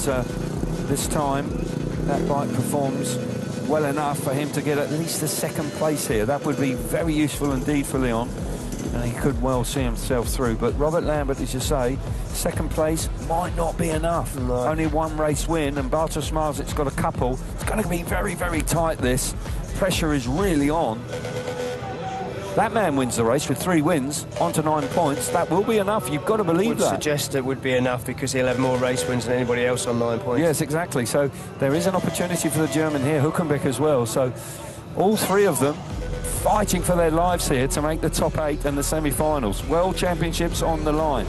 this time that bike performs well enough for him to get at least a second place here. That would be very useful indeed for Leon, and he could well see himself through. But Robert Lambert, as you say, second place might not be enough. No. Only 1 race win, and Bartosz Marzic's got a couple. It's going to be very, very tight, this. Pressure is really on. That man wins the race with 3 wins, on to 9 points. That will be enough. You've got to believe that. I would suggest it would be enough, because he'll have more race wins than anybody else on 9 points. Yes, exactly. So there is an opportunity for the German here, Hülkenberg as well. So all 3 of them fighting for their lives here to make the top 8 and the semi-finals. World Championships on the line.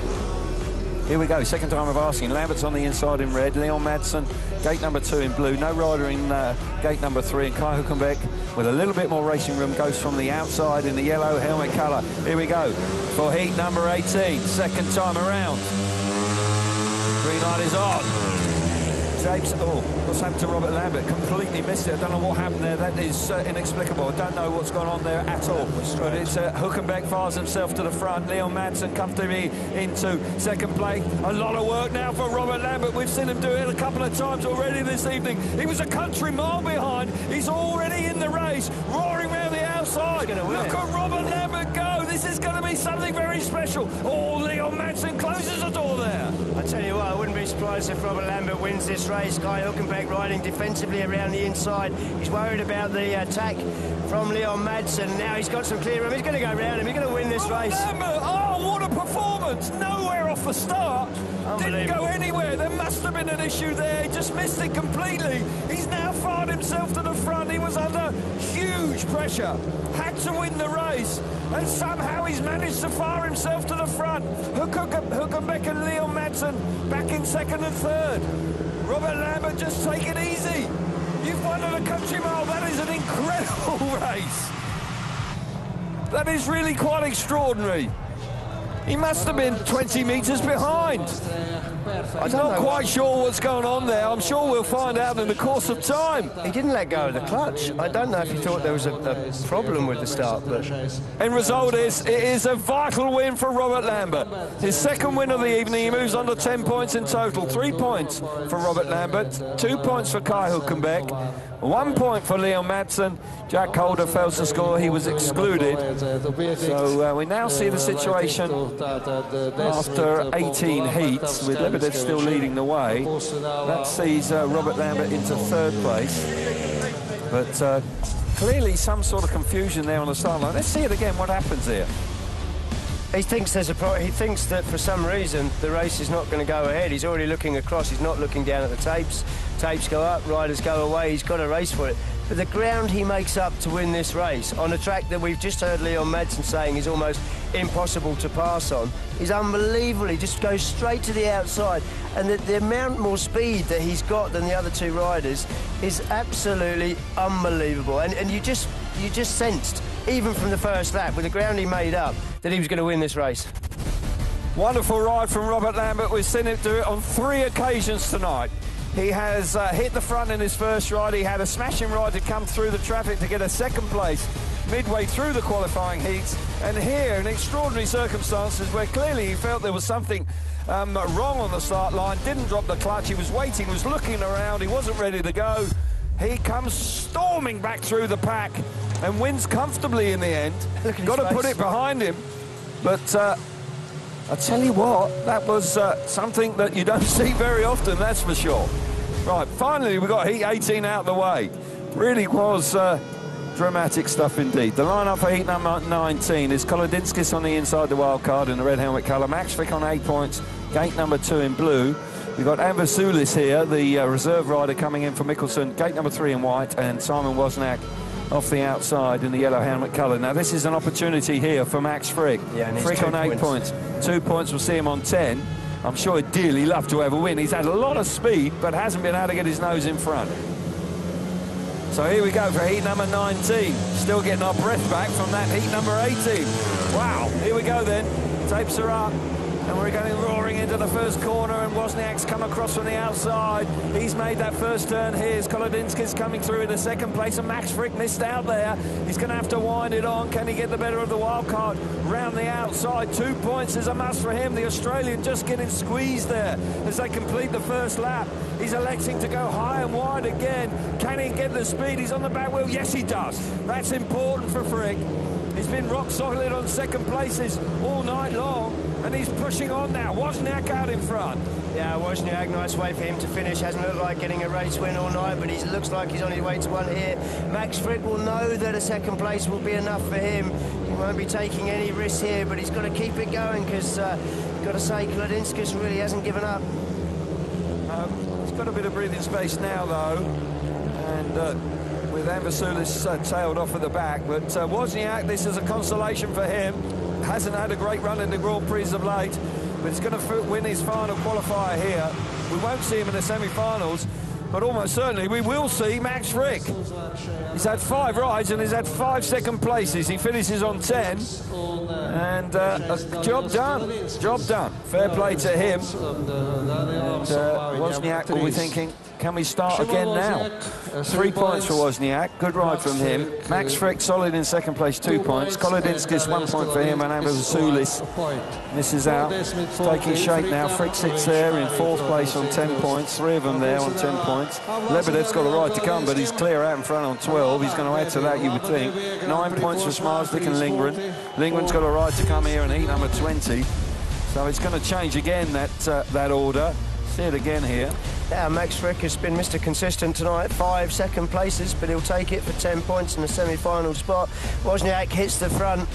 Here we go, second time of asking. Lambert's on the inside in red, Leon Madsen, gate number 2 in blue. No rider in gate number 3, and Kai Hülkenberg, with a little bit more racing room, goes from the outside in the yellow helmet colour. Here we go for heat number 18, second time around. Green light is on. James, what's happened to Robert Lambert? Completely missed it. I don't know what happened there. That is inexplicable. I don't know what's gone on there at all. But it's Hülkenberg fires himself to the front. Leon Madsen comfortably into second place. A lot of work now for Robert Lambert. We've seen him do it a couple of times already this evening. He was a country mile behind. He's already in the race, roaring around the outside. Look at Robert Lambert go. This is going to be something very special. Oh, Leon Madsen closes the door there. I tell you what, I wouldn't be surprised if Robert Lambert wins this race. Kai Hülkenberg riding defensively around the inside. He's worried about the attack from Leon Madsen. Now he's got some clear room. He's going to go round him. He's going to win this race. Lambert, oh, what a performance. Nowhere off the start. Didn't go anywhere. There must have been an issue there. He just missed it completely. He's now fired himself to the front. He was under huge pressure. Had to win the race. And somehow he's managed to fire himself to the front. Hülkenberg and Leon Madsen back in second and third. Robert Lambert, just take it easy. You've won at a country mile. That is an incredible race. That is really quite extraordinary. He must have been 20 metres behind. I'm not quite sure what's going on there. I'm sure we'll find out in the course of time. He didn't let go of the clutch. I don't know if he thought there was a problem with the start. But end result is, it is a vital win for Robert Lambert. His second win of the evening. He moves on to 10 points in total. 3 points for Robert Lambert, 2 points for Kai Hülkenberg, 1 point for Leon Madsen. Jack Holder fails to score. He was excluded. So we now see the situation after 18 heats, with Lebedev still leading the way. That sees Robert Lambert into third place. But clearly some sort of confusion there on the start line. Let's see it again, what happens here. he thinks there's a problem. He thinks that for some reason the race is not going to go ahead. He's already looking across. He's not looking down at the tapes. Tapes go up, riders go away. He's got a race for it. But the ground he makes up to win this race on a track that we've just heard Leon Madsen saying is almost impossible to pass on is unbelievable. He just goes straight to the outside, and the amount more speed that he's got than the other two riders is absolutely unbelievable. And you just sensed, even from the first lap, with the ground he made up, that he was going to win this race. Wonderful ride from Robert Lambert. We've seen him do it on 3 occasions tonight. He has hit the front in his first ride. He had a smashing ride to come through the traffic to get a second place midway through the qualifying heats. And here, in extraordinary circumstances where clearly he felt there was something wrong on the start line, didn't drop the clutch. He was waiting, was looking around. He wasn't ready to go. He comes storming back through the pack and wins comfortably in the end. Got to put it behind him. But I tell you what, that was something that you don't see very often, that's for sure. Right, finally we got heat 18 out of the way. Really was dramatic stuff indeed. The lineup for heat number 19 is Kolodinskis on the inside, the wild card in the red helmet colour. Max Frick on 8 points, gate number 2 in blue. We've got Anvasulis here, the reserve rider coming in for Mikkelsen, gate number 3 in white, and Simon Wozniak off the outside in the yellow helmet colour. Now this is an opportunity here for Max Frick. Yeah, Frick on 8 points. 2 points will see him on 10. I'm sure he'd dearly love to have a win. He's had a lot of speed, but hasn't been able to get his nose in front. So here we go for heat number 19. Still getting our breath back from that heat number 18. Wow, here we go then. Tapes are up. And we're going roaring into the first corner, and Wozniak's come across from the outside. He's made that first turn. Here's Kolodinskis coming through in the second place, and Max Frick missed out there. He's going to have to wind it on. Can he get the better of the wild card round the outside? 2 points is a must for him. The Australian just getting squeezed there as they complete the first lap. He's electing to go high and wide again. Can he get the speed? He's on the back wheel. Yes, he does. That's important for Frick. He's been rock solid on second places all night long, and he's pushing on now. Wozniak out in front. Yeah, Wozniak, nice way for him to finish. Hasn't looked like getting a race win all night, but he looks like he's on his way to one here. Max Frick will know that a second place will be enough for him. He won't be taking any risks here, but he's got to keep it going, because got to say, Kolodinskis really hasn't given up. He's got a bit of breathing space now, though, and with Anvasulis tailed off at the back. But Wozniak, this is a consolation for him. Hasn't had a great run in the Grand Prix of late. but he's going to win his final qualifier here. We won't see him in the semi-finals, but almost certainly we will see Max Frick. He's had 5 rides and he's had 5 second places. He finishes on 10, and job done. Job done. Fair play to him. And Wozniak will be thinking, can we start again now? 3 points for Wozniak. Good ride from him. Max Frick solid in second place, 2 points. Kolodinskis 1 point for him, and Amazasulis misses out. It's taking shape now. Frick sits there in 4th place on 10 points. 3 of them there on 10 points. Lebedev's got a ride to come, but he's clear out in front on 12. He's going to add to that, you would think. 9 points for Smarslik and Lindgren. Lindgren's got a ride to come here in heat number 20. So it's going to change again, that order. See it again here. Yeah, Max Frick has been Mr. Consistent tonight. 5 second places, but he'll take it for 10 points in the semi-final spot. Wozniak hits the front.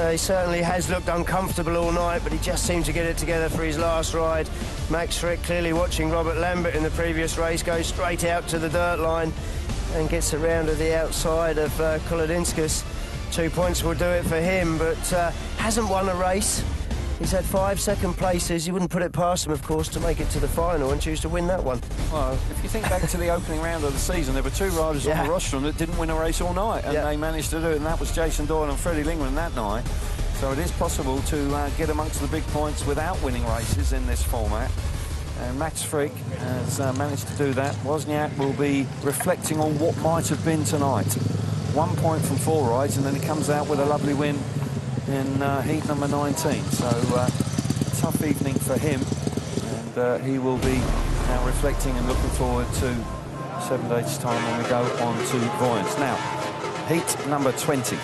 He certainly has looked uncomfortable all night, but he just seemed to get it together for his last ride. Max Frick, clearly watching Robert Lambert in the previous race, goes straight out to the dirt line and gets around to the outside of Kolodinskis. 2 points will do it for him, but hasn't won a race. He's had 5 second places. You wouldn't put it past him, of course, to make it to the final and choose to win that one. Well, if you think back to the opening round of the season, there were 2 riders on the rostrum that didn't win a race all night, and they managed to do it, and that was Jason Doyle and Freddie Lindgren that night. So it is possible to get amongst the big points without winning races in this format. And Max Frick has managed to do that. Wozniak will be reflecting on what might have been tonight. 1 point from 4 rides, and then he comes out with a lovely win in heat number 19. So tough evening for him, and he will be now reflecting and looking forward to 7 days' time when we go on to Voyance. Now, heat number 20.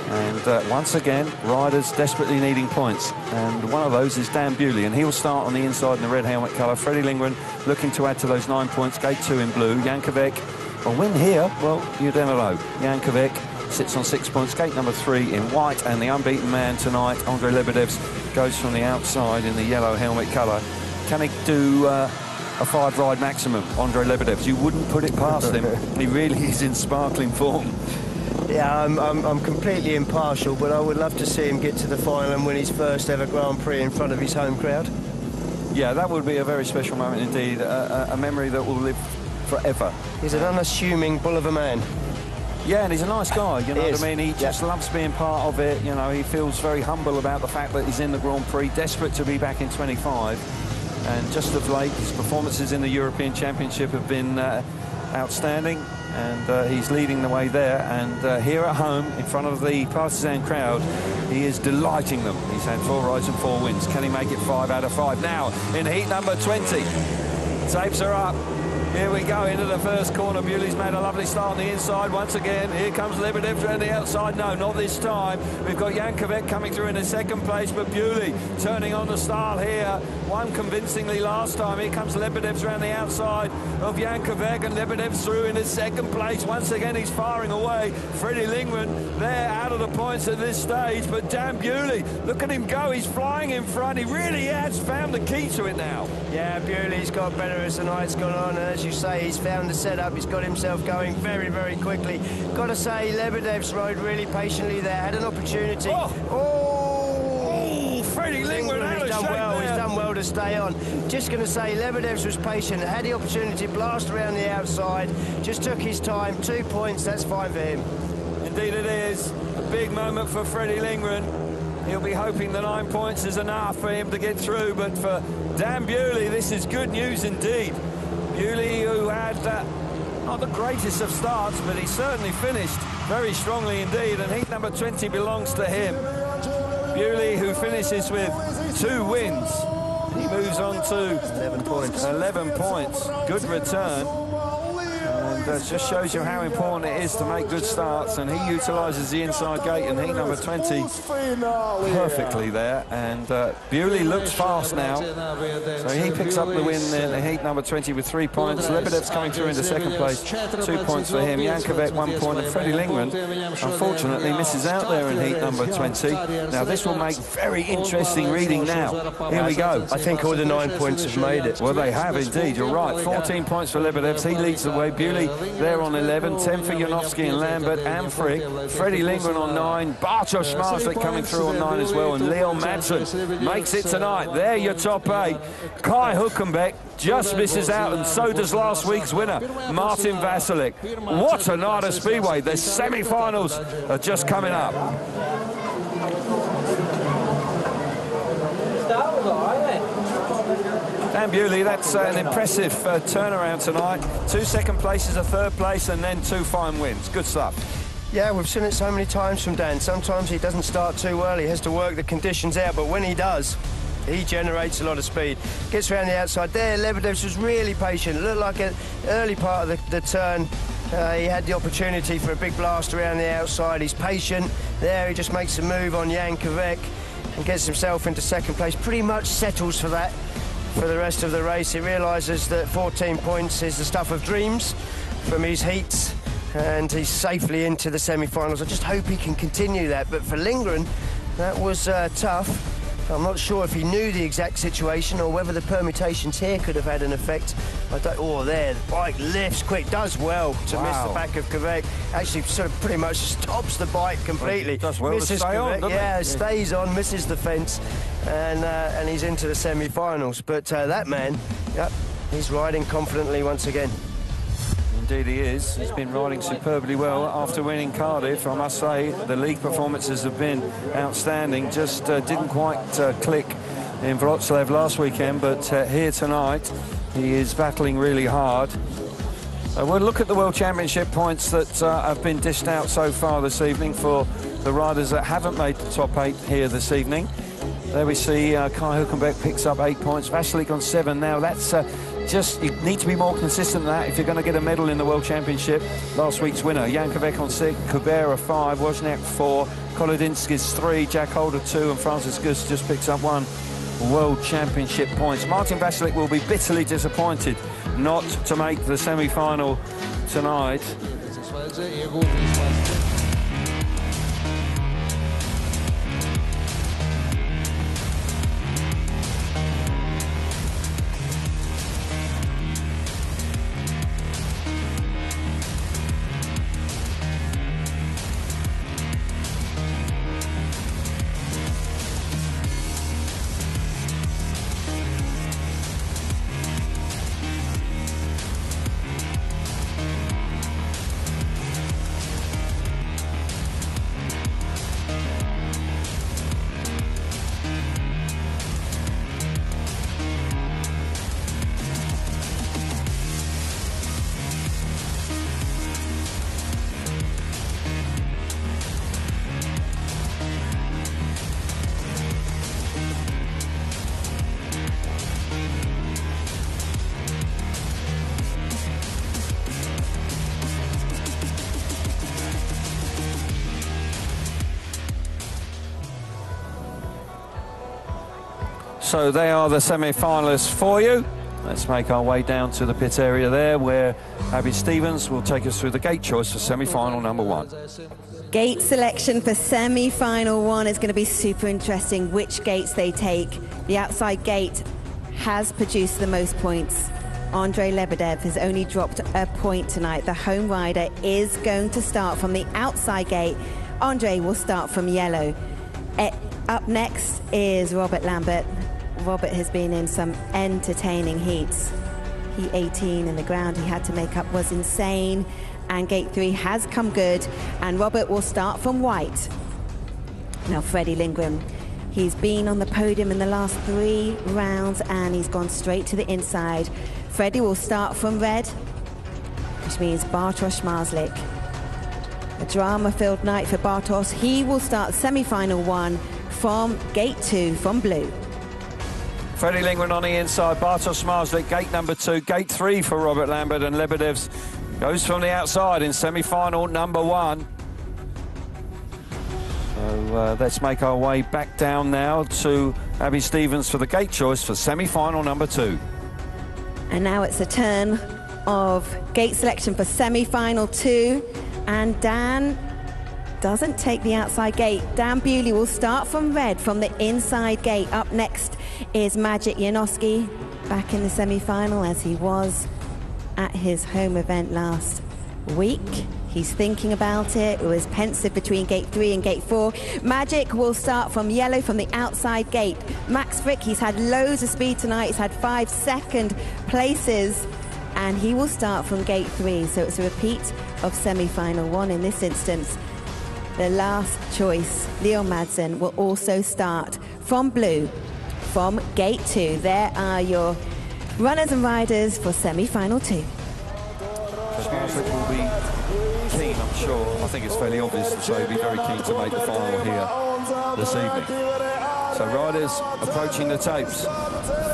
And once again, riders desperately needing points. And one of those is Dan Bewley, and he'll start on the inside in the red helmet colour. Freddie Lindgren looking to add to those 9 points. Gate 2 in blue. Jankovic, a win here? Well, you don't know. Jankovic sits on 6 points. Gate number 3 in white. And the unbeaten man tonight, Andrei Lebedevs, goes from the outside in the yellow helmet colour. Can he do a 5-ride maximum, Andrei Lebedevs? You wouldn't put it past him. He really is in sparkling form. Yeah, I'm completely impartial, but I would love to see him get to the final and win his first ever Grand Prix in front of his home crowd. Yeah, that would be a very special moment indeed, a memory that will live forever. He's an unassuming bull of a man. Yeah, and he's a nice guy, you know what I mean? He just loves being part of it, you know, he feels very humble about the fact that he's in the Grand Prix, desperate to be back in 25. And just of late, his performances in the European Championship have been outstanding. And he's leading the way there, and here at home in front of the partisan crowd he is delighting them. He's had 4 rides and 4 wins. Can he make it 5 out of 5? Now in heat number 20, tapes are up. Here we go into the first corner. Bewley's made a lovely start on the inside once again. Here comes Lebedev around the outside. No, not this time. We've got Jankovic coming through in the second place, but Bewley turning on the style here. Won convincingly last time. Here comes Lebedev around the outside of Jankovic, and Lebedev's through in the second place. Once again, he's firing away. Freddie Lindgren there out of the points at this stage, but Dan Bewley, look at him go. He's flying in front. He really has found the key to it now. Yeah, Bewley's got better as the night's gone on, and as you say, he's found the setup. He's got himself going very, very quickly. Got to say, Lebedev's rode really patiently there. Had an opportunity. Freddie Lindgren has done well. He's done well to stay on. Just going to say, Lebedev's was patient. Had the opportunity to blast around the outside. Just took his time. 2 points. That's fine for him. Indeed it is. A big moment for Freddie Lindgren. He'll be hoping the 9 points is enough for him to get through, but for Dan Bewley, this is good news indeed. Bewley, who had not the greatest of starts, but he certainly finished very strongly indeed, and heat number 20 belongs to him. Bewley, who finishes with 2 wins. He moves on to 11 points. 11 points. Good return. And just shows you how important it is to make good starts, and he utilises the inside gate in heat number 20 perfectly there, and Bewley looks fast now, so he picks up the win in heat number 20 with 3 points. Lebedev's coming through into second place, 2 points for him. Jankovic 1 point, and Freddie Lindgren unfortunately misses out there in heat number 20. Now this will make very interesting reading now. Here we go. I think all the 9 points have made it. Well, they have indeed, you're right. 14 points for Lebedevs, he leads the way. Bewley They're on 11, 10 for Janowski and Lambert and Frick. Freddie Lindgren on 9, Bartosz Marslik coming through on 9 as well, and Leon Madsen makes it tonight. They're your top 8. Kai Hülkenberg just misses out, and so does last week's winner, Martin Vasilik. What a night of Speedway. The semi-finals are just coming up. Dan Bewley, that's an impressive turnaround tonight. 2 second places, a 3rd place, and then 2 fine wins. Good stuff. Yeah, we've seen it so many times from Dan. Sometimes he doesn't start too early. He has to work the conditions out, but when he does, he generates a lot of speed. Gets around the outside there. Lebedev's was really patient. It looked like an early part of the turn. He had the opportunity for a big blast around the outside. He's patient. There he just makes a move on Jan Kvek and gets himself into 2nd place. Pretty much settles for that for the rest of the race. He realises that 14 points is the stuff of dreams from his heats, and he's safely into the semi-finals. I just hope he can continue that. But for Lindgren, that was tough. I'm not sure if he knew the exact situation or whether the permutations here could have had an effect. Oh, there, the bike lifts quick, does well to miss the back of Kvek. Actually, sort of pretty much stops the bike completely. Does well misses to stay on, doesn't yeah, it? stays on, misses the fence, and he's into the semi-finals. But that man, yep, he's riding confidently once again. Indeed he is. He's been riding superbly well after winning Cardiff. I must say the league performances have been outstanding. Just didn't quite click in Wroclaw last weekend, but here tonight he is battling really hard. We'll look at the World Championship points that have been dished out so far this evening for the riders that haven't made the top 8 here this evening. There we see Kai Hülkenberg picks up 8 points, Vasilik on 7. Now that's just, you need to be more consistent than that if you're going to get a medal in the World Championship. Last week's winner, Jan Kvek on 6, Kubera 5, Wozniak 4, Kolodinskis 3, Jack Holder 2, and Francis Gus just picks up 1 World Championship points. Martin Vasilik will be bitterly disappointed not to make the semi-final tonight. So they are the semi-finalists for you. Let's make our way down to the pit area there, where Abby Stevens will take us through the gate choice for semi-final number 1. Gate selection for semi-final 1 is going to be super interesting, which gates they take. The outside gate has produced the most points. Andrei Lebedev has only dropped a point tonight. The home rider is going to start from the outside gate. Andrei will start from yellow. Up next is Robert Lambert. Robert has been in some entertaining heats. Heat 18 in the ground he had to make up was insane, and gate 3 has come good, and Robert will start from white. Now Freddie Lindgren, he's been on the podium in the last 3 rounds and he's gone straight to the inside. Freddie will start from red, which means Bartosz Marslik. A drama-filled night for Bartosz. He will start semi-final 1 from gate 2 from blue. Freddie Lindgren on the inside, Bartosz Marslik, gate number 2, gate 3 for Robert Lambert, and Lebedev's goes from the outside in semi-final number 1. So let's make our way back down now to Abby Stevens for the gate choice for semi-final number 2. And now it's a turn of gate selection for semi-final 2, and Dan doesn't take the outside gate. Dan Bewley will start from red from the inside gate. Up next is Magic Janowski, back in the semi-final as he was at his home event last week. He's thinking about it. It was pensive between gate 3 and gate 4. Magic will start from yellow from the outside gate. Max Frick, he's had loads of speed tonight. He's had 5 second places, and he will start from gate 3. So it's a repeat of semi-final 1 in this instance. The last choice, Leon Madsen, will also start from blue from gate 2. There are your runners and riders for semi-final 2. Smarslick will be keen, I'm sure. I think it's fairly obvious to say he'll be very keen to make the final here this evening. So riders approaching the tapes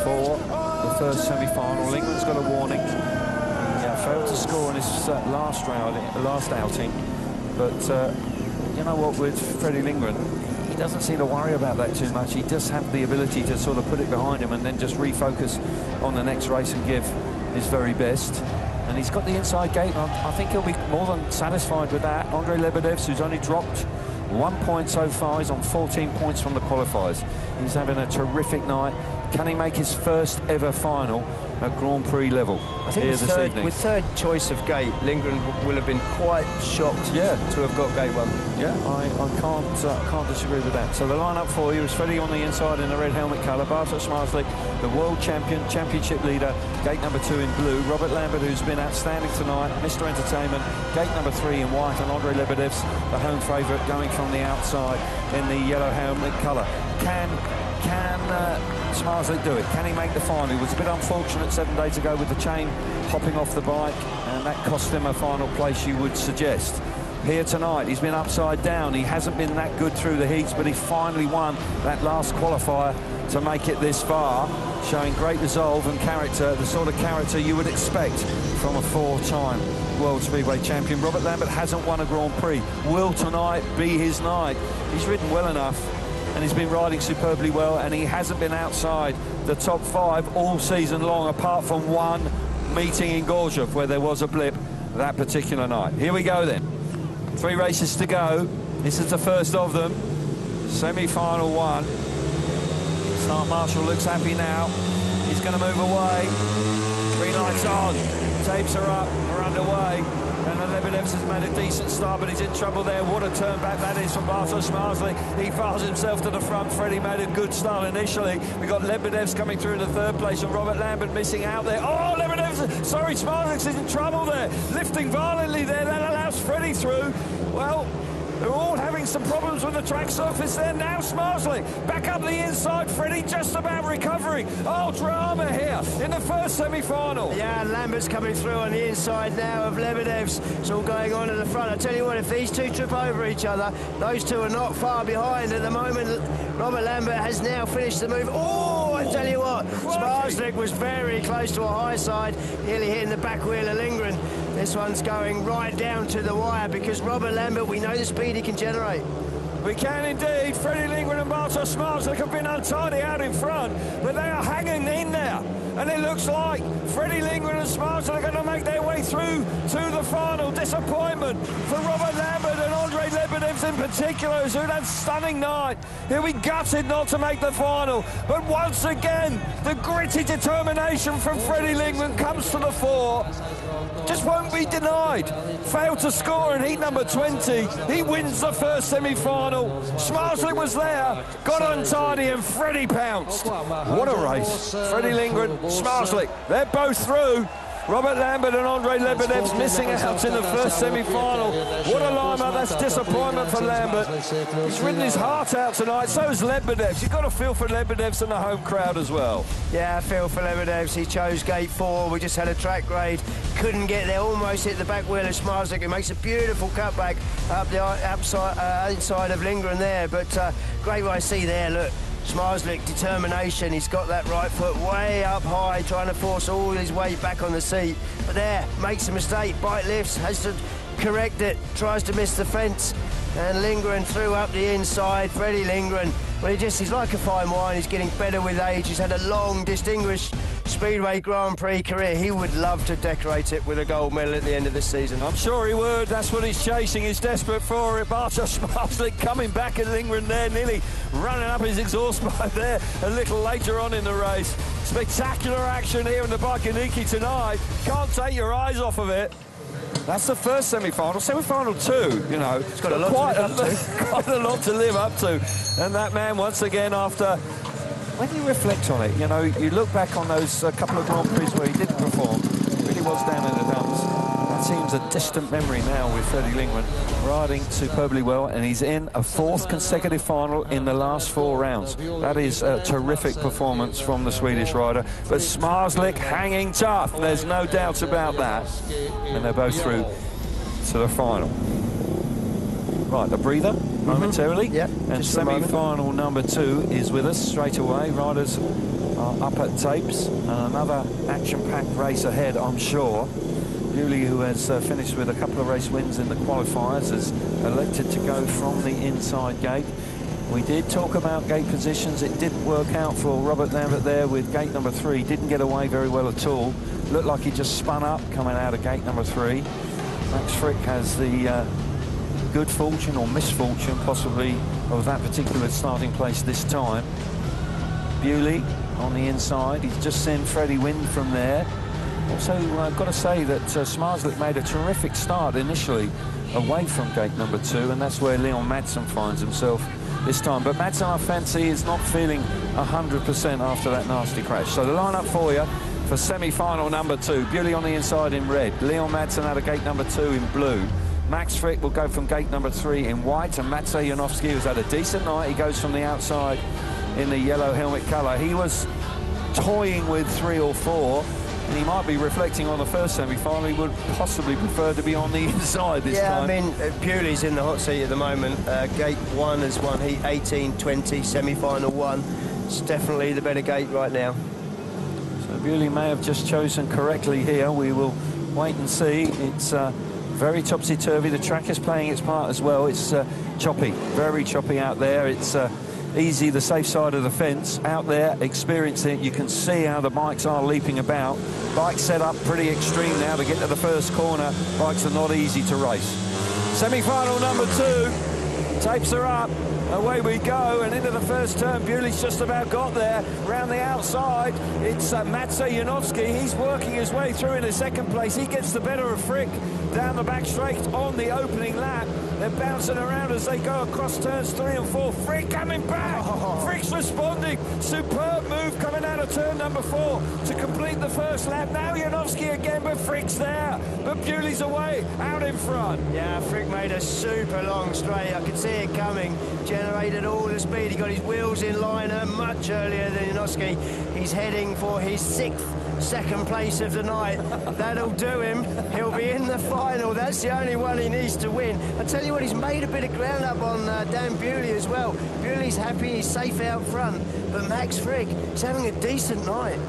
for the first semi-final. Lingman's got a warning. Yeah, failed to score in his last outing. But you know what, with Freddie Lindgren, he doesn't seem to worry about that too much. He does have the ability to sort of put it behind him and then just refocus on the next race and give his very best. And he's got the inside gate, and I think he'll be more than satisfied with that. Andrei Lebedev's, who's only dropped 1 point so far, is on 14 points from the qualifiers. He's having a terrific night. Can he make his first ever final at Grand Prix level here this evening? With third choice of gate, Lindgren will have been quite shocked to have got gate 1. Yeah, I can't disagree with that. So the lineup for you is Freddie on the inside in the red helmet colour, Bartosz Smarslik, the world champion, championship leader, gate number 2 in blue, Robert Lambert, who's been outstanding tonight, Mr. Entertainment, gate number 3 in white, and Andrei Lebedev's the home favourite going from the outside in the yellow helmet colour. Can Smarslik do it? Can he make the final? He was a bit unfortunate 7 days ago with the chain hopping off the bike, and that cost him a final place, you would suggest. Here tonight, he's been upside down. He hasn't been that good through the heats, but he finally won that last qualifier to make it this far, showing great resolve and character, the sort of character you would expect from a 4-time World Speedway champion. Robert Lambert hasn't won a Grand Prix. Will tonight be his night? He's ridden well enough, and he's been riding superbly well, and he hasn't been outside the top 5 all season long, apart from one meeting in Gorzow where there was a blip that particular night. Here we go then. 3 races to go. This is the first of them. Semi-final 1. Start Marshall looks happy now. He's going to move away. Green lights on. Tapes are up. We're underway. And Lebedev's has made a decent start, but he's in trouble there. What a turn back that is from Bartosz Smarslik. He files himself to the front. Freddie made a good start initially. We got Lebedev's coming through in the 3rd place, and Robert Lambert missing out there. Oh, Lebedev's, sorry, Smarslik's in trouble there. Lifting violently there. That allows Freddie through. Well, they're all having some problems with the track surface there. Now Smarslik back up the inside. Freddie just about recovering. Oh, drama here in the first semi-final. Yeah, Lambert's coming through on the inside now of Lebedev's. It's all going on at the front. I tell you what, if these two trip over each other, those two are not far behind at the moment. Robert Lambert has now finished the move. Oh, I tell you what, Smarslik was very close to a high side, nearly hitting the back wheel of Lindgren. This one's going right down to the wire because Robert Lambert, we know the speed he can generate. We can indeed. Freddie Lindgren and Bartosz Smarslik have been untidy out in front, but they are hanging in there. And it looks like Freddie Lindgren and Smarslik are going to make their way through to the final. Disappointment for Robert Lambert and Andrei Lebedev's in particular, who's had a stunning night. He'll be gutted not to make the final. But once again, the gritty determination from Freddie Lindgren comes to the fore. Just won't be denied. Failed to score in heat number 20. He wins the first semi-final. Smarslik was there, got untidy, and Freddie pounced. What a race. Freddie Lindgren, Smarslik, they're both through. Robert Lambert and Andrei Lebedev's missing out in the first semi-final. What a lineup. That's disappointment for Lambert. He's ridden his heart out tonight. So is Lebedev's. You've got to feel for Lebedev's and the home crowd as well. Yeah, I feel for Lebedev's. He chose gate 4. We just had a track grade. Couldn't get there. Almost hit the back wheel of Smarslik. It makes a beautiful cutback up the inside of Lindgren there. But great way to see there, look. Smarslik, determination, he's got that right foot way up high, trying to force all his weight back on the seat. But there, makes a mistake, bike lifts, has to correct it, tries to miss the fence. And Lindgren threw up the inside. Freddie Lindgren, well, he's like a fine wine, he's getting better with age. He's had a long, distinguished Speedway Grand Prix career. He would love to decorate it with a gold medal at the end of the season. I'm sure he would. That's what he's chasing. He's desperate for it. Bartosz Marslik coming back at Lindgren there, nearly running up his exhaust pipe there a little later on in the race. Spectacular action here in the Bajkoniki tonight. Can't take your eyes off of it. That's the first semi-final. Semi-final 2, you know, it's got quite a lot to live up to. And that man, once again, after, when you reflect on it, you know, you look back on those couple of Grand Prix where he didn't perform, really was down in the dumps. That seems a distant memory now with Freddie Lindgren riding superbly well, and he's in a 4th consecutive final in the last 4 rounds. That is a terrific performance from the Swedish rider. But Smarslik hanging tough, there's no doubt about that. And they're both through to the final. Right, a breather momentarily. Yep, and semi-final number 2 is with us straight away. Riders are up at tapes, and another action-packed race ahead, I'm sure. Bewley, who has finished with a couple of race wins in the qualifiers, has elected to go from the inside gate. We did talk about gate positions. It didn't work out for Robert Lambert there with gate number 3. Didn't get away very well at all. Looked like he just spun up coming out of gate number 3. Max Frick has the good fortune or misfortune possibly of that particular starting place this time. Bewley on the inside. He's just seen Freddie win from there. Also, I've got to say that Smarslik made a terrific start initially away from gate number 2, and that's where Leon Madsen finds himself this time. But Madsen, I fancy, is not feeling 100% after that nasty crash. So the lineup for you for semi-final number 2. Bewley on the inside in red. Leon Madsen out of gate number 2 in blue. Max Frick will go from gate number 3 in white, and Maciej Janowski, who's had a decent night, he goes from the outside in the yellow helmet colour. He was toying with 3 or 4. And he might be reflecting on the first semi-final. He would possibly prefer to be on the inside this time. Yeah, I mean, Bewley's in the hot seat at the moment. Gate 1 has won heat 18-20, semi-final 1. It's definitely the better gate right now. So Bewley may have just chosen correctly here. We will wait and see. It's very topsy-turvy. The track is playing its part as well. It's choppy, very choppy out there. It's easy, the safe side of the fence. Out there, experiencing it, you can see how the bikes are leaping about. Bikes set up pretty extreme now to get to the first corner. Bikes are not easy to race. Semi-final number 2. Tapes are up. Away we go, and into the first turn. Bewley's just about got there. Round the outside, it's Maciej Janowski. He's working his way through in the second place. He gets the better of Frick down the back straight on the opening lap. They're bouncing around as they go across turns 3 and 4. Frick coming back. Frick's responding. Superb move coming out of turn number 4 to complete the first lap. Now Janowski again, but Frick's there. But Bewley's away, out in front. Yeah, Frick made a super long straight. I could see it coming. Generated all the speed. He got his wheels in liner much earlier than Janowski. He's heading for his 6th second place of the night. That'll do him. He'll be in the final. That's the only one he needs to win. I tell you what, he's made a bit of ground up on Dan Bewley as well. Bewley's happy, he's safe out front, but Max Frick is having a decent night.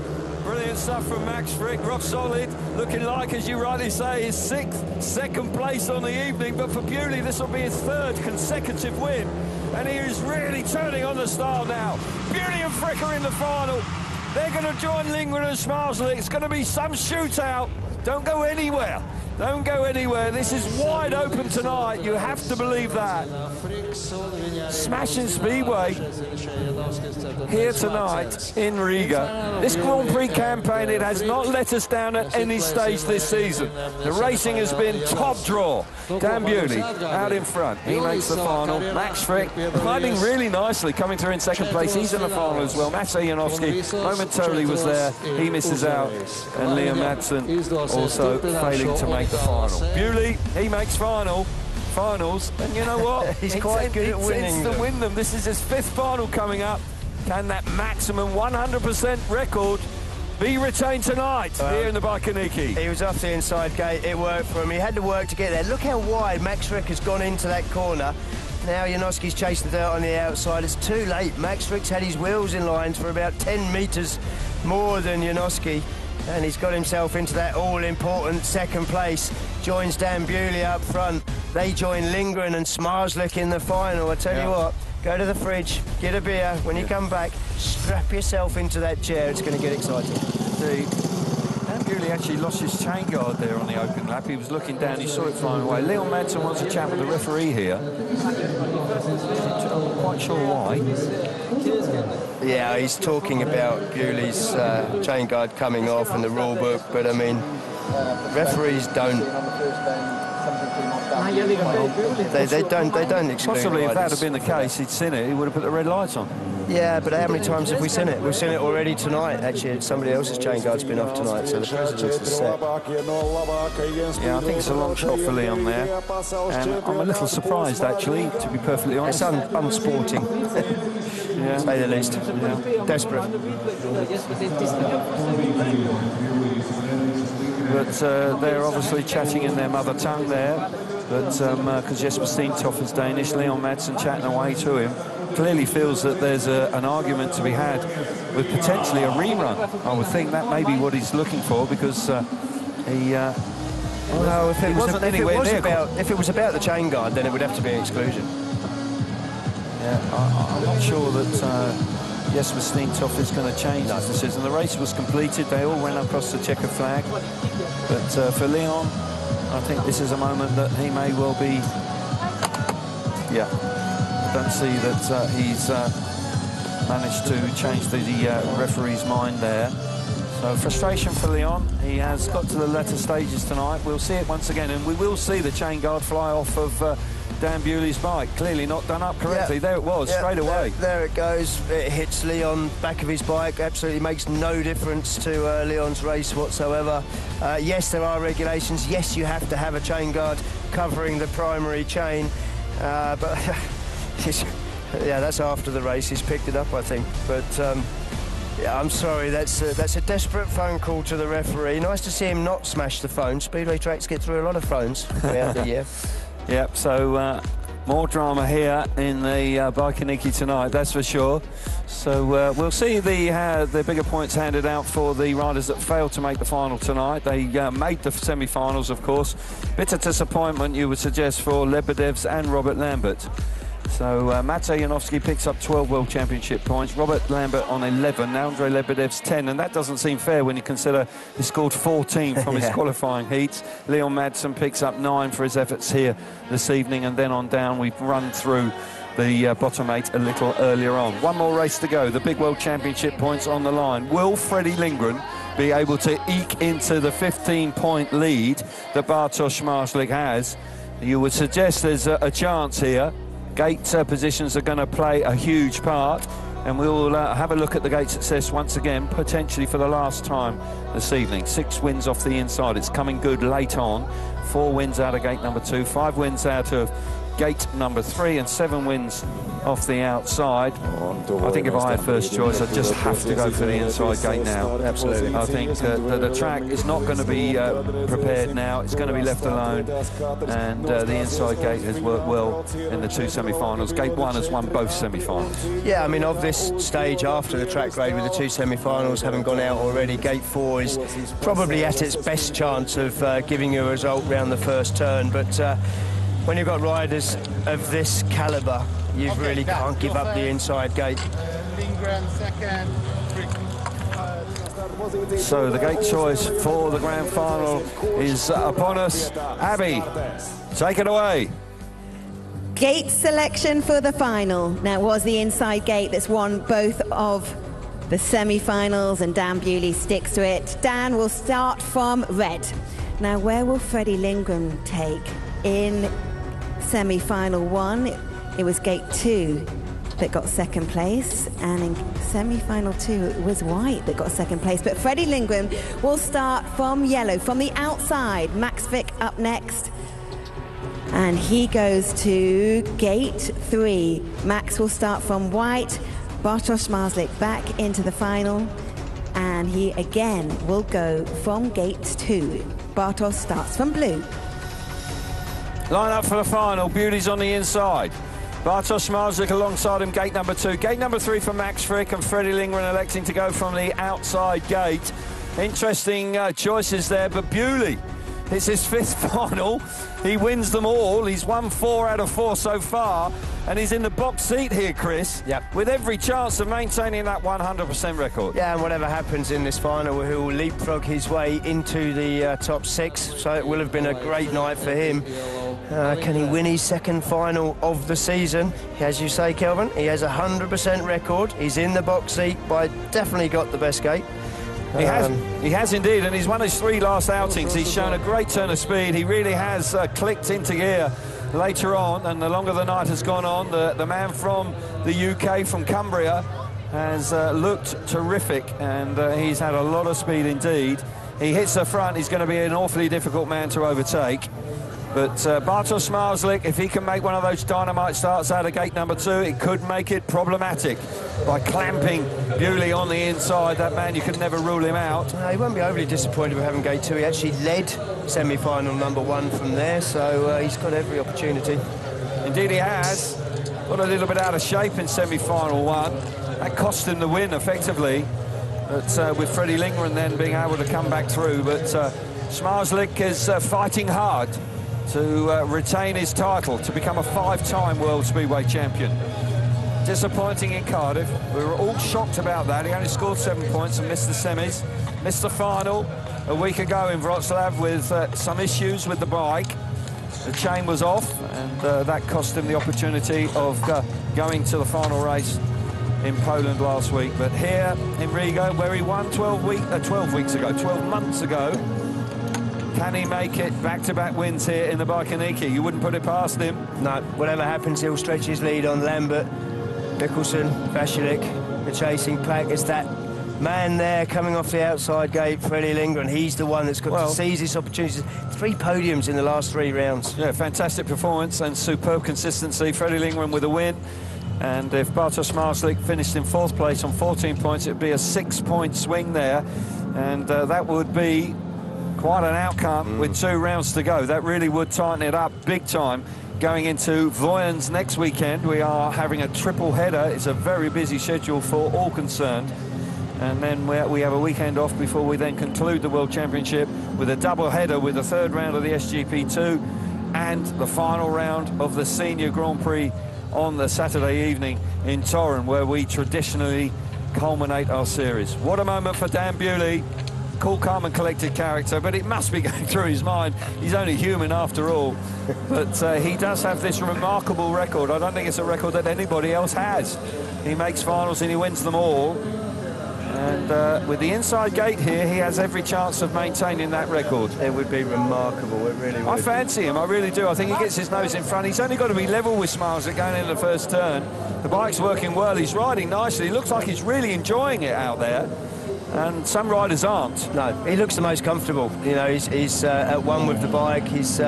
Brilliant stuff from Max Frick, rock solid, looking like, as you rightly say, his 6th second place on the evening, but for Bewley this will be his 3rd consecutive win, and he is really turning on the style now. Bewley and Frick are in the final. They're going to join Lindgren and Smarslik. It's going to be some shootout. Don't go anywhere. Don't go anywhere. This is wide open tonight. You have to believe that. Smashing Speedway here tonight in Riga. This Grand Prix campaign, it has not let us down at any stage this season. The racing has been top draw. Dan Bewley out in front. He makes the final. Max Frick riding really nicely, coming through in second place. He's in the final as well. Maciej Janowski momentarily was there. He misses out. And Liam Madsen also failing to make the final. Bewley, he makes finals, and you know what? He's quite good at winning to win them. This is his 5th final coming up. Can that maximum 100% record be retained tonight here in the Bajkoniki? He was off the inside gate. It worked for him. He had to work to get there. Look how wide Max Frick has gone into that corner. Now Janowski's chasing the dirt on the outside. It's too late. Max Frick's had his wheels in lines for about 10 metres more than Janowski, and he's got himself into that all-important 2nd place. Joins Dan Bewley up front. They join Lindgren and Smarslik in the final. I tell you what, go to the fridge, get a beer. When you come back, strap yourself into that chair. It's going to get exciting. Indeed. Dan Bewley actually lost his chain guard there on the open lap. He was looking down, he saw it flying away. Leon Madsen wants to chat with the referee here. I'm not quite sure why. Yeah, he's talking about Bewley's chain guard coming off and the rule book, but I mean, referees don't. They don't exclude Possibly if that riders. had been the case, he'd seen it, he would have put the red lights on. Yeah, but how many times have we seen it? We've seen it already tonight, actually. Somebody else's chain guard's been off tonight, so the precedence is set. Yeah, I think it's a long shot for Leon there. And I'm a little surprised, actually, to be perfectly honest. It's unsporting, yeah. to say the least. Yeah. Desperate. But they're obviously chatting in their mother tongue there. But because Jesper Steentoft is Danish, Leon Madsen chatting away to him. Clearly feels that there's an argument to be had with potentially a rerun. I would think that may be what he's looking for, because he... well, if it was about the chain guard, then it would have to be an exclusion. Yeah, I'm not sure that Jesper Steentoft is going to change his decision. The race was completed. They all went across the checker flag. But for Leon, I think this is a moment that he may well be... Yeah. Don't see that he's managed to change the referee's mind there. So frustration for Leon. He has got to the latter stages tonight. We'll see it once again, and we will see the chain guard fly off of Dan Bewley's bike. Clearly not done up correctly. Yeah. There it was, straight away. There it goes. It hits Leon back of his bike. Absolutely makes no difference to Leon's race whatsoever. Yes, there are regulations. Yes, you have to have a chain guard covering the primary chain, but yeah, that's after the race. He's picked it up, I think. But yeah, I'm sorry. That's a desperate phone call to the referee. Nice to see him not smash the phone. Speedway tracks get through a lot of phones throughout the year. Yep. So more drama here in the Bike-A-Niki tonight. That's for sure. So we'll see the bigger points handed out for the riders that failed to make the final tonight. They made the semi-finals, of course. Bitter disappointment, you would suggest, for Lebedevs and Robert Lambert. So Matej Janowski picks up 12 World Championship points, Robert Lambert on 11, Andrei Lebedev's 10, and that doesn't seem fair when you consider he scored 14 from his qualifying heats. Leon Madsen picks up 9 for his efforts here this evening, and then on down we've run through the bottom 8 a little earlier on. One more race to go, the big World Championship points on the line. Will Freddie Lindgren be able to eke into the 15-point lead that Bartosz Marslik has? You would suggest there's a chance here. Gate positions are going to play a huge part, and we'll have a look at the gate success once again, potentially for the last time this evening. 6 wins off the inside. It's coming good late on. 4 wins out of gate number 2, 5 wins out of gate number 3, and 7 wins off the outside. I think if I had first choice, I'd just have to go for the inside gate now. Absolutely. I think the track is not going to be prepared now. It's going to be left alone, and the inside gate has worked well in the 2 semi-finals. Gate 1 has won both semi-finals. Yeah, I mean, of this stage after the track grade with the 2 semi-finals having gone out already, gate 4 is probably at its best chance of giving you a result round the first turn, but when you've got riders of this calibre, you really can't give up the inside gate. So the gate choice for the grand final is upon us. Abby, take it away. Gate selection for the final. Now, it was the inside gate that's won both of the semi-finals, and Dan Bewley sticks to it. Dan will start from red. Now, where will Freddie Lindgren take? In semi-final 1, it was gate 2 that got second place, and in semi-final 2 it was white that got second place. But Freddie Lindgren will start from yellow, from the outside. Max Vick up next, and he goes to gate 3. Max will start from white. Bartosz Marslik back into the final, and he again will go from gate 2. Bartosz starts from blue. Line up for the final. Beauty's on the inside. Bartosz Marslik alongside him, gate number 2. Gate number 3 for Max Frick, and Freddie Lindgren electing to go from the outside gate. Interesting choices there, but Bewley It's his 5th final. He wins them all. He's won 4 out of 4 so far, and he's in the box seat here, Chris. Yep. With every chance of maintaining that 100% record. Yeah, and whatever happens in this final, he'll leapfrog his way into the top 6. So it will have been a great night for him. Can he win his 2nd final of the season? As you say, Kelvin, he has a 100% record. He's in the box seat, but definitely got the best gate. He has indeed, and he's won his 3 last outings. He's shown a great turn of speed. He really has clicked into gear later on, and the longer the night has gone on, the man from the UK, from Cumbria, has looked terrific, and he's had a lot of speed indeed. He hits the front. He's going to be an awfully difficult man to overtake. But Bartosz Marslik, if he can make one of those dynamite starts out of gate number 2, it could make it problematic. By clamping Bewley on the inside, that man, you could never rule him out. He won't be overly disappointed with having gate 2. He actually led semi-final number 1 from there, so he's got every opportunity. Indeed he has. Got a little bit out of shape in semi-final 1. That cost him the win, effectively. But with Freddie Lindgren then being able to come back through. But Smarslik is fighting hard to retain his title, to become a 5-time World Speedway champion. Disappointing in Cardiff. We were all shocked about that. He only scored 7 points and missed the semis. Missed the final a week ago in Wroclaw with some issues with the bike. The chain was off, and that cost him the opportunity of going to the final race in Poland last week. But here in Riga, where he won 12 months ago, can he make it? Back-to-back wins here in the Bajkoniki. You wouldn't put it past him. No, whatever happens, he'll stretch his lead on Lambert, Nicholson, Vasilik, the chasing pack. It's that man there coming off the outside gate, Freddie Lindgren. He's the one that's got to seize this opportunity. 3 podiums in the last 3 rounds. Yeah, fantastic performance and superb consistency. Freddie Lindgren with a win. And if Bartosz Marslik finished in 4th place on 14 points, it would be a 6-point swing there. And that would be quite an outcome with 2 rounds to go. That really would tighten it up big time. Going into Voyens next weekend, we are having a triple header. It's a very busy schedule for all concerned. And then we have a weekend off before we then conclude the World Championship with a double header with the 3rd round of the SGP2 and the final round of the Senior Grand Prix on the Saturday evening in Torun, where we traditionally culminate our series. What a moment for Dan Bewley. Cool, calm and collected character, but it must be going through his mind. He's only human after all. But he does have this remarkable record. I don't think it's a record that anybody else has. He makes finals and he wins them all. And with the inside gate here, he has every chance of maintaining that record. It would be remarkable, it really would. I fancy him, I really do. I think he gets his nose in front. He's only got to be level with Smarslik going into the first turn. The bike's working well, he's riding nicely. He looks like he's really enjoying it out there. And some riders aren't. No, he looks the most comfortable. You know, he's at one with the bike. He's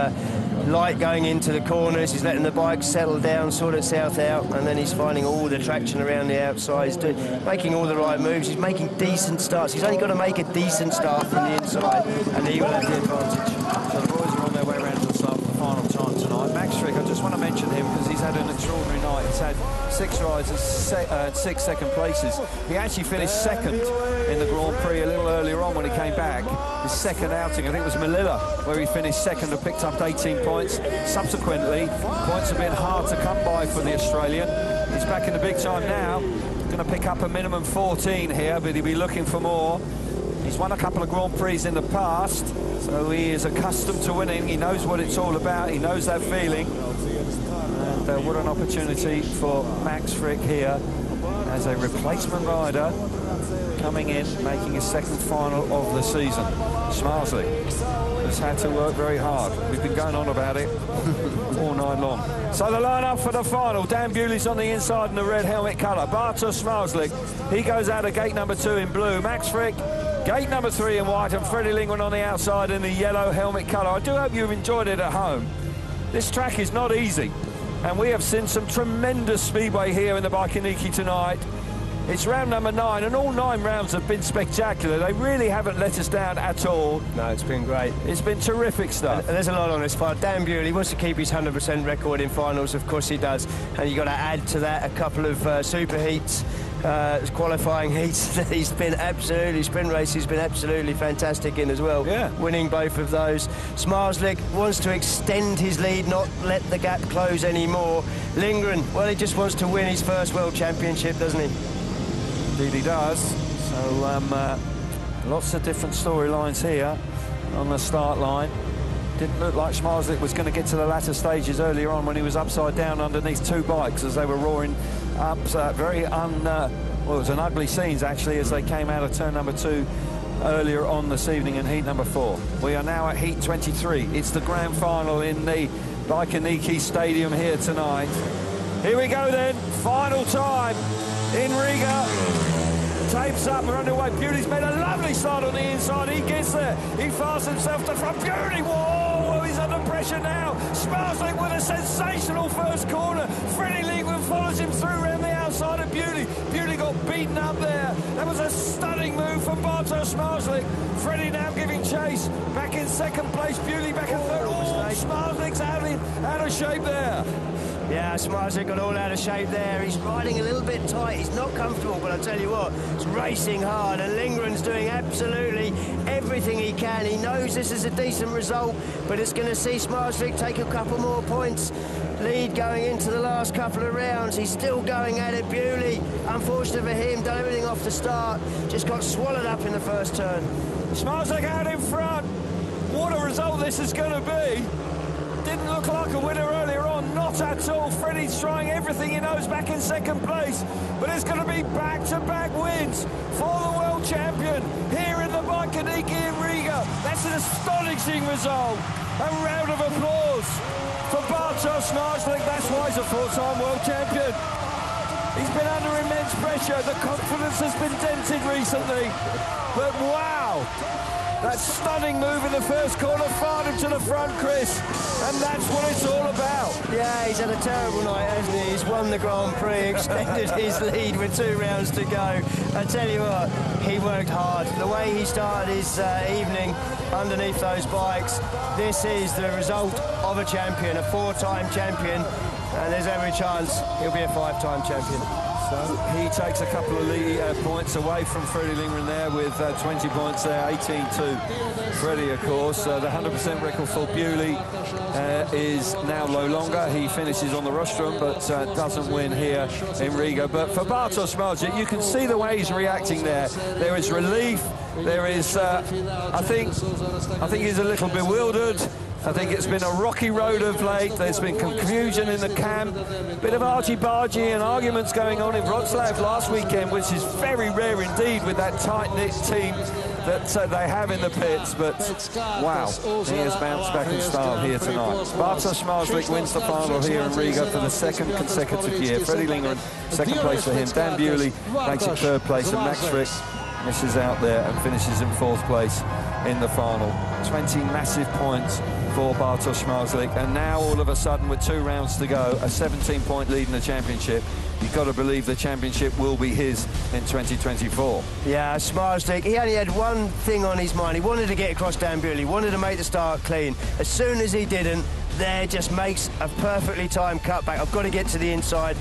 light going into the corners. He's letting the bike settle down, sort itself out, and then he's finding all the traction around the outside. He's making all the right moves. He's making decent starts. He's only got to make a decent start from the inside, and he will have the advantage. So the boys are on their way around to the start for the final time tonight. Max Frick, I just want to mention him because he's had an extraordinary night. He's had 6 rides and 6 second places. He actually finished 2nd in the Grand Prix a little earlier on when he came back. His 2nd outing, I think it was Melilla, where he finished 2nd and picked up 18 points. Subsequently, points have been hard to come by for the Australian. He's back in the big time now. Going to pick up a minimum 14 here, but he'll be looking for more. He's won a couple of Grand Prix in the past, so he is accustomed to winning. He knows what it's all about. He knows that feeling. And what an opportunity for Max Frick here as a replacement rider coming in, making his 2nd final of the season. Smarslik has had to work very hard. We've been going on about it all night long. So the line-up for the final. Dan Bewley's on the inside in the red helmet colour. Bartosz Smarslik, he goes out of gate number 2 in blue. Max Frick, gate number 3 in white, and Freddie Lindgren on the outside in the yellow helmet colour. I do hope you've enjoyed it at home. This track is not easy, and we have seen some tremendous speedway here in the Bajkoniki tonight. It's round number 9, and all 9 rounds have been spectacular. They really haven't let us down at all. No, it's been great. It's been terrific stuff. And there's a lot on this fight. Dan Bewley wants to keep his 100% record in finals, of course he does. And you've got to add to that a couple of super heats. qualifying heats. He's been absolutely, sprint race, he's been absolutely fantastic in as well. Yeah. Winning both of those. Smarslik wants to extend his lead, not let the gap close anymore. Lindgren, well, he just wants to win his first World Championship, doesn't he? Indeed he does. So lots of different storylines here on the start line. Didn't look like Smarslik was going to get to the latter stages earlier on when he was upside down underneath two bikes as they were roaring up. Well, it was an ugly scenes actually as they came out of turn number 2 earlier on this evening in heat number 4. We are now at heat 23. It's the grand final in the Baikoniki Stadium here tonight. Here we go then, final time in Riga. Tapes up, we're underway. Beauty's made a lovely start on the inside. He gets there. He fastens himself to front. Beauty, whoa, he's under pressure now. Smarslik with a sensational first corner. Freddie Lindgren follows him through around the outside of Beauty. Beauty got beaten up there. That was a stunning move from Bartosz Smarslik. Freddie now giving chase. Back in second place. Beauty back in third. Oh, Smarslik's out of shape there. Yeah, Smarslik got all out of shape there. He's riding a little bit tight. He's not comfortable, but I'll tell you what, he's racing hard, and Lindgren's doing absolutely everything he can. He knows this is a decent result, but it's going to see Smarslik take a couple more points. Lead going into the last couple of rounds. He's still going at it. Bewley, unfortunate for him, done everything off the start. Just got swallowed up in the first turn. Smarslik out in front. What a result this is going to be. Didn't look like a winner earlier on, not at all. Freddie's trying everything he knows back in second place, but it's going to be back-to-back wins for the world champion here in the Baikoniki in Riga. That's an astonishing result. A round of applause for Bartosz Smarslik. That's why he's a 4-time world champion. He's been under immense pressure. The confidence has been dented recently, but wow. That stunning move in the first corner fired him to the front, Chris, and that's what it's all about. Yeah, he's had a terrible night, hasn't he? He's won the Grand Prix, extended his lead with 2 rounds to go. I tell you what, he worked hard. The way he started his evening underneath those bikes, this is the result of a champion, a 4-time champion, and there's every chance he'll be a 5-time champion. So he takes a couple of points away from Freddie Lindgren there with 20 points there, 18-2 Freddie, of course. The 100% record for Bewley is now no longer. He finishes on the rostrum, but doesn't win here in Riga. But for Bartosz Smarslik, you can see the way he's reacting there. There is relief. There is, I think he's a little bewildered. I think it's been a rocky road of late. There's been confusion in the camp, bit of argy-bargy and arguments going on in Wrocław last weekend, which is very rare indeed with that tight-knit team that they have in the pits. But wow, he has bounced back in style here tonight. Bartosz Smarslik wins the final here in Riga for the 2nd consecutive year. Freddie Lindgren, 2nd place for him. Dan Bewley makes it 3rd place, and Max Frick misses out there and finishes in 4th place in the final. 20 massive points for Bartosz Smarslik, and now all of a sudden with 2 rounds to go, a 17-point lead in the championship. You've got to believe the championship will be his in 2024. Yeah, Smarslik, he only had one thing on his mind. He wanted to get across Dan Bewley, wanted to make the start clean. As soon as he didn't, there just makes a perfectly timed cutback. I've got to get to the inside.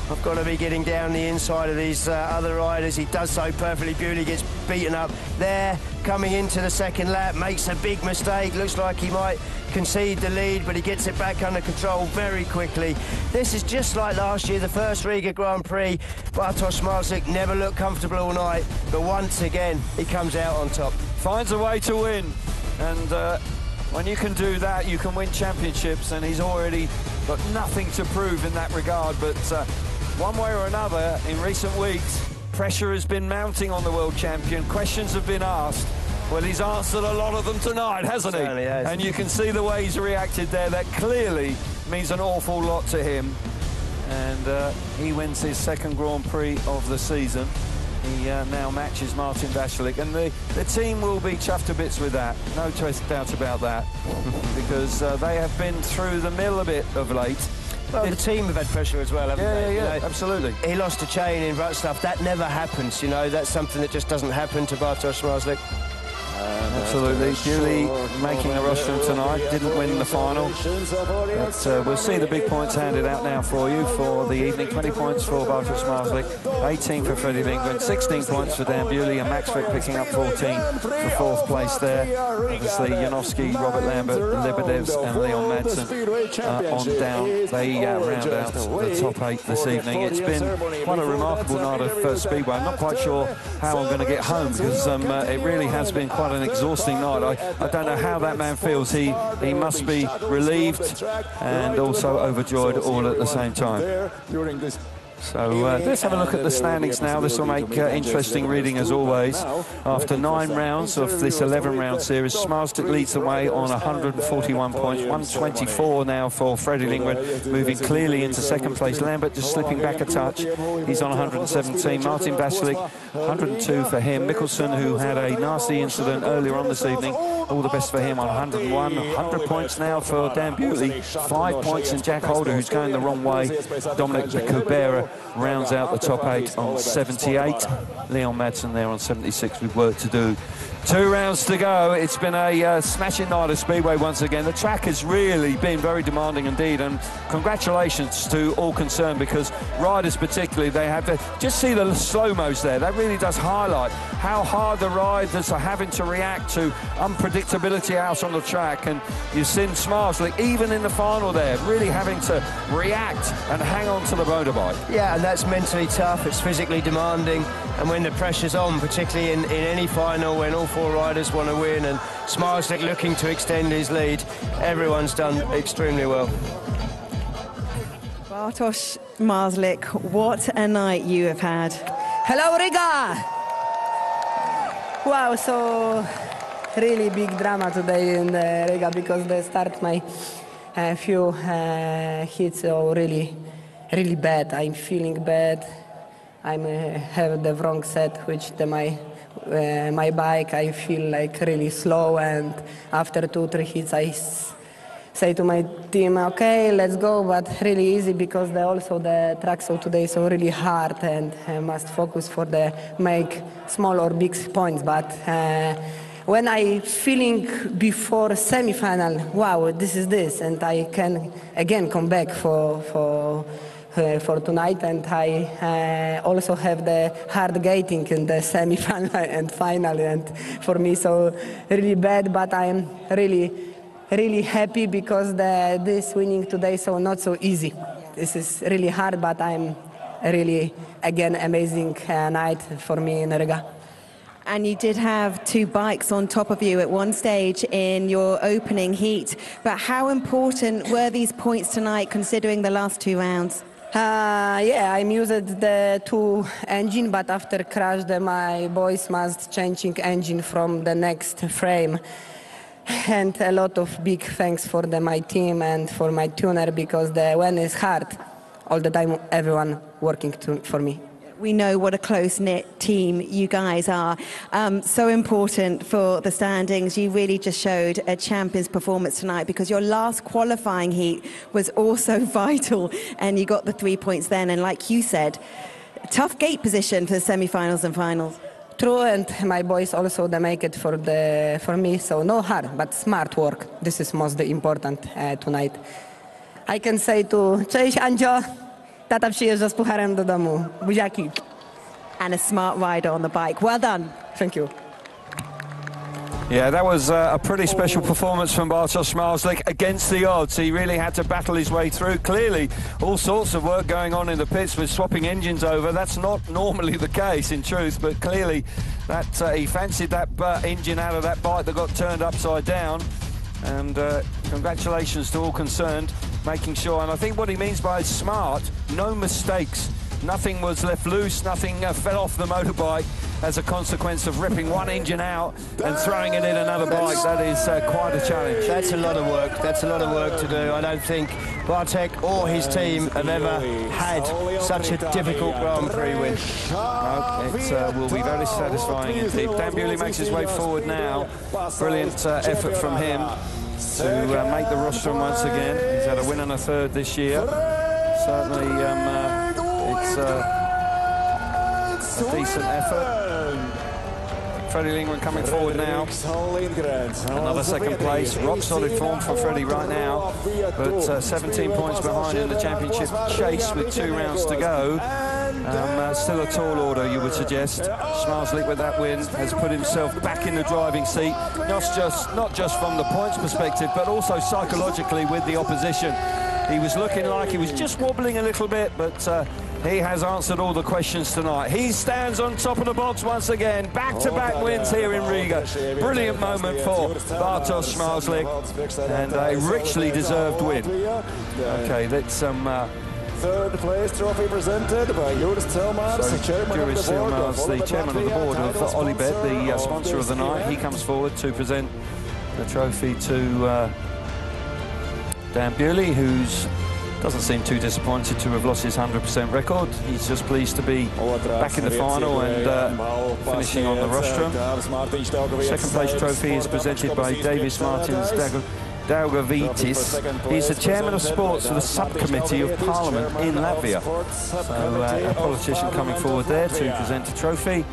I've got to be getting down the inside of these other riders. He does so perfectly. Bewley gets beaten up there, coming into the 2nd lap, makes a big mistake. Looks like he might concede the lead, but he gets it back under control very quickly. This is just like last year, the first Riga Grand Prix. Bartosz Smarslik never looked comfortable all night, but once again, he comes out on top. Finds a way to win, and when you can do that, you can win championships, and he's already got nothing to prove in that regard. But one way or another, in recent weeks, pressure has been mounting on the world champion. Questions have been asked. Well, he's answered a lot of them tonight, hasn't he? Certainly has. And you can see the way he's reacted there. That clearly means an awful lot to him. And he wins his 2nd Grand Prix of the season. He now matches Martin Vasilik, and the team will be chuffed to bits with that. No doubt about that, because they have been through the mill a bit of late. Well, the team have had pressure as well, haven't they? Yeah, absolutely. He lost a chain in Wrocław. That never happens, you know. That's something that just doesn't happen to Bartosz Smarslik. Absolutely. Bewley making a rostrum tonight, didn't win the final. But we'll see the big points handed out now for you for the evening. 20 points for Bartosz Marslik, 18 for Freddie Lindgren, 16 points for Dan Bewley, and Max Frick picking up 14 for fourth place there. Obviously, Janowski, Robert Lambert, Lebedevs and Leon Madsen on down. They round out the top 8 this evening. It's been quite a remarkable night of Speedway. I'm not quite sure how I'm going to get home because it really has been quite an exhausting night. I don't know how that man feels. He must be relieved and also overjoyed all at the same time. So let's have a look at the standings now. This will make interesting reading as always. After 9 rounds of this 11-round series, Smarslik leads the way on 141 points, 124 now for Freddie Lindgren, moving clearly into second place. Lambert just slipping back a touch. He's on 117. Martin Vasilik, 102 for him. Mickelson, who had a nasty incident earlier on this evening, all the best for him on 101. 100 points now for Dan Bewley, 5 points, and Jack Holder, who's going the wrong way. Dominic Kubera rounds out the top 8 on 78. Leon Madsen there on 76 with work to do. 2 rounds to go. It's been a smashing night of Speedway once again. The track has really been very demanding indeed, and congratulations to all concerned, because riders particularly, they have to just see the slow-mos there. That really does highlight how hard the riders are having to react to unpredictability out on the track. And you've seen Smarslik, even in the final there, really having to react and hang on to the motorbike. Yeah, and that's mentally tough. It's physically demanding. And when the pressure's on, particularly in any final, when all 4 riders want to win and Smarslik looking to extend his lead, everyone's done extremely well. Bartosz Marslik, what a night you have had. Hello, Riga! Wow, so really big drama today in Riga, because they start my few hits so really bad. I'm feeling bad. I have the wrong set, which my bike, I feel like really slow, and after 2-3 hits I say to my team, okay, let's go, but really easy, because also the track so today so really hard, and I must focus for the make small or big points. But when I feeling before semi-final, wow, this is this, and I can again come back for tonight, and I also have the hard gating in the semi-final and final, and for me so really bad, but I'm really happy, because this winning today so not so easy. This is really hard, but I'm really again amazing night for me in Riga. And you did have 2 bikes on top of you at one stage in your opening heat, but how important were these points tonight considering the last 2 rounds? Yeah, I'm using the 2 engine, but after crash, my boys must changing engine from the next frame. And a lot of big thanks for my team and for my tuner, because when it's hard, all the time everyone working for me. We know what a close-knit team you guys are. So important for the standings. You really just showed a champion's performance tonight, because your last qualifying heat was also vital, and you got the 3 points then. And like you said, tough gate position for the semi-finals and finals. True, and my boys also they make it for me. So no hard, but smart work. This is most important tonight. I can say to cześć Andzio. Tata przyjeżdża z pucharem do domu. Buziaki. And a smart rider on the bike. Well done. Thank you. Yeah, that was a pretty special performance from Bartosz Marslik against the odds. He really had to battle his way through. Clearly, all sorts of work going on in the pits with swapping engines over. That's not normally the case, in truth, but clearly that he fancied that engine out of that bike that got turned upside down. And congratulations to all concerned, making sure, and I think what he means by smart, no mistakes. Nothing was left loose, nothing fell off the motorbike as a consequence of ripping one engine out and throwing it in another bike. That is quite a challenge. That's a lot of work. That's a lot of work to do. I don't think Bartek or his team have ever had such a difficult Grand Prix win. No, it will be very satisfying indeed. Dan Bewley makes his way forward now. Brilliant effort from him to make the rostrum once again. He's had a win and a third this year. Certainly, it's a decent effort Freddie Lindgren coming forward now. Another second place. Rock solid form for Freddie right now, but 17 points behind in the championship chase with 2 rounds to go. Still a tall order, you would suggest. Schmarzlik with that win has put himself back in the driving seat, not just from the points perspective, but also psychologically with the opposition. He was looking like he was just wobbling a little bit, but he has answered all the questions tonight. He stands on top of the box once again. Back-to-back wins here in Riga. Brilliant moment for Bartosz Schmarzlik, and a richly deserved win. Okay, that's third place trophy presented by Juris Tilmars, the chairman of the board of Olibet, the sponsor of the night. He comes forward to present the trophy to Dan Bewley, who doesn't seem too disappointed to have lost his 100% record. He's just pleased to be back in the final and finishing on the rostrum. Second place trophy is presented by Davis Martins Daugavitis. He's the chairman of sports for the subcommittee of Parliament in Latvia. So a politician coming forward there to present a trophy.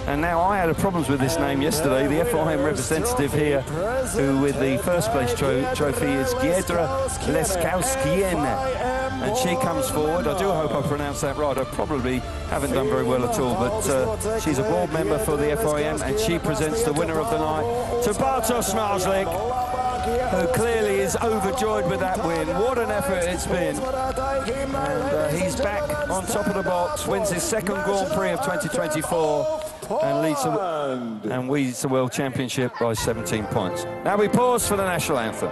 And now I had problems with this name yesterday. The FIM representative here, who with the first place trophy is Giedra Leskowskiene. And she comes forward. I do hope I pronounced that right. I probably haven't done very well at all, but she's a board member for the FIM, and she presents the winner of the night to Bartosz Schmarzlik, who clearly is overjoyed with that win. What an effort it's been. And he's back on top of the box, wins his second Grand Prix of 2024, and leads the World Championship by 17 points. Now we pause for the national anthem.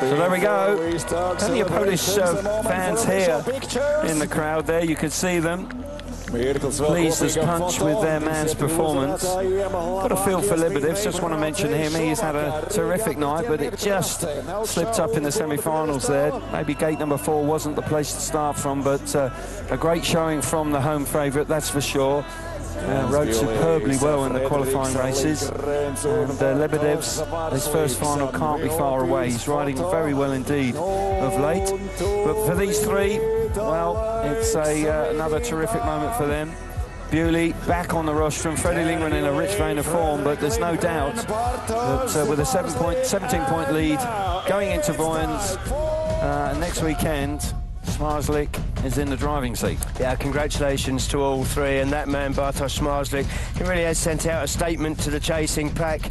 So there we go. Plenty of Polish fans here in the crowd there. You could see them pleased as punch with their man's performance. Got a feel for Lebedev. Just want to mention him. He's had a terrific night, but it just slipped up in the semi-finals there. Maybe gate number 4 wasn't the place to start from, but a great showing from the home favourite, that's for sure. Rode superbly well in the qualifying races, and Lebedev's his first final can't be far away. He's riding very well indeed of late, but for these three, well, it's another terrific moment for them. Bewley back on the rostrum, Freddie Lindgren in a rich vein of form, but there's no doubt that with a 17-point lead going into Voyens next weekend, Schmarzlik is in the driving seat. Yeah, congratulations to all three, and that man Bartosz Schmarzlik, he really has sent out a statement to the chasing pack,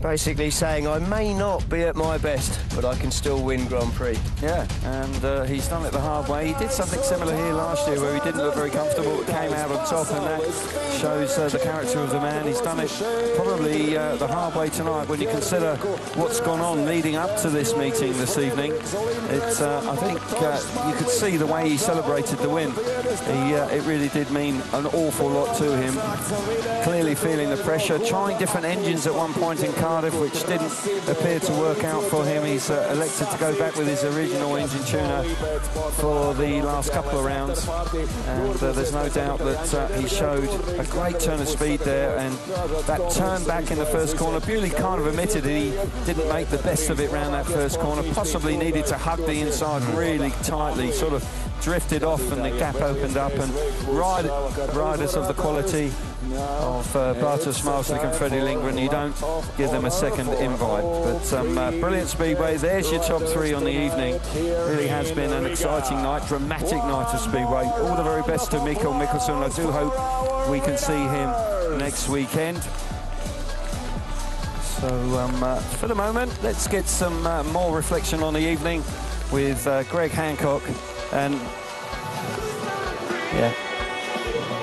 basically saying, I may not be at my best, but I can still win Grand Prix. Yeah, and he's done it the hard way. He did something similar here last year where he didn't look very comfortable, but came out on top, and that shows the character of the man. He's done it probably the hard way tonight when you consider what's gone on leading up to this meeting this evening. It's, I think you could see the way he celebrated the win. It really did mean an awful lot to him. Clearly feeling the pressure, trying different engines at one point in Cardiff, which didn't appear to work out for him. He's elected to go back with his original engine tuner for the last couple of rounds, and there's no doubt that he showed a great turn of speed there, and that turn back in the first corner, Bewley kind of admitted he didn't make the best of it round that first corner, possibly needed to hug the inside really tightly, sort of drifted off and the gap opened up, and riders of the quality of Bartosz Schmarzlik and Freddie Lindgren, you don't give them a second invite. But brilliant Speedway. There's your top three on the evening. Really has been an exciting night, dramatic night of Speedway. All the very best to Mikkel Mikkelsen. I do hope we can see him next weekend. So for the moment, let's get some more reflection on the evening with Greg Hancock, and yeah,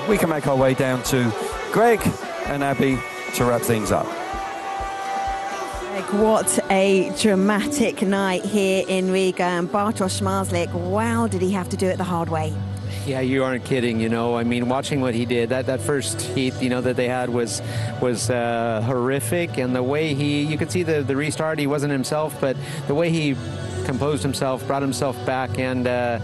we can make our way down to Greg and Abby to wrap things up. What a dramatic night here in Riga, and Bartosz Marslik, wow, did he have to do it the hard way. Yeah, you aren't kidding, you know. I mean, watching what he did, that first heat, you know, that they had was horrific, and the way you could see the restart, he wasn't himself, but the way he composed himself, brought himself back, and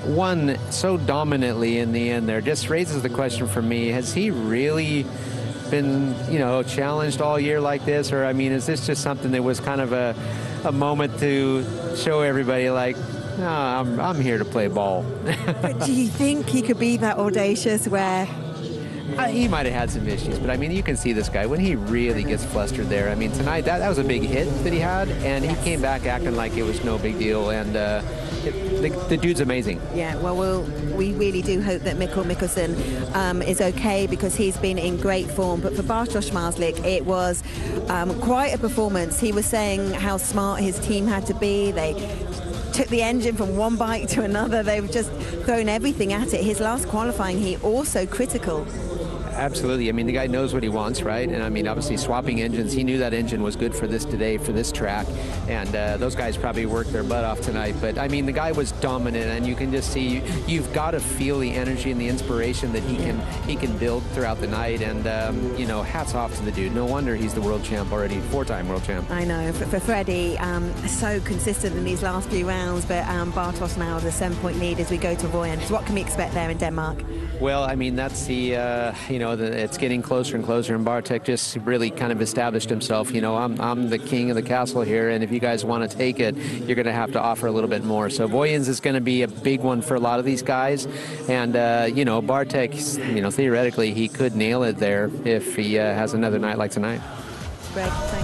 won so dominantly in the end there, just raises the question for me, has he really been, you know, challenged all year like this? Or, I mean, is this just something that was kind of a moment to show everybody, like, no, I'm here to play ball? But do you think he could be that audacious where... He might have had some issues, but I mean, you can see this guy when he really gets flustered there. I mean, tonight that was a big hit that he had, and he came back acting like it was no big deal, and the dude's amazing. Yeah, well, we really do hope that Mikkel Mikkelsen is okay, because he's been in great form. But for Bartosz Marslik, it was quite a performance. He was saying how smart his team had to be. They took the engine from one bike to another. They've just thrown everything at it. His last qualifying heat also critical. Absolutely. I mean, the guy knows what he wants, right? And I mean, obviously swapping engines, he knew that engine was good for this today, for this track. And those guys probably worked their butt off tonight. But I mean, the guy was dominant, and you can just see, you've got to feel the energy and the inspiration that he can build throughout the night. And, you know, hats off to the dude. No wonder he's the world champ already, 4-time world champ. I know. For Freddie, so consistent in these last few rounds. But Bartosz now the 7-point lead as we go to Royan. So what can we expect there in Denmark? Well, I mean, that's the, you know, it's getting closer and closer, and Bartek just really kind of established himself. You know, I'm the king of the castle here, and if you guys want to take it, you're going to have to offer a little bit more. So Voyens is going to be a big one for a lot of these guys, and, you know, Bartek, you know, theoretically, he could nail it there if he has another night like tonight. Greg, thanks.